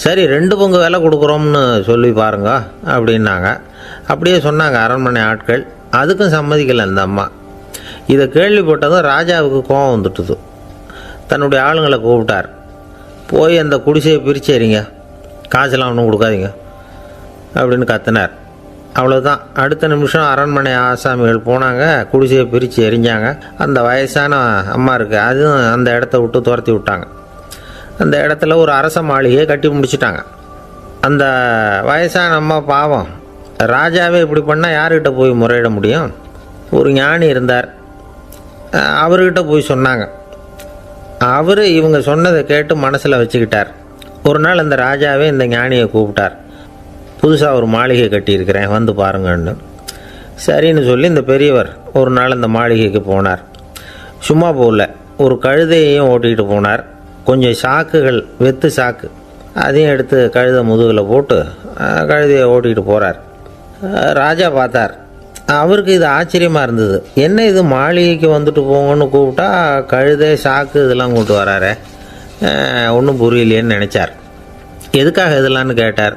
[SPEAKER 1] சரி, 2 பங்கு விலை கொடுக்குறோம்னு சொல்லி பாருங்க அப்படின்னாங்க. அப்படியே சொன்னாங்க அரண்மனை ஆட்கள். அதுக்கும் சம்மதிக்கலை அந்த அம்மா. இதை கேள்விப்பட்டதும் ராஜாவுக்கு கோபம் வந்துட்டுது. தன்னுடைய ஆளுங்களை கூப்பிட்டார். போய் அந்த குடிசையை பிரித்து எறிங்க, காசெல்லாம் ஒன்றும் கொடுக்காதீங்க அப்படின்னு கத்தினார். அவ்வளோதான். அடுத்த நிமிஷம் அரண்மனை ஆசாமிகள் போனாங்க, குடிசையை பிரித்து எரிஞ்சாங்க. அந்த வயசான அம்மா இருக்குது, அதுவும் அந்த இடத்த விட்டு துரத்தி விட்டாங்க. அந்த இடத்துல ஒரு அரச மாளிகையை கட்டி முடிச்சிட்டாங்க. அந்த வயசான அம்மா பாவம், ராஜாவே இப்படி பண்ணால் யார்கிட்ட போய் முறையிட முடியும்? ஒரு ஞானி இருந்தார், அவர்கிட்ட போய் சொன்னாங்க. அவர் இவங்க சொன்னதை கேட்டு மனசில் வச்சுக்கிட்டார். ஒரு நாள் அந்த ராஜாவே இந்த ஞானியை கூப்பிட்டார். புதுசாக ஒரு மாளிகை கட்டியிருக்கிறேன், வந்து பாருங்கன்னு. சரின்னு சொல்லி இந்த பெரியவர் ஒரு நாள் அந்த மாளிகைக்கு போனார். சும்மா போகல, ஒரு கழுதையையும் ஓட்டிகிட்டு போனார். கொஞ்சம் சாக்குகள், வெத்து சாக்கு, அதையும் எடுத்து கழுதை முதுகில் போட்டு கழுதையை ஓட்டிகிட்டு போகிறார். ராஜா பார்த்தார். அவருக்கு இது ஆச்சரியமாக இருந்தது. என்ன இது, மாளிகைக்கு வந்துட்டு போங்கன்னு கூப்பிட்டா கழுதை, சாக்கு இதெல்லாம் கொண்டு வராரே, ஒன்றும் புரியலையேன்னு நினச்சார். எதுக்காக இதெல்லாம்னு கேட்டார்.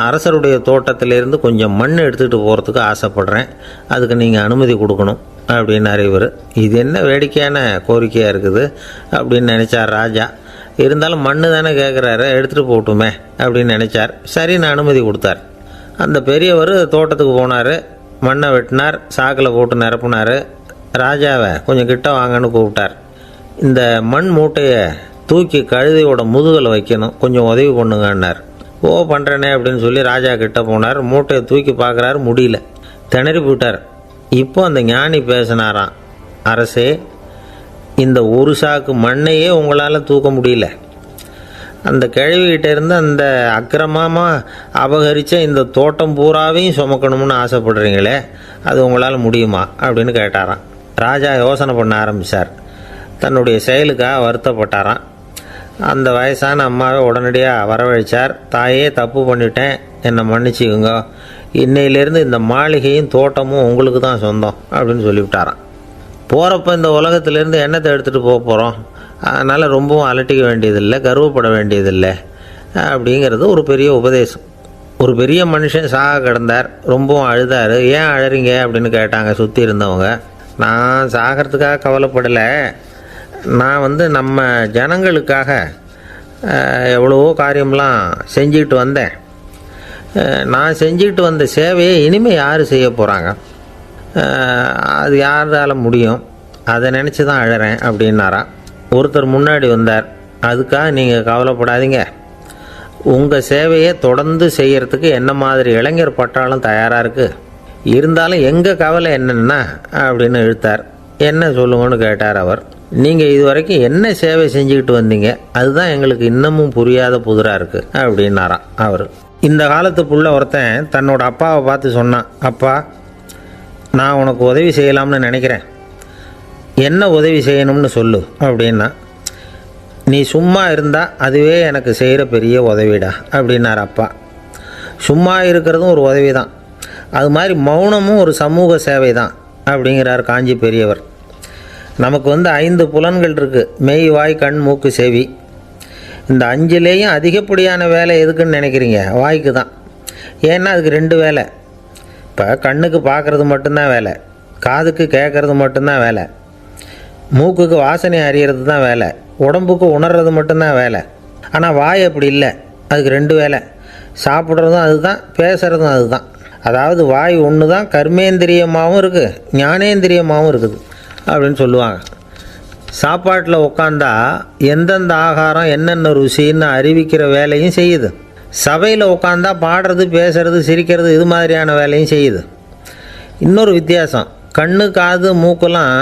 [SPEAKER 1] அரசருடைய தோட்டத்திலேருந்து கொஞ்சம் மண் எடுத்துகிட்டு போகிறதுக்கு ஆசைப்படுறேன், அதுக்கு நீங்கள் அனுமதி கொடுக்கணும் அப்படின்னாரு இவர். இது என்ன வேடிக்கையான கோரிக்கையாக இருக்குது அப்படின்னு நினச்சார் ராஜா. இருந்தாலும் மண் தானே கேட்குறாரு, எடுத்துகிட்டு போகட்டுமே அப்படின்னு நினச்சார். சரி, நான் அனுமதி கொடுத்தார். அந்த பெரியவர் தோட்டத்துக்கு போனார். மண்ணை வெட்டினார், சாக்கில் போட்டு நிரப்புனார். ராஜாவை கொஞ்சம் கிட்ட வாங்கன்னு கூப்பிட்டார். இந்த மண் மூட்டையை தூக்கி கழுதையோட முதுகில் வைக்கணும், கொஞ்சம் உதவி பண்ணுங்கன்னார். ஓ பண்ணுறேனே அப்படின்னு சொல்லி ராஜா கிட்ட போனார். மூட்டையை தூக்கி பார்க்குறாரு, முடியல, திணறி போயிட்டார். இப்போ அந்த ஞானி பேசினாராம், அரசே, இந்த ஒரு சாக்கு மண்ணையே உங்களால் தூக்க முடியல, அந்த கிழவிகிட்ட இருந்து அந்த அக்கிரமமாக அபகரித்த இந்த தோட்டம் பூராவையும் சுமக்கணும்னு ஆசைப்படுறீங்களே, அது உங்களால் முடியுமா அப்படின்னு கேட்டாராம். ராஜா யோசனை பண்ண ஆரம்பித்தார். தன்னுடைய செயலுக்காக வருத்தப்பட்டாராம். அந்த வயசான அம்மாவை உடனடியாக வரவழைச்சார். தாயே, தப்பு பண்ணிட்டேன், என்னை மன்னிச்சுக்குங்க, இன்னையிலேருந்து இந்த மாளிகையும் தோட்டமும் உங்களுக்கு தான் சொந்தம் அப்படின்னு சொல்லிவிட்டாராம். போகிறப்ப இந்த உலகத்திலேருந்து எண்ணத்தை எடுத்துகிட்டு போக போகிறோம், அதனால் ரொம்பவும் அலட்டிக்க வேண்டியதில்லை, கர்வப்பட வேண்டியதில்லை அப்படிங்கிறது ஒரு பெரிய உபதேசம். ஒரு பெரிய மனுஷன் சாக கிடந்தார், ரொம்பவும் அழுதார். ஏன் அழறீங்க அப்படின்னு கேட்டாங்க சுற்றி இருந்தவங்க. நான் சாகிறதுக்காக கவலைப்படலை, நான் நம்ம ஜனங்களுக்காக எவ்வளவோ காரியம்லாம் செஞ்சுக்கிட்டு வந்தேன். நான் செஞ்சுக்கிட்டு வந்த சேவையை இனிமேல் யார் செய்ய போகிறாங்க, அது யாரால முடியும், அதை நினச்சி தான் அழறேன் அப்படின்னாராம். ஒருத்தர் முன்னாடி வந்தார். அதுக்காக நீங்கள் கவலைப்படாதீங்க, உங்கள் சேவையை தொடர்ந்து செய்கிறதுக்கு என்ன மாதிரி இளைஞர் பட்டாலும் தயாராக இருக்குது, இருந்தாலும் எங்கள் கவலை என்னென்னா அப்படின்னு இழுத்தார். என்ன சொல்லுங்கன்னு கேட்டார் அவர். நீங்கள் இது வரைக்கும் என்ன சேவை செஞ்சுக்கிட்டு வந்தீங்க, அதுதான் எங்களுக்கு இன்னமும் புரியாத புதிராக இருக்குது அப்படின்னாராம் அவர். இந்த காலத்து புள்ள ஒருத்தன் தன்னோட அப்பாவை பார்த்து சொன்னான், அப்பா, நான் உனக்கு உதவி செய்யலாம்னு நினைக்கிறேன், என்ன உதவி செய்யணும்னு சொல்லு அப்படின்னா. நீ சும்மா இருந்தால் அதுவே எனக்கு செய்கிற பெரிய உதவிடா அப்படின்னார் அப்பா. சும்மா இருக்கிறதும் ஒரு உதவி தான், அது மாதிரி மௌனமும் ஒரு சமூக சேவை தான் அப்படிங்கிறார் காஞ்சி பெரியவர். நமக்கு 5 புலன்கள் இருக்குது, மெய், வாய், கண், மூக்கு, செவி. இந்த 5லேயும் அதிகப்படியான வேலை எதுக்குன்னு நினைக்கிறீங்க? வாய்க்கு தான். ஏன்னா அதுக்கு 2 வேலை. இப்போ கண்ணுக்கு பார்க்குறது மட்டும்தான் வேலை, காதுக்கு கேட்குறது மட்டும்தான் வேலை, மூக்குக்கு வாசனை அறியறது தான் வேலை, உடம்புக்கு உணர்றது மட்டும்தான் வேலை. ஆனால் வாய் அப்படி இல்லை, அதுக்கு 2 வேலை, சாப்பிட்றதும் அதுதான், பேசுகிறதும் அதுதான். அதாவது வாய் ஒன்று தான் கர்மேந்திரியமாகவும் இருக்குது, ஞானேந்திரியமாகவும் இருக்குது அப்படின்னு சொல்லுவாங்க. சாப்பாட்டில் உட்காந்தா எந்தெந்த ஆகாரம் என்னென்ன ருசின்னு அறிவிக்கிற வேலையும் செய்யுது. சபையில் உட்காந்தா பாடுறது, பேசுறது, சிரிக்கிறது, இது மாதிரியான வேலையும் செய்யுது. இன்னொரு வித்தியாசம், கண்ணு, காது, மூக்கெல்லாம்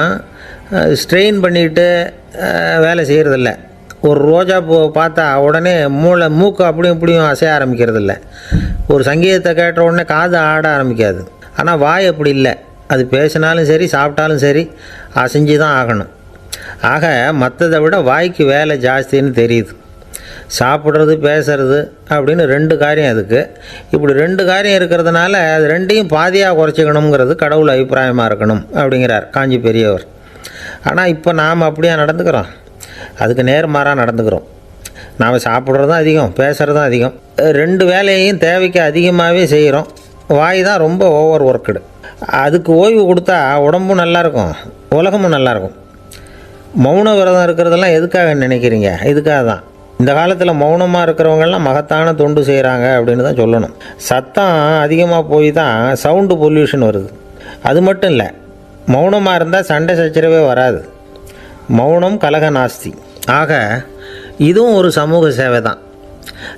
[SPEAKER 1] ஸ்ட்ரெயின் பண்ணிட்டு வேலை செய்கிறதில்ல. ஒரு ரோஜா பூ பார்த்தா உடனே மூக்கு அப்படியும் இப்படியும் அசைய ஆரம்பிக்கிறதில்ல. ஒரு சங்கீதத்தை கேட்ட உடனே காது ஆட ஆரம்பிக்காது. ஆனால் வாய் அப்படி இல்லை, அது பேசினாலும் சரி சாப்பிட்டாலும் சரி அசைஞ்சு தான் ஆகணும். ஆக மற்றதை விட வாய்க்கு வேலை ஜாஸ்தின்னு தெரியுது. சாப்பிட்றது, பேசுறது அப்படின்னு 2 காரியம் அதுக்கு. இப்படி 2 காரியம் இருக்கிறதுனால அது 2ஐயும் பாதியாக குறைச்சிக்கணுங்கிறது கடவுள் அபிப்பிராயமாக இருக்கணும் அப்படிங்கிறார் காஞ்சி பெரியவர். ஆனால் இப்போ நாம் அப்படியே நடந்துக்கிறோம், அதுக்கு நேர்மாறாக நடந்துக்கிறோம். நாம் சாப்பிட்றதும் அதிகம், பேசுகிறதும் அதிகம், 2 வேலையையும் தேவைக்கு அதிகமாகவே செய்கிறோம். வாய் தான் ரொம்ப ஓவர் ஒர்க்குடு. அதுக்கு ஓய்வு கொடுத்தா உடம்பும் நல்லாயிருக்கும், உலகமும் நல்லாயிருக்கும். மௌன விரதம் இருக்கிறதெல்லாம் எதுக்காக நினைக்கிறீங்க? இதுக்காக தான். இந்த காலத்தில் மௌனமாக இருக்கிறவங்கெல்லாம் மகத்தான தொண்டு செய்கிறாங்க அப்படின்னு தான் சொல்லணும். சத்தம் அதிகமாக போய் தான் சவுண்டு பொல்யூஷன் வருது. அது மட்டும் இல்லை, மௌனமாக இருந்தால் சண்டை சச்சரவே வராது. மௌனம் கலக நாஸ்தி. ஆக இதுவும் ஒரு சமூக சேவை தான்.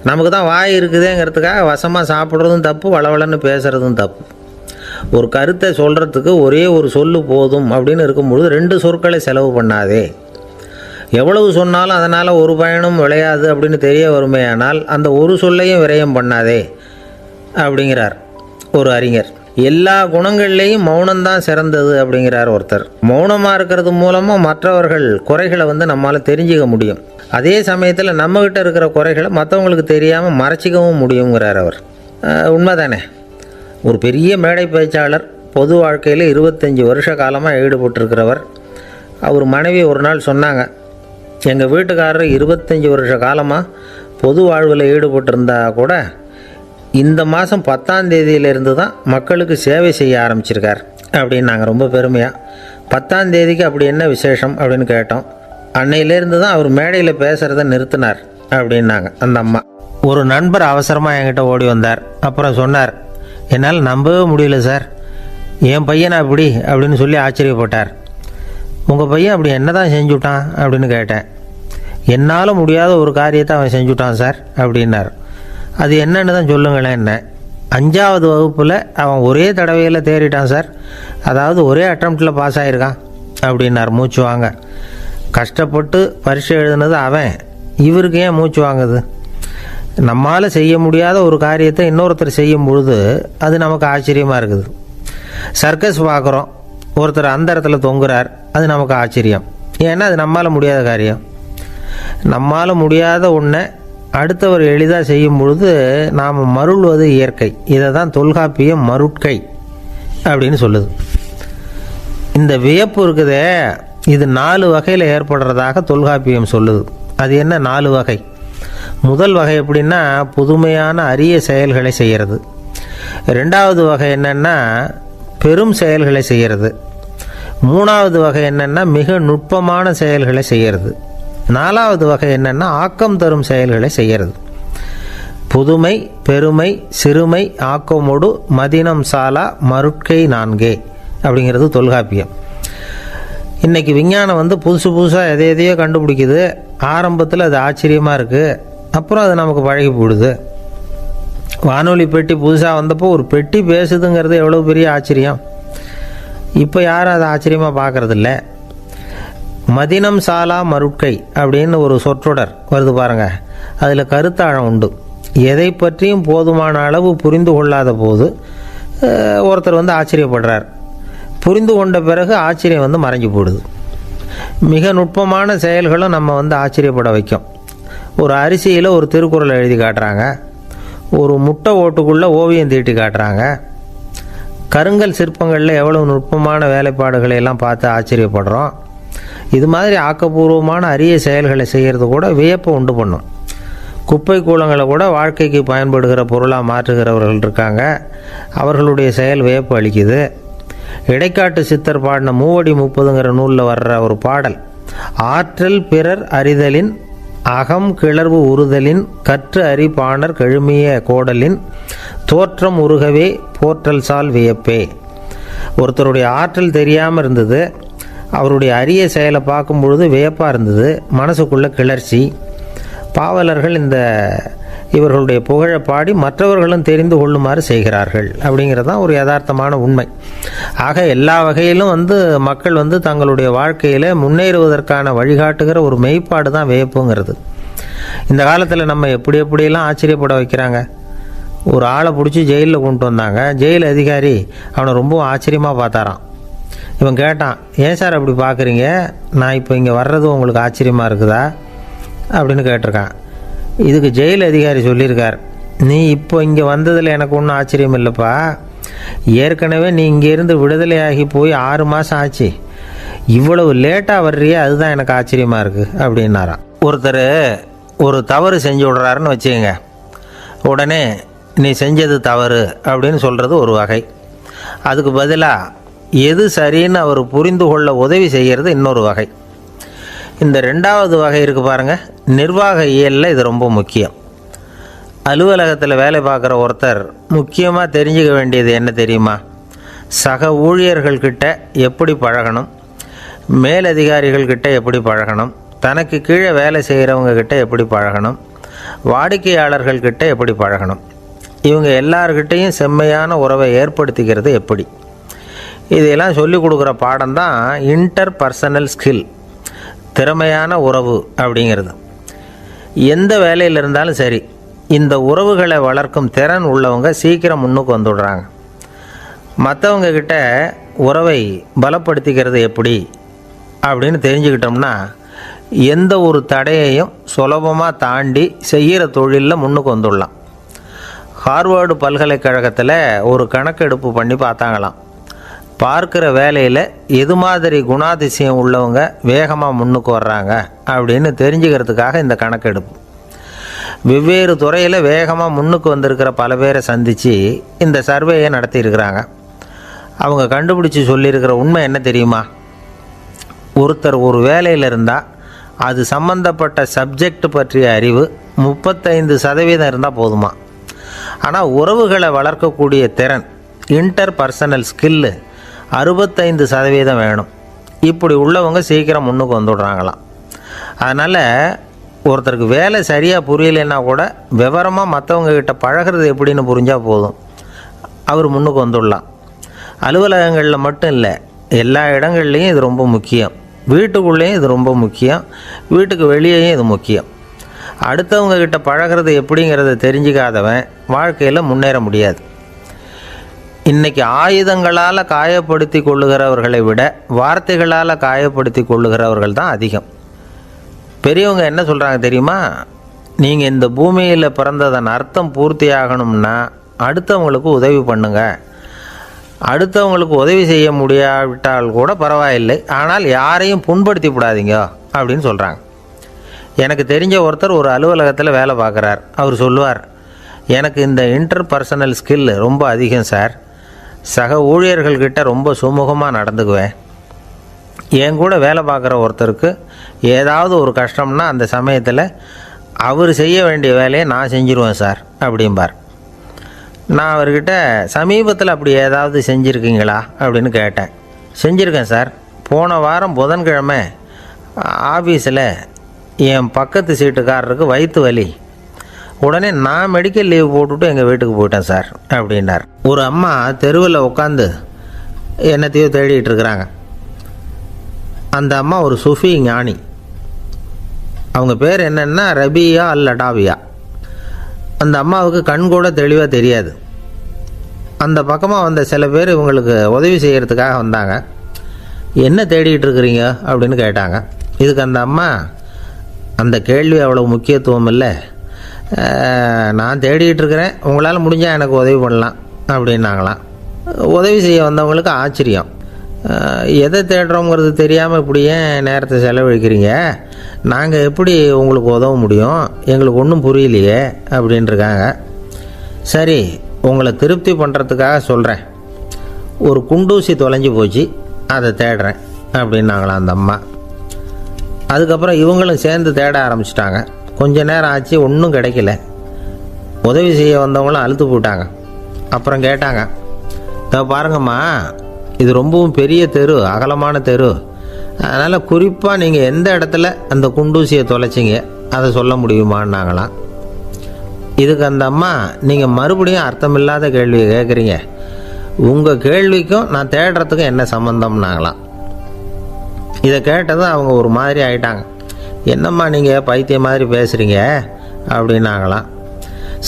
[SPEAKER 1] நமக்கு தான் வாய் இருக்குதுங்கிறதுக்காக வசமாக சாப்பிட்றதும் தப்பு, வளவளன்னு பேசுகிறதும் தப்பு. ஒரு கருத்தை சொல்கிறதுக்கு ஒரே ஒரு சொல்லு போதும் அப்படின்னு இருக்கும்பொழுது 2 சொற்களை செலவு பண்ணாதே. எவ்வளவு சொன்னாலும் அதனால் ஒரு பயனும் விளையாது அப்படின்னு தெரிய வருமேயானால் அந்த ஒரு சொல்லையும் விரயம் பண்ணாதே அப்படிங்கிறார் ஒரு அறிஞர். எல்லா குணங்கள்லேயும் மௌனம்தான் சிறந்தது அப்படிங்கிறார் ஒருத்தர். மௌனமாக இருக்கிறது மூலமாக மற்றவர்கள் குறைகளை நம்மளால் தெரிஞ்சிக்க முடியும். அதே சமயத்தில் நம்மகிட்ட இருக்கிற குறைகளை மற்றவங்களுக்கு தெரியாமல் மறைச்சிக்கவும் முடியுங்கிறார் அவர். உண்மைதானே? ஒரு பெரிய மேடை பேச்சாளர், பொது வாழ்க்கையில் 25 வருஷ காலமாக ஈடுபட்டிருக்கிறவர். அவர் மனைவி ஒரு நாள் சொன்னாங்க, எங்கள் வீட்டுக்காரர் 25 வருஷ காலமாக பொது வாழ்வில் ஈடுபட்டிருந்தா கூட இந்த மாதம் 10ஆம் தேதியிலேருந்து தான் மக்களுக்கு சேவை செய்ய ஆரம்பிச்சிருக்கார் அப்படின்னாங்க ரொம்ப பெருமையாக. 10ஆம் தேதிக்கு அப்படி என்ன விசேஷம் அப்படின்னு கேட்டோம். அன்னையிலேருந்து தான் அவர் மேடையில் பேசுகிறத நிறுத்தினார் அப்படின்னாங்க அந்த அம்மா. ஒரு நண்பர் அவசரமாக என்கிட்ட ஓடி வந்தார். அப்புறம் சொன்னார், என்னால் நம்பவே முடியல சார், என் பையனை அப்படி அப்படின்னு சொல்லி ஆச்சரியப்பட்டார். உங்கள் பையன் அப்படி என்ன தான் செஞ்சுட்டான் அப்படின்னு கேட்டேன். என்னால் முடியாத ஒரு காரியத்தை அவன் செஞ்சுட்டான் சார் அப்படின்னார். அது என்னன்னு தான் சொல்லுங்களேன். என்ன 5வது வகுப்பில் அவன் ஒரே தடவையில் தேறிட்டான் சார், அதாவது ஒரே அட்டம்ப்டில் பாஸ் ஆகிருக்கான் அப்படின்னார் மூச்சு வாங்க. கஷ்டப்பட்டு பரீட்சை எழுதுனது அவன், இவருக்கு ஏன் மூச்சு வாங்குது? நம்மால் செய்ய முடியாத ஒரு காரியத்தை இன்னொருத்தர் செய்யும் பொழுது அது நமக்கு ஆச்சரியமாக இருக்குது. சர்க்கஸ் பார்க்குறோம், ஒருத்தர் அந்த இடத்துல தொங்குறார், அது நமக்கு ஆச்சரியம். ஏன்னா அது நம்மால் முடியாத காரியம். நம்மால் முடியாத ஒன்றை அடுத்தவர் எளிதாக செய்யும் பொழுது நாம் மருள்வது இயற்கை. இதை தான் தொல்காப்பியம் மருட்கை அப்படின்னு சொல்லுது. இந்த வியப்பு இருக்குதே, இது 4 வகையில் ஏற்படுறதாக தொல்காப்பியம் சொல்லுது. அது என்ன 4 வகை? முதல் வகை எப்படின்னா புதுமையான அரிய செயல்களை செய்கிறது. 2வது வகை என்னென்னா பெரும் செயல்களை செய்கிறது. 3வது வகை என்னென்னா மிக நுட்பமான செயல்களை செய்கிறது. 4வது வகை என்னென்னா ஆக்கம் தரும் செயல்களை செய்கிறது. புதுமை, பெருமை, சிறுமை, ஆக்கமோடு மதினம் சாலா மருட்கை 4 அப்படிங்கிறது தொல்காப்பியம். இன்றைக்கி விஞ்ஞானம் புதுசு புதுசாக எதையோ கண்டுபிடிக்குது. ஆரம்பத்தில் அது ஆச்சரியமாக இருக்குது, அப்புறம் அது நமக்கு பழகி போயிடுது. வானொலி பெட்டி புதுசாக வந்தப்போ ஒரு பெட்டி பேசுதுங்கிறது எவ்வளோ பெரிய ஆச்சரியம். இப்போ யாரும் அதை ஆச்சரியமாக பார்க்குறதில்ல. மதினம் சாலா மருட்கை அப்படின்னு ஒரு சொற்றொடர் வருது பாருங்கள், அதில் கருத்தாழம் உண்டு. எதை பற்றியும் போதுமான அளவு புரிந்து கொள்ளாத போது ஒருத்தர் ஆச்சரியப்படுறார். புரிந்து கொண்ட பிறகு ஆச்சரியம் மறைஞ்சு போடுது. மிக நுட்பமான செயல்களும் நம்ம ஆச்சரியப்பட வைக்கும். ஒரு அரிசியில் ஒரு திருக்குறளை எழுதி காட்டுறாங்க, ஒரு முட்டை ஓட்டுக்குள்ளே ஓவியம் தீட்டி காட்டுறாங்க. கருங்கல் சிற்பங்களில் எவ்வளவு நுட்பமான வேலைப்பாடுகளை எல்லாம் பார்த்து ஆச்சரியப்படுறோம். இது மாதிரி ஆக்கப்பூர்வமான அரிய செயல்களை செய்கிறது கூட வியப்பை உண்டு பண்ணும். குப்பை கூலங்களை கூட வாழ்க்கைக்கு பயன்படுகிற பொருளாக மாற்றுகிறவர்கள் இருக்காங்க, அவர்களுடைய செயல் வியப்பு அளிக்குது. இடைக்காட்டு சித்தர் பாடின 30 நூலில் வர்ற ஒரு பாடல், ஆற்றல் பிறர் அறிதலின் அகம் கிளர்வு உறுதலின் கற்று அறி பாணர் கெழுமிய கோடலின் தோற்றம் உருகவே போற்றல் சால் வியப்பே. ஒருத்தருடைய ஆற்றல் தெரியாமல் இருந்தது, அவருடைய அரிய செயலை பார்க்கும் பொழுது வியப்பாக இருந்தது, மனசுக்குள்ள கிளர்ச்சி. பாவலர்கள் இவர்களுடைய புகழை பாடி மற்றவர்களும் தெரிந்து கொள்ளுமாறு செய்கிறார்கள் அப்படிங்கிறது தான் ஒரு யதார்த்தமான உண்மை. ஆக எல்லா வகையிலும் மக்கள் தங்களுடைய வாழ்க்கையில் முன்னேறுவதற்கான வழிகாட்டுகிற ஒரு மெய்ப்பாடு தான் வியப்புங்கிறது. இந்த காலத்தில் நம்ம எப்படியெல்லாம் ஆச்சரியப்பட வைக்கிறாங்க. ஒரு ஆளை பிடிச்சி ஜெயிலில் கொண்டு வந்தாங்க. ஜெயில் அதிகாரி அவனை ரொம்ப ஆச்சரியமாக பார்த்தாராம். இவன் கேட்டான், ஏன் சார் அப்படி பார்க்குறீங்க, நான் இப்போ இங்கே வர்றது உங்களுக்கு ஆச்சரியமாக இருக்குதா அப்படின்னு கேட்டிருக்கான். இதுக்கு ஜெயில் அதிகாரி சொல்லியிருக்கார், நீ இப்போ இங்கே வந்ததில் எனக்கு ஒன்றும் ஆச்சரியம் இல்லைப்பா, ஏற்கனவே நீ இங்கேருந்து விடுதலையாகி போய் 6 மாதம் ஆச்சு, இவ்வளவு லேட்டாக வர்றியே அதுதான் எனக்கு ஆச்சரியமாக இருக்குது அப்படின்னாராம். ஒருத்தர் ஒரு தவறு செஞ்சு விடுறாருன்னு வச்சுக்கோங்க, உடனே நீ செஞ்சது தவறு அப்படின்னு சொல்கிறது ஒரு வகை. அதுக்கு பதிலாக எது சரின்னு அவர் புரிந்து கொள்ள உதவி செய்கிறது இன்னொரு வகை. இந்த 2வது வகை இருக்குது பாருங்கள், நிர்வாக இயலில் இது ரொம்ப முக்கியம். அலுவலகத்தில் வேலை பார்க்குற ஒருத்தர் முக்கியமாக தெரிஞ்சுக்க வேண்டியது என்ன தெரியுமா? சக ஊழியர்கள்கிட்ட எப்படி பழகணும், மேலதிகாரிகள்கிட்ட எப்படி பழகணும், தனக்கு கீழே வேலை செய்கிறவங்கக்கிட்ட எப்படி பழகணும், வாடிக்கையாளர்கள்கிட்ட எப்படி பழகணும், இவங்க எல்லார்கிட்டையும் செம்மையான உறவை ஏற்படுத்திக்கிறது எப்படி, இதையெல்லாம் சொல்லிக் கொடுக்குற பாடம் தான் இன்டர் பர்சனல் ஸ்கில், திறமையான உறவு அப்படிங்கிறது. எந்த வேலையில் இருந்தாலும் சரி, இந்த உறவுகளை வளர்க்கும் திறன் உள்ளவங்க சீக்கிரம் முன்னுக்கு வந்துடுறாங்க. மற்றவங்க கிட்ட உறவை பலப்படுத்திக்கிறது எப்படி அப்படின்னு தெரிஞ்சுக்கிட்டோம்னா எந்த ஒரு தடையையும் சுலபமாக தாண்டி செய்கிற தொழிலில் முன்னுக்கு வந்துடலாம். ஹார்வர்டு பல்கலைக்கழகத்தில் ஒரு கணக்கெடுப்பு பண்ணி பார்த்தாங்களாம். பார்க்குற வேலையில் எது மாதிரி குணாதிசயம் உள்ளவங்க வேகமாக முன்னுக்கு வர்றாங்க அப்படின்னு தெரிஞ்சுக்கிறதுக்காக இந்த கணக்கெடுப்பு. வெவ்வேறு துறையில் வேகமாக முன்னுக்கு வந்திருக்கிற பல பேரை சந்தித்து இந்த சர்வேயை நடத்தியிருக்கிறாங்க. அவங்க கண்டுபிடிச்சி சொல்லியிருக்கிற உண்மை என்ன தெரியுமா? ஒருத்தர் ஒரு வேலையில் இருந்தால் அது சம்பந்தப்பட்ட சப்ஜெக்ட் பற்றிய அறிவு 35% இருந்தால் போதுமா. ஆனால் உறவுகளை வளர்க்கக்கூடிய திறன், இன்டர் பர்சனல் ஸ்கில்லு 65% வேணும். இப்படி உள்ளவங்க சீக்கிரம் முன்னுக்கு வந்துடுறாங்களாம். அதனால் ஒருத்தருக்கு வேலை சரியாக புரியலைன்னா கூட விவரமாக மற்றவங்க கிட்ட பழகிறது எப்படின்னு புரிஞ்சால் போதும், அவர் முன்னுக்கு வந்துடலாம். அலுவலகங்களில் மட்டும் இல்லை, எல்லா இடங்கள்லேயும் இது ரொம்ப முக்கியம். வீட்டுக்குள்ளேயும் இது ரொம்ப முக்கியம், வீட்டுக்கு வெளியேயும் இது முக்கியம். அடுத்தவங்க கிட்ட பழகிறது எப்படிங்கிறத தெரிஞ்சிக்காதவன் வாழ்க்கையில் முன்னேற முடியாது. இன்றைக்கி ஆயுதங்களால் காயப்படுத்தி கொள்ளுகிறவர்களை விட வார்த்தைகளால் காயப்படுத்தி கொள்ளுகிறவர்கள் தான் அதிகம். பெரியவங்க என்ன சொல்கிறாங்க தெரியுமா? நீங்கள் இந்த பூமியில் பிறந்ததன் அர்த்தம் பூர்த்தி ஆகணும்னா அடுத்தவங்களுக்கு உதவி பண்ணுங்க. அடுத்தவங்களுக்கு உதவி செய்ய முடியாவிட்டால் கூட பரவாயில்லை, ஆனால் யாரையும் புண்படுத்தி விடாதீங்க அப்படின்னு சொல்கிறாங்க. எனக்கு தெரிஞ்ச ஒருத்தர் ஒரு அலுவலகத்தில் வேலை பார்க்குறார். அவர் சொல்லுவார், எனக்கு இந்த இன்டர்பர்சனல் ஸ்கில் ரொம்ப அதிகம் சார். சக ஊழியர்கள்கிட்ட ரொம்ப சுமூகமாக நடந்துக்குவேன். என் கூட வேலை பார்க்குற ஒருத்தருக்கு ஏதாவது ஒரு கஷ்டம்னா அந்த சமயத்தில் அவர் செய்ய வேண்டிய வேலையை நான் செஞ்சுருவேன் சார் அப்படிம்பார். நான் அவர்கிட்ட சமீபத்தில் அப்படி ஏதாவது செஞ்சுருக்கீங்களா அப்படின்னு கேட்டேன். செஞ்சுருக்கேன் சார். போன வாரம் புதன்கிழமை ஆஃபீஸில் என் பக்கத்து சீட்டுக்காரருக்கு வயிற்று வலி. உடனே நான் மெடிக்கல் லீவ் போட்டுவிட்டு எங்கள் வீட்டுக்கு போயிட்டேன் சார் அப்படின்னார். ஒரு அம்மா தெருவில் உட்காந்து என்னத்தையோ தேடிட்டு இருக்கிறாங்க. அந்த அம்மா ஒரு சுஃபி ஞானி. அவங்க பேர் என்னென்னா ரபியா அல் அடாவியா. அந்த அம்மாவுக்கு கண் கூட தெளிவாக தெரியாது. அந்த பக்கமாக வந்த சில பேர் இவங்களுக்கு உதவி செய்கிறதுக்காக வந்தாங்க. என்ன தேடிகிட்டு இருக்கிறீங்க அப்படின்னு கேட்டாங்க. இதுக்கு அந்த அம்மா, அந்த கேள்வி அவ்வளோ முக்கியத்துவம் இல்லை, நான் தேடிகிட்டு இருக்கிறேன், உங்களால் முடிஞ்சால் எனக்கு உதவி பண்ணலாம் அப்படின்னாங்களாம். உதவி செய்ய வந்தவங்களுக்கு ஆச்சரியம். எதை தேடுறோங்கிறது தெரியாமல் இப்படி ஏன் நேரத்தை செலவழிக்கிறீங்க? நாங்கள் எப்படி உங்களுக்கு உதவ முடியும்? எங்களுக்கு ஒன்றும் புரியலையே அப்படின்ட்டுருக்காங்க. சரி, உங்களை திருப்தி பண்ணுறதுக்காக சொல்கிறேன். ஒரு குண்டூசி தொலைஞ்சி போச்சு, அதை தேடுறேன் அப்படின்னாங்களாம் அந்த அம்மா. அதுக்கப்புறம் இவங்களும் சேர்ந்து தேட ஆரம்பிச்சிட்டாங்க. கொஞ்ச நேரம் ஆச்சு, ஒன்றும் கிடைக்கல. உதவி செய்ய வந்தவங்களும் அழுத்து போட்டாங்க. அப்புறம் கேட்டாங்க, பாருங்கம்மா, இது ரொம்பவும் பெரிய தெரு, அகலமான தெரு, அதனால் குறிப்பாக நீங்கள் எந்த இடத்துல அந்த குண்டூசியை தொலைச்சிங்க அதை சொல்ல முடியுமான்னாங்களாம். இதுக்கு அந்த அம்மா, நீங்கள் மறுபடியும் அர்த்தமில்லாத கேள்வியை கேட்குறீங்க, உங்கள் கேள்விக்கும் நான் தேடுறதுக்கும் என்ன சம்மந்தம்னாங்களாம். இதை கேட்டதும் அவங்க ஒரு மாதிரி ஆகிட்டாங்க. என்னம்மா நீங்கள் பைத்தியம் மாதிரி பேசுகிறீங்க அப்படின்னாங்களாம்.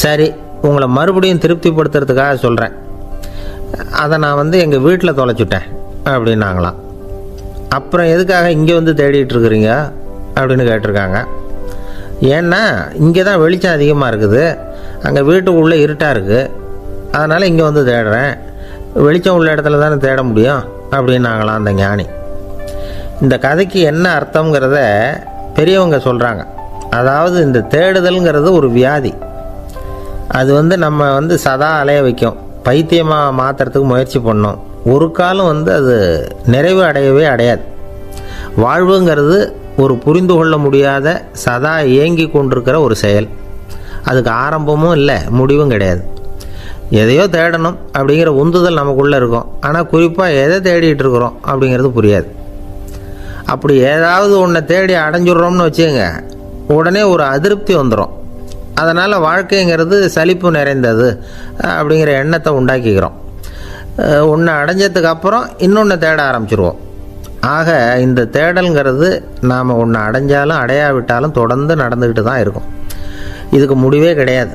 [SPEAKER 1] சரி, உங்களை மறுபடியும் திருப்திப்படுத்துறதுக்காக சொல்கிறேன், அதை நான் எங்கள் வீட்டில் தொலைச்சுட்டேன் அப்படின்னாங்களாம். அப்புறம் எதுக்காக இங்கே தேடிட்டு இருக்கிறீங்க அப்படின்னு கேட்டிருக்காங்க. ஏன்னா இங்கே தான் வெளிச்சம் அதிகமாக இருக்குது, அங்கே வீட்டுக்குள்ளே இருட்டாக இருக்குது, அதனால் இங்கே தேடுறேன். வெளிச்சம் உள்ள இடத்துல தானே தேட முடியும் அப்படின்னாங்களாம் அந்த ஞானி. இந்த கதைக்கு என்ன அர்த்தங்கிறத பெரியவங்க சொல்கிறாங்க. அதாவது இந்த தேடுதல்ங்கிறது ஒரு வியாதி. அது நம்ம சதா அலைய வைக்கும், பைத்தியமாக மாற்றுறதுக்கு முயற்சி பண்ணோம். ஒரு காலம் அது நிறைவு அடையவே அடையாது. வாழ்வுங்கிறது ஒரு புரிந்து கொள்ள முடியாத, சதா ஏங்கி கொண்டிருக்கிற ஒரு செயல். அதுக்கு ஆரம்பமும் இல்லை, முடிவும் கிடையாது. எதையோ தேடணும் அப்படிங்கிற உந்துதல் நமக்குள்ளே இருக்கும், ஆனால் குறிப்பாக எதை தேடிட்டு இருக்கிறோம் அப்படிங்கிறது புரியாது. அப்படி ஏதாவது ஒன்றை தேடி அடைஞ்சிட்றோம்னு வச்சுங்க, உடனே ஒரு அதிருப்தி வந்துடும். அதனால் வாழ்க்கைங்கிறது சலிப்பு நிறைந்தது அப்படிங்கிற எண்ணத்தை உண்டாக்கிக்கிறோம். ஒன்று அடைஞ்சதுக்கு அப்புறம் இன்னொன்று தேட ஆரம்பிச்சிருவோம். ஆக இந்த தேடல்ங்கிறது நாம் ஒன்று அடைஞ்சாலும் அடையாவிட்டாலும் தொடர்ந்து நடந்துக்கிட்டு தான் இருக்கும். இதுக்கு முடிவே கிடையாது.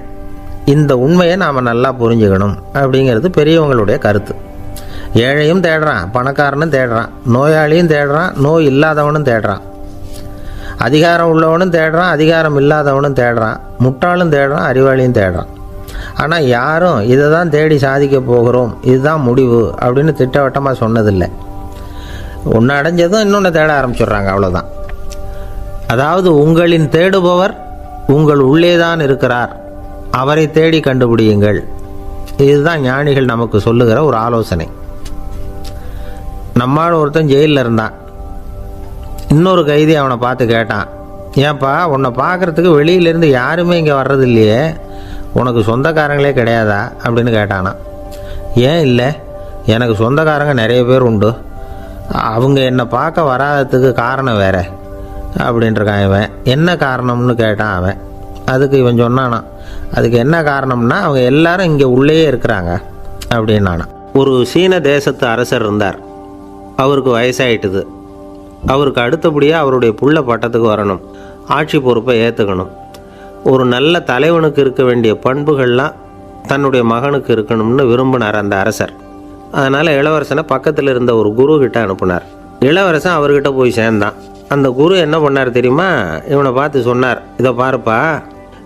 [SPEAKER 1] இந்த உண்மையை நாம் நல்லா புரிஞ்சுக்கணும் அப்படிங்கிறது பெரியவங்களுடைய கருத்து. ஏழையும் தேடுறான், பணக்காரனும் தேடுறான், நோயாளியும் தேடுறான், நோய் இல்லாதவனும் தேடுறான், அதிகாரம் உள்ளவனும் தேடுறான், அதிகாரம் இல்லாதவனும் தேடுறான், முட்டாளும் தேடுறான், அறிவாளியும் தேடுறான். ஆனால் யாரும் இதை தான் தேடி சாதிக்க போகிறோம், இதுதான் முடிவு அப்படின்னு திட்டவட்டமாக சொன்னதில்லை. ஒன்று அடைஞ்சதும் இன்னொன்று தேட ஆரம்பிச்சிடுறாங்க, அவ்வளோதான். அதாவது உங்களின் தேடுபவர் உங்கள் உள்ளே தான் இருக்கிறார், அவரை தேடி கண்டுபிடியுங்கள். இதுதான் ஞானிகள் நமக்கு சொல்லுகிற ஒரு ஆலோசனை. நம்மால் ஒருத்தன் ஜெயிலில் இருந்தான். இன்னொரு கைதி அவனை பார்த்து கேட்டான், ஏன்பா உன்னை பார்க்குறதுக்கு வெளியிலேருந்து யாருமே இங்கே வர்றது இல்லையே, உனக்கு சொந்தக்காரங்களே கிடையாதா அப்படின்னு கேட்டானா. ஏன் இல்லை, எனக்கு சொந்தக்காரங்க நிறைய பேர் உண்டு, அவங்க என்னை பார்க்க வராததுக்கு காரணம் வேற அப்படின்ட்டுருக்கான் இவன். என்ன காரணம்னு கேட்டான் அவன். அதுக்கு இவன் சொன்னானா, அதுக்கு என்ன காரணம்னா அவங்க எல்லாரும் இங்கே உள்ளேயே இருக்கிறாங்க அப்படின்னானா. ஒரு சீன தேசத்து அரசர் இருந்தார். அவருக்கு வயசாயிட்டுது. அவருக்கு அடுத்தபடியாக அவருடைய புள்ள பட்டத்துக்கு வரணும், ஆட்சி பொறுப்பை ஏற்றுக்கணும். ஒரு நல்ல தலைவனுக்கு இருக்க வேண்டிய பண்புகள்லாம் தன்னுடைய மகனுக்கு இருக்கணும்னு விரும்பினார் அந்த அரசர். அதனால் இளவரசனை பக்கத்தில் இருந்த ஒரு குரு கிட்ட அனுப்புனார். இளவரசன் அவர்கிட்ட போய் சேர்ந்தான். அந்த குரு என்ன பண்ணார் தெரியுமா, இவனை பார்த்து சொன்னார், இதை பாருப்பா,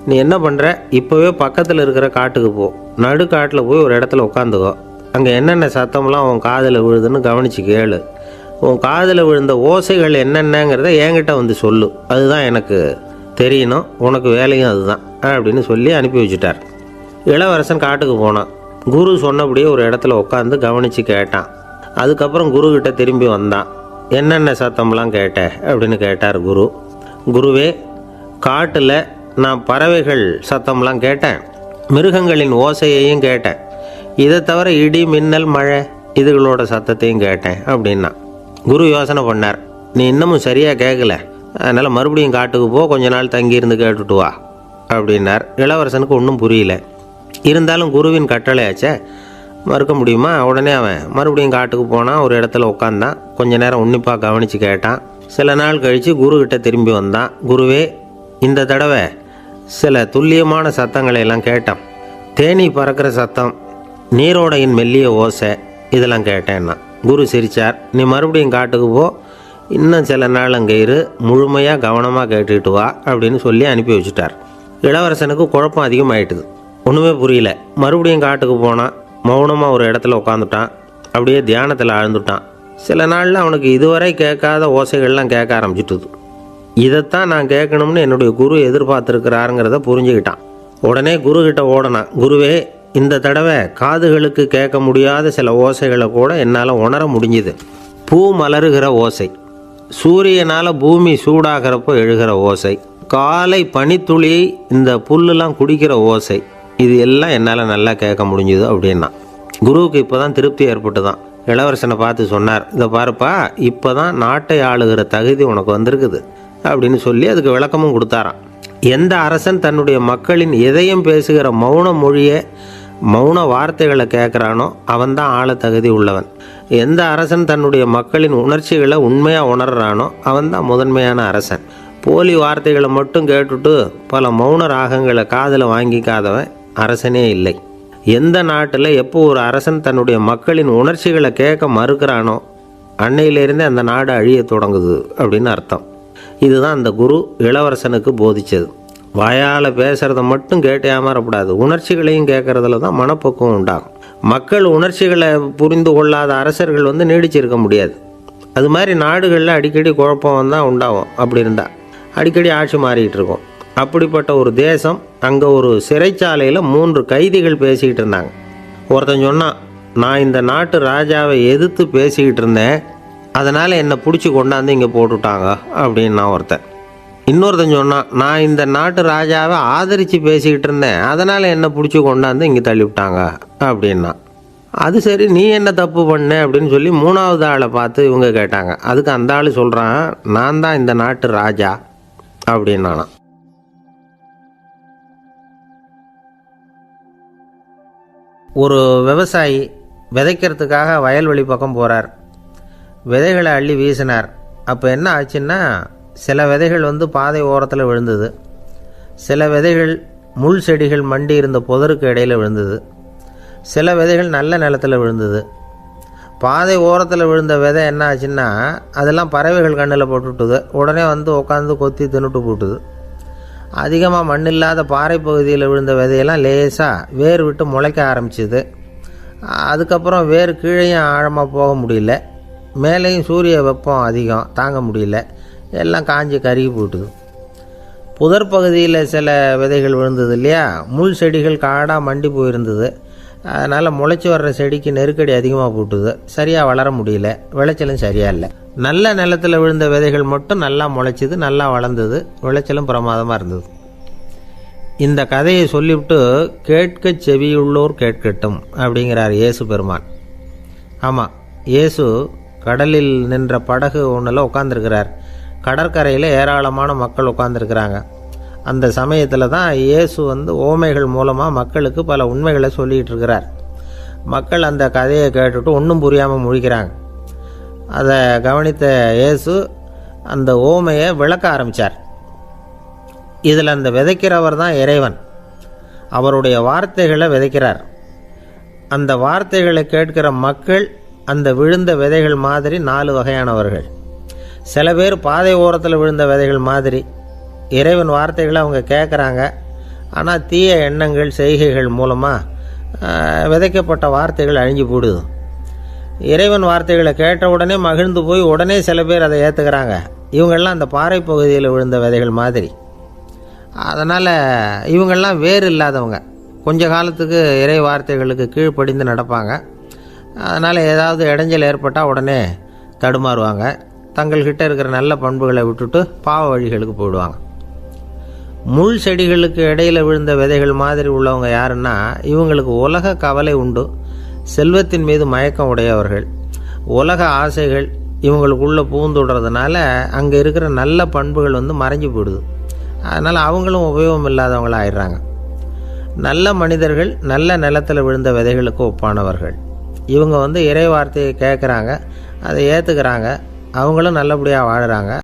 [SPEAKER 1] நீ என்ன பண்ணுற, இப்போவே பக்கத்தில் இருக்கிற காட்டுக்கு போ, நடு காட்டில் போய் ஒரு இடத்துல உட்காந்துக்கோ. அங்கே என்னென்ன சத்தம்லாம் உன் காதில் விழுதுன்னு கவனித்து கேளு. உன் காதில் விழுந்த ஓசைகள் என்னென்னங்கிறத என்கிட்ட வந்து சொல்லு, அதுதான் எனக்கு தெரியணும், உனக்கு வேலையும் அதுதான் அப்படின்னு சொல்லி அனுப்பி வச்சுட்டார். இளவரசன் காட்டுக்கு போனான். குரு சொன்னபடியே ஒரு இடத்துல உட்காந்து கவனித்து கேட்டான். அதுக்கப்புறம் குருக்கிட்ட திரும்பி வந்தான். என்னென்ன சத்தம்லாம் கேட்ட அப்படின்னு கேட்டார் குரு. குருவே, காட்டில் நான் பறவைகள் சத்தம்லாம் கேட்டேன், மிருகங்களின் ஓசையையும் கேட்டேன், இதை தவிர இடி மின்னல் மழை இதுகளோட சத்தத்தையும் கேட்டேன் அப்படின்னா. குரு யோசனை பண்ணார், நீ இன்னமும் சரியாக கேட்கல, அதனால் மறுபடியும் காட்டுக்கு போ, கொஞ்ச நாள் தங்கியிருந்து கேட்டுட்டு வா அப்படின்னார். இளவரசனுக்கு ஒன்றும் புரியல. இருந்தாலும் குருவின் கட்டளையாச்சே, மறுக்க முடியுமா? உடனே அவன் மறுபடியும் காட்டுக்கு போனான். ஒரு இடத்துல உட்காந்தான். கொஞ்ச நேரம் உன்னிப்பாக கவனித்து கேட்டான். சில நாள் கழித்து குருக்கிட்ட திரும்பி வந்தான். குருவே, இந்த தடவை சில துல்லியமான சத்தங்களை எல்லாம் கேட்டான். தேனீ பறக்கிற சத்தம், நீரோடையின் மெல்லிய ஓசை, இதெல்லாம் கேட்டேன்னா. குரு சிரித்தார். நீ மறுபடியும் காட்டுக்கு போ, இன்னும் சில நாள் அங்கே இரு, முழுமையாக கவனமாக கேட்டுக்கிட்டு வா அப்படின்னு சொல்லி அனுப்பி வச்சுட்டார். இளவரசனுக்கு குழப்பம் அதிகமாயிட்டுது. ஒன்றுமே புரியல. மறுபடியும் காட்டுக்கு போனான். மௌனமாக ஒரு இடத்துல உட்காந்துட்டான். அப்படியே தியானத்தில் ஆழ்ந்துட்டான். சில நாளில் அவனுக்கு இதுவரை கேட்காத ஓசைகள்லாம் கேட்க ஆரம்பிச்சிட்டுது. இதைத்தான் நான் கேட்கணும்னு என்னுடைய குரு எதிர்பார்த்துருக்கிறாருங்கிறத புரிஞ்சுக்கிட்டான். உடனே குருக்கிட்ட ஓடனான். குருவே, இந்த தடவை காதுகளுக்கு கேட்க முடியாத சில ஓசைகளை கூட என்னால் உணர முடிஞ்சுது. பூ மலருகிற ஓசை, சூரியனால் பூமி சூடாகிறப்போ எழுகிற ஓசை, காலை பனித்துளி இந்த புல்லுலாம் குடிக்கிற ஓசை, இது எல்லாம் என்னால் நல்லா கேட்க முடிஞ்சுது அப்படின்னா. குருவுக்கு இப்போ தான் திருப்தி ஏற்பட்டு தான். இளவரசனை பார்த்து சொன்னார், இதை பாருப்பா, இப்போ தான் நாட்டை ஆளுகிற தகுதி உனக்கு வந்திருக்குது அப்படின்னு சொல்லி அதுக்கு விளக்கமும் கொடுத்தாராம். எந்த அரசன் தன்னுடைய மக்களின் எதையும் பேசுகிற மௌன மொழியை, மௌன வார்த்தைகளை கேட்குறானோ அவன்தான் ஆள தகுதி உள்ளவன். எந்த அரசன் தன்னுடைய மக்களின் உணர்ச்சிகளை உண்மையாக உணர்றானோ அவன்தான் முதன்மையான அரசன். போலி வார்த்தைகளை மட்டும் கேட்டுட்டு பல மௌன ராகங்களை காதில் வாங்கிக்காதவன் அரசனே இல்லை. எந்த நாட்டில் எப்போ ஒரு அரசன் தன்னுடைய மக்களின் உணர்ச்சிகளை கேட்க மறுக்கிறானோ அன்னையிலேருந்தே அந்த நாடு அழிய தொடங்குது அப்படின்னு அர்த்தம். இதுதான் அந்த குரு இளவரசனுக்கு போதிச்சது. வாயால் பேசுகிறத மட்டும் கேட்டு ஏமாறக்கூடாது, உணர்ச்சிகளையும் கேட்குறதுல தான் மனப்பக்குவம் உண்டாகும். மக்கள் உணர்ச்சிகளை புரிந்து கொள்ளாத அரசர்கள் நீடிச்சிருக்க முடியாது. அது மாதிரி நாடுகளில் அடிக்கடி குழப்பம் தான் உண்டாகும். அப்படி இருந்தால் அடிக்கடி ஆட்சி மாறிக்கிட்டு இருக்கும். அப்படிப்பட்ட ஒரு தேசம், அங்கே ஒரு சிறைச்சாலையில் 3 கைதிகள் பேசிக்கிட்டு இருந்தாங்க. ஒருத்தன் சொன்னான், நான் இந்த நாட்டு ராஜாவை எதிர்த்து பேசிக்கிட்டு இருந்தேன், அதனால் என்னை பிடிச்சி கொண்டாந்து இங்கே போட்டுட்டாங்க அப்படின்னா ஒருத்தன். இன்னொருத்தன் சொன்னான், நான் இந்த நாட்டு ராஜாவை ஆதரித்து பேசிக்கிட்டு இருந்தேன், அதனால் என்னை பிடிச்சி கொண்டாந்து இங்கே தள்ளிவிட்டாங்க அப்படின்னா. அது சரி, நீ என்ன தப்பு பண்ண அப்படின்னு சொல்லி 3வது ஆளை பார்த்து இவங்க கேட்டாங்க. அதுக்கு அந்த ஆள் சொல்கிறான், நான் தான் இந்த நாட்டு ராஜா அப்படின்னானா. ஒரு விவசாயி விதைக்கிறதுக்காக வயல்வெளி பக்கம் போகிறார். விதைகளை அள்ளி வீசினார். அப்போ என்ன ஆச்சுன்னா, சில விதைகள் பாதை ஓரத்தில் விழுந்தது, சில விதைகள் முள் செடிகள் மண்டி இருந்த புதருக்கு இடையில் விழுந்தது, சில விதைகள் நல்ல நிலத்தில் விழுந்தது. பாதை ஓரத்தில் விழுந்த விதை என்ன ஆச்சுன்னா, அதெல்லாம் பறவைகள் கண்ணில் போட்டுவிட்டுது. உடனே உட்காந்து கொத்தி தின்னுட்டு போட்டுது. அதிகமாக மண் இல்லாத பாறை பகுதியில் விழுந்த விதையெல்லாம் லேசாக வேர் விட்டு முளைக்க ஆரம்பிச்சிது. அதுக்கப்புறம் வேர் கீழேயும் ஆழமாக போக முடியல, மேலேயும் சூரிய வெப்பம் அதிகம் தாங்க முடியல, எல்லாம் காஞ்சி கருகி போட்டுது. புதர் பகுதியில் சில விதைகள் விழுந்தது இல்லையா, முள் செடிகள் காடாக மண்டி போயிருந்தது. அதனால் முளைச்சி வர்ற செடிக்கு நெருக்கடி அதிகமாக போட்டுது, சரியாக வளர முடியல, விளைச்சலும் சரியாக இல்லை. நல்ல நிலத்தில் விழுந்த விதைகள் மட்டும் நல்லா முளைச்சிது, நல்லா வளர்ந்தது, விளைச்சலும் பிரமாதமாக இருந்தது. இந்த கதையை சொல்லிவிட்டு கேட்க செவியுள்ளோர் கேட்கட்டும் அப்படிங்கிறார் இயேசு பெருமான். ஆமாம், இயேசு கடலில் நின்ற படகு ஒன்றில் உட்காந்துருக்கிறார். கடற்கரையில் ஏராளமான மக்கள் உட்காந்துருக்கிறாங்க. அந்த சமயத்தில் தான் இயேசு ஓமைகள் மூலமாக மக்களுக்கு பல உண்மைகளை சொல்லிகிட்டு இருக்கிறார். மக்கள் அந்த கதையை கேட்டுட்டு ஒன்றும் புரியாமல் முழிக்கிறாங்க. அதை கவனித்த இயேசு அந்த ஓமையை விளக்க ஆரம்பித்தார். இதில் அந்த விதைக்கிறவர் தான் இறைவன். அவருடைய வார்த்தைகளை விதைக்கிறார். அந்த வார்த்தைகளை கேட்கிற மக்கள் அந்த விழுந்த விதைகள் மாதிரி 4 வகையானவர்கள். சில பேர் பாதை ஓரத்தில் விழுந்த விதைகள் மாதிரி. இறைவன் வார்த்தைகளை அவங்க கேட்குறாங்க, ஆனால் தீய எண்ணங்கள் செய்கைகள் மூலமாக விதைக்கப்பட்ட வார்த்தைகள் அழிஞ்சு போடுது. இறைவன் வார்த்தைகளை கேட்ட உடனே மகிழ்ந்து போய் உடனே சில பேர் அதை ஏற்றுக்கிறாங்க. இவங்கெல்லாம் அந்த பாறை பகுதியில் விழுந்த விதைகள் மாதிரி. அதனால் இவங்கெல்லாம் வேறு இல்லாதவங்க. கொஞ்ச காலத்துக்கு இறை வார்த்தைகளுக்கு கீழ்ப்படிந்து நடப்பாங்க. அதனால் ஏதாவது இடைஞ்சல் ஏற்பட்டால் உடனே தடுமாறுவாங்க. தங்கள்கிட்ட இருக்கிற நல்ல பண்புகளை விட்டுட்டு பாவ வழிகளுக்கு போயிடுவாங்க. முள் செடிகளுக்கு இடையில் விழுந்த விதைகள் மாதிரி உள்ளவங்க யாருன்னா, இவங்களுக்கு உலக கவலை உண்டு, செல்வத்தின் மீது மயக்கம் உடையவர்கள். உலக ஆசைகள் இவங்களுக்குள்ளே பூந்துடுறதுனால அங்கே இருக்கிற நல்ல பண்புகள் மறைஞ்சு போயிடுது. அதனால் அவங்களும் உபயோகம் இல்லாதவங்களாக ஆயிடுறாங்க. நல்ல மனிதர்கள் நல்ல நிலத்தில் விழுந்த விதைகளுக்கு ஒப்பானவர்கள். இவங்க இறை வார்த்தையை கேட்குறாங்க, அதை ஏற்றுக்கிறாங்க, அவங்களும் நல்லபடியாக வாழுறாங்க.